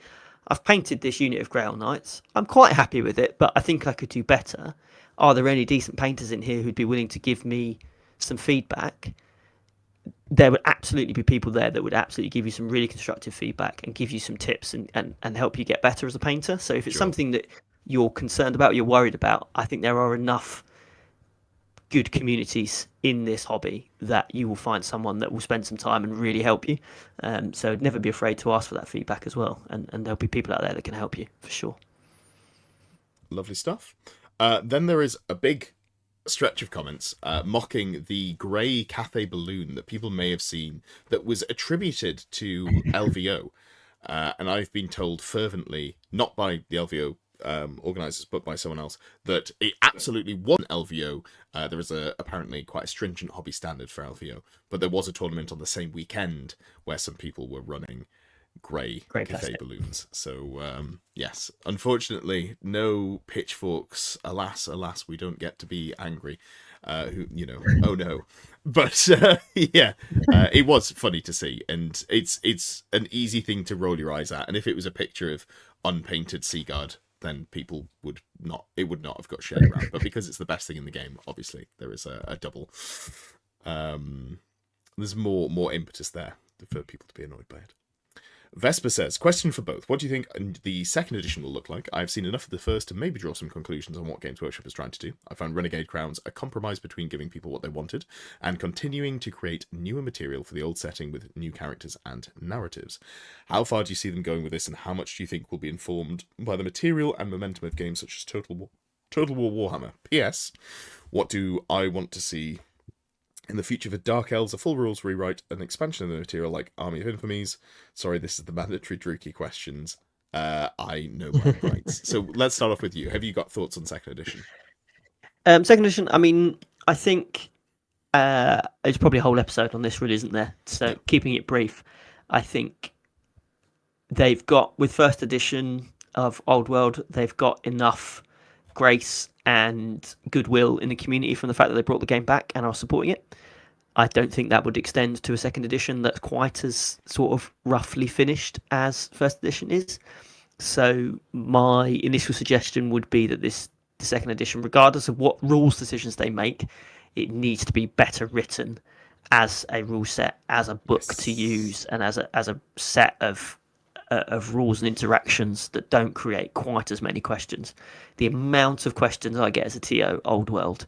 I've painted this unit of Grail Knights, I'm quite happy with it, but I think I could do better. Are there any decent painters in here who'd be willing to give me some feedback? There would absolutely be people there that would absolutely give you some really constructive feedback and give you some tips and help you get better as a painter. So if it's something that you're concerned about, you're worried about, I think there are enough good communities in this hobby that you will find someone that will spend some time and really help you. So never be afraid to ask for that feedback as well. And there'll be people out there that can help you for sure. Lovely stuff. Then there is a big stretch of comments mocking the grey Cathay balloon that people may have seen that was attributed to LVO. And I've been told fervently, not by the LVO organisers, but by someone else, that it absolutely wasn't LVO. There is apparently quite a stringent hobby standard for LVO, but there was a tournament on the same weekend where some people were running grey Cathay balloons. So yes, unfortunately, no pitchforks. Alas, we don't get to be angry. Oh no. But yeah, it was funny to see, and it's an easy thing to roll your eyes at. And if it was a picture of unpainted Seaguard, then people would not have got shared around. But because it's the best thing in the game, obviously there is a double. There's more impetus there for people to be annoyed by it. Vesper says, question for both. What do you think the second edition will look like? I've seen enough of the first to maybe draw some conclusions on what Games Workshop is trying to do. I found Renegade Crowns a compromise between giving people what they wanted and continuing to create newer material for the old setting with new characters and narratives. How far do you see them going with this, and how much do you think will be informed by the material and momentum of games such as Total War Warhammer? P.S. What do I want to see in the future for Dark Elves? A full rules rewrite, an expansion of the material like Army of Infamies. Sorry, this is the mandatory Druki questions. I know my rights. So let's start off with you. Have you got thoughts on second edition? Second edition, I mean, I think there's probably a whole episode on this, really, isn't there? So keeping it brief, I think they've got, with first edition of Old World, they've got enough grace and goodwill in the community from the fact that they brought the game back and are supporting it. I don't think that would extend to a second edition that's quite as sort of roughly finished as first edition is. So my initial suggestion would be that the second edition, regardless of what rules decisions they make, it needs to be better written as a rule set, as a book to use, and as a set of rules and interactions that don't create quite as many questions. The amount of questions I get as a TO Old World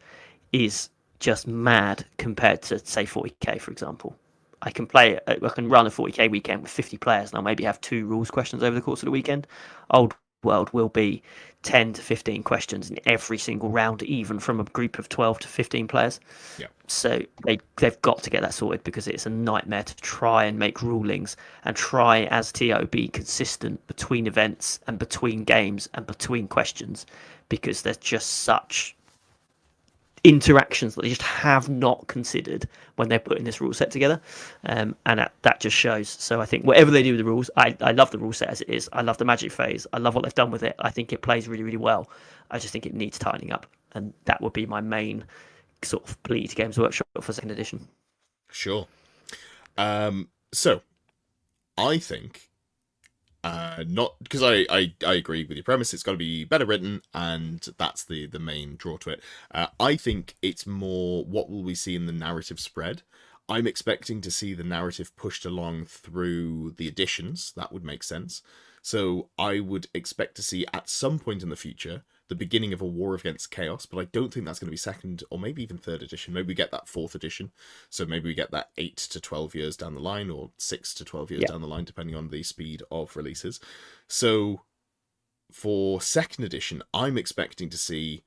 is just mad compared to, say, 40k, for example. I can run a 40k weekend with 50 players, and I'll maybe have 2 rules questions over the course of the weekend. Old World will be 10 to 15 questions in every single round, even from a group of 12 to 15 players. Yeah. So they've got to get that sorted, because it's a nightmare to try and make rulings and try as TO be consistent between events and between games and between questions, because there's just such interactions that they just have not considered when they're putting this rule set together, and that just shows. So I think whatever they do with the rules, I love the rule set as it is. I love the magic phase. I love what they've done with it. I think it plays really, really well. I just think it needs tightening up, and that wowould be my main sort of plea to Games Workshop for second edition. Sure. So I think not, because I agree with your premise. It's got to be better written, and that's the main draw to it. I think it's more, what will we see in the narrative spread? I'm expecting to see the narrative pushed along through the editions. That would make sense. So I would expect to see at some point in the future the beginning of a war against chaos, but I don't think that's going to be second or maybe even third edition. Maybe we get that fourth edition. So maybe we get that 8 to 12 years down the line, or 6 to 12 years down the line, depending on the speed of releases. So for second edition, I'm expecting to see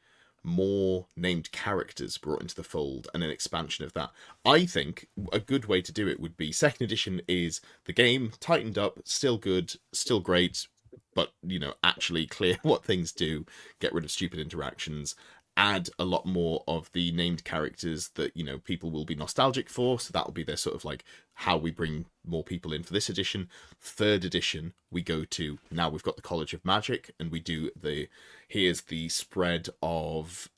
more named characters brought into the fold and an expansion of that. I think a good way to do it would be second edition is the game tightened up, still good, still great, but, you know, actually clear what things do, get rid of stupid interactions, add a lot more of the named characters that, you know, people will be nostalgic for. So that will be their sort of like how we bring more people in for this edition. Third edition, we go to, now we've got the College of Magic, and we do here's the spread of,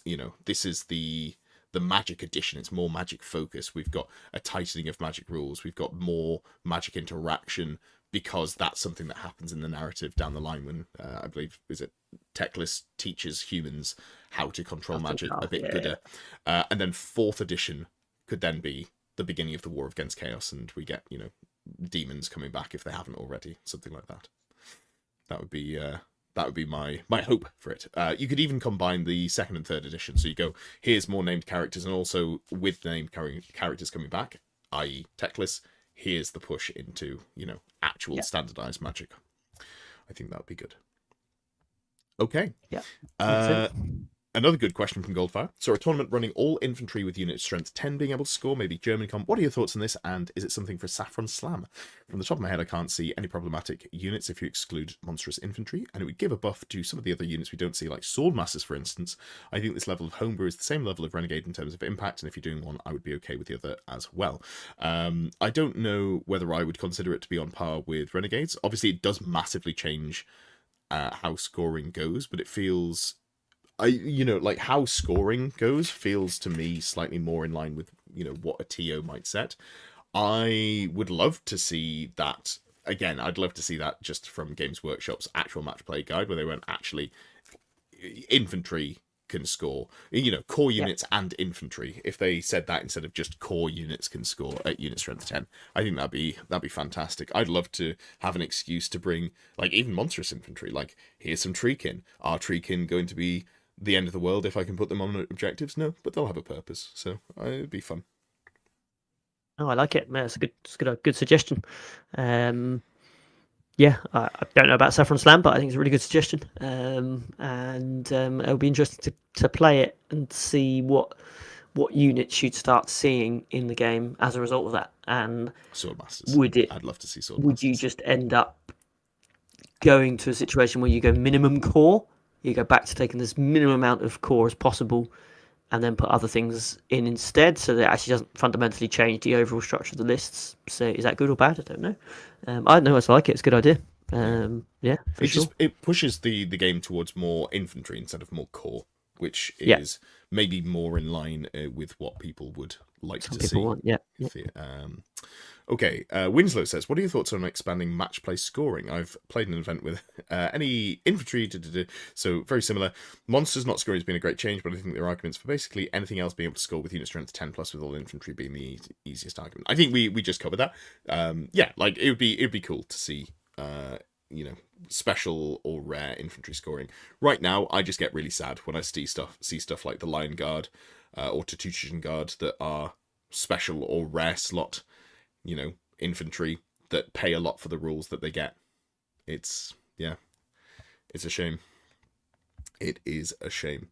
you know, this is the magic edition. It's more magic focused. We've got a tightening of magic rules. We've got more magic interaction, because that's something that happens in the narrative down the line when I believe, is it Teclis teaches humans how to control magic a bit gooder. And then fourth edition could then be the beginning of the war against chaos, and we get, you know, demons coming back if they haven't already, something like that. That would be my hope for it. You could even combine the second and third edition. So you go, here's more named characters, and also with named characters coming back, i.e. Teclis, here's the push into, you know, actual standardized magic. I think that would be good. Okay. Yeah. Another good question from Goldfire. So a tournament running all infantry with unit strength 10 being able to score, maybe German comp. What are your thoughts on this? And is it something for Saffron Slam? From the top of my head, I can't see any problematic units if you exclude monstrous infantry, and it would give a buff to some of the other units we don't see, like Swordmasters, for instance. I think this level of homebrew is the same level of Renegade in terms of impact, and if you're doing one, I would be okay with the other as well. I don't know whether I would consider it to be on par with Renegades. Obviously, it does massively change how scoring goes, but it feels... you know, like how scoring goes feels to me slightly more in line with, you know, what a TO might set. I would love to see that again. I'd love to see that just from Games Workshop's actual match play guide, where they went, actually, infantry can score, you know, core units and infantry. If they said that instead of just core units can score at unit strength 10, I think that'd be fantastic. I'd love to have an excuse to bring, like, even monstrous infantry. Like, here's some treekin. Are treekin going to be the end of the world if I can put them on objectives? No, but they'll have a purpose, so it'd be fun. Oh, I like it. It's a good suggestion. Yeah, I don't know about Saffron Slam, but I think it's a really good suggestion. It'll be interesting to play it and see what units you'd start seeing in the game as a result of that. And Swordmasters. I'd love to see Swordmasters. Would you just end up going to a situation where you go minimum core? You go back to taking this minimum amount of core as possible, and then put other things in instead, so that it actually doesn't fundamentally change the overall structure of the lists. So is that good or bad? I don't know. I don't know. I like it. It's a good idea. It pushes the game towards more infantry instead of more core, which is maybe more in line with what people would like to see. Okay, Winslow says, what are your thoughts on expanding match play scoring? I've played an event with any infantry, so very similar. Monsters not scoring has been a great change, but I think there are arguments for basically anything else being able to score with unit strength 10 plus, with all infantry being the easiest argument. I think we just covered that. Like it'd be cool to see you know, special or rare infantry scoring. Right now, I just get really sad when I see stuff like the Lion Guard or Tatuchin Guard that are special or rare slot, you know, infantry that pay a lot for the rules that they get. It's a shame. It is a shame.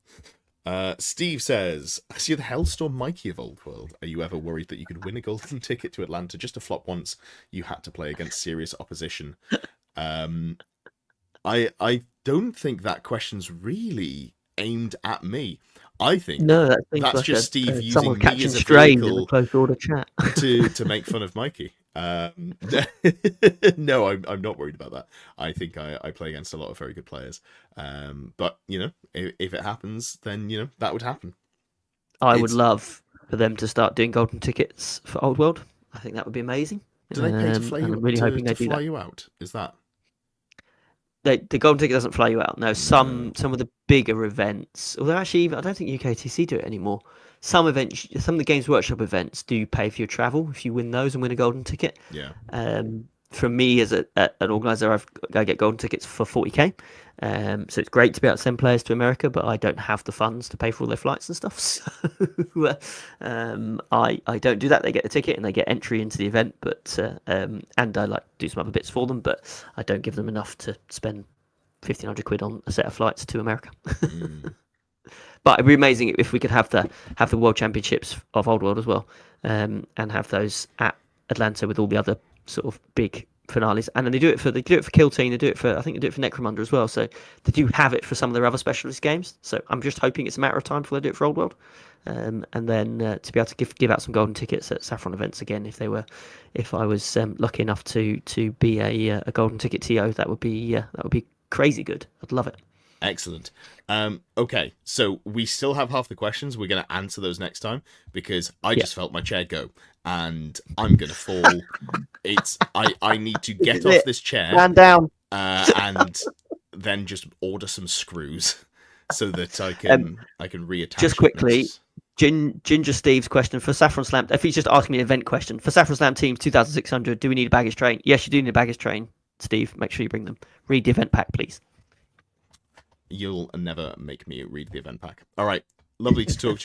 Steve says, as you're the Hellstorm Mikey of Old World, are you ever worried that you could win a golden ticket to Atlanta just to flop once you had to play against serious opposition? I don't think that question's really aimed at me. I think that's like just Steve using me as a vehicle close order chat to make fun of Mikey. No, I'm not worried about that. I think I play against a lot of very good players. But you know, if it happens, then you know that would happen. I would love for them to start doing golden tickets for Old World. I think that would be amazing. Do they pay to fly you? I'm really hoping they fly you out. Is that? The golden ticket doesn't fly you out. No, some of the bigger events, although actually I don't think UKTC do it anymore. some events, some of the Games Workshop events do pay for your travel if you win those and win a golden ticket. Yeah. From me as an organizer, I get golden tickets for 40k. So it's great to be able to send players to America, but I don't have the funds to pay for all their flights and stuff. So I don't do that. They get the ticket and they get entry into the event, but and I like do some other bits for them, but I don't give them enough to spend 1,500 quid on a set of flights to America. But it'd be amazing if we could have the World Championships of Old World as well, and have those at Atlanta with all the other sort of big finales. And then they do it for Kill Team, I think they do it for Necromunda as well. So they do have it for some of their other specialist games. So I'm just hoping it's a matter of time before they do it for Old World. And then to be able to give out some golden tickets at Saffron events again, if I was lucky enough to be a golden ticket TO, that would be crazy good. I'd love it. Excellent. Okay, so we still have half the questions. We're going to answer those next time because I just felt my chair go and I'm going to fall. I need to get off this chair. Stand down. And then just order some screws so that I can reattach. Just quickly, Ginger Steve's question for Saffron Slam. If he's just asking me an event question for Saffron Slam teams 2,600, do we need a baggage train? Yes, you do need a baggage train, Steve. Make sure you bring them. Read the event pack, please. You'll never make me read the event pack. All right. Lovely to talk to you.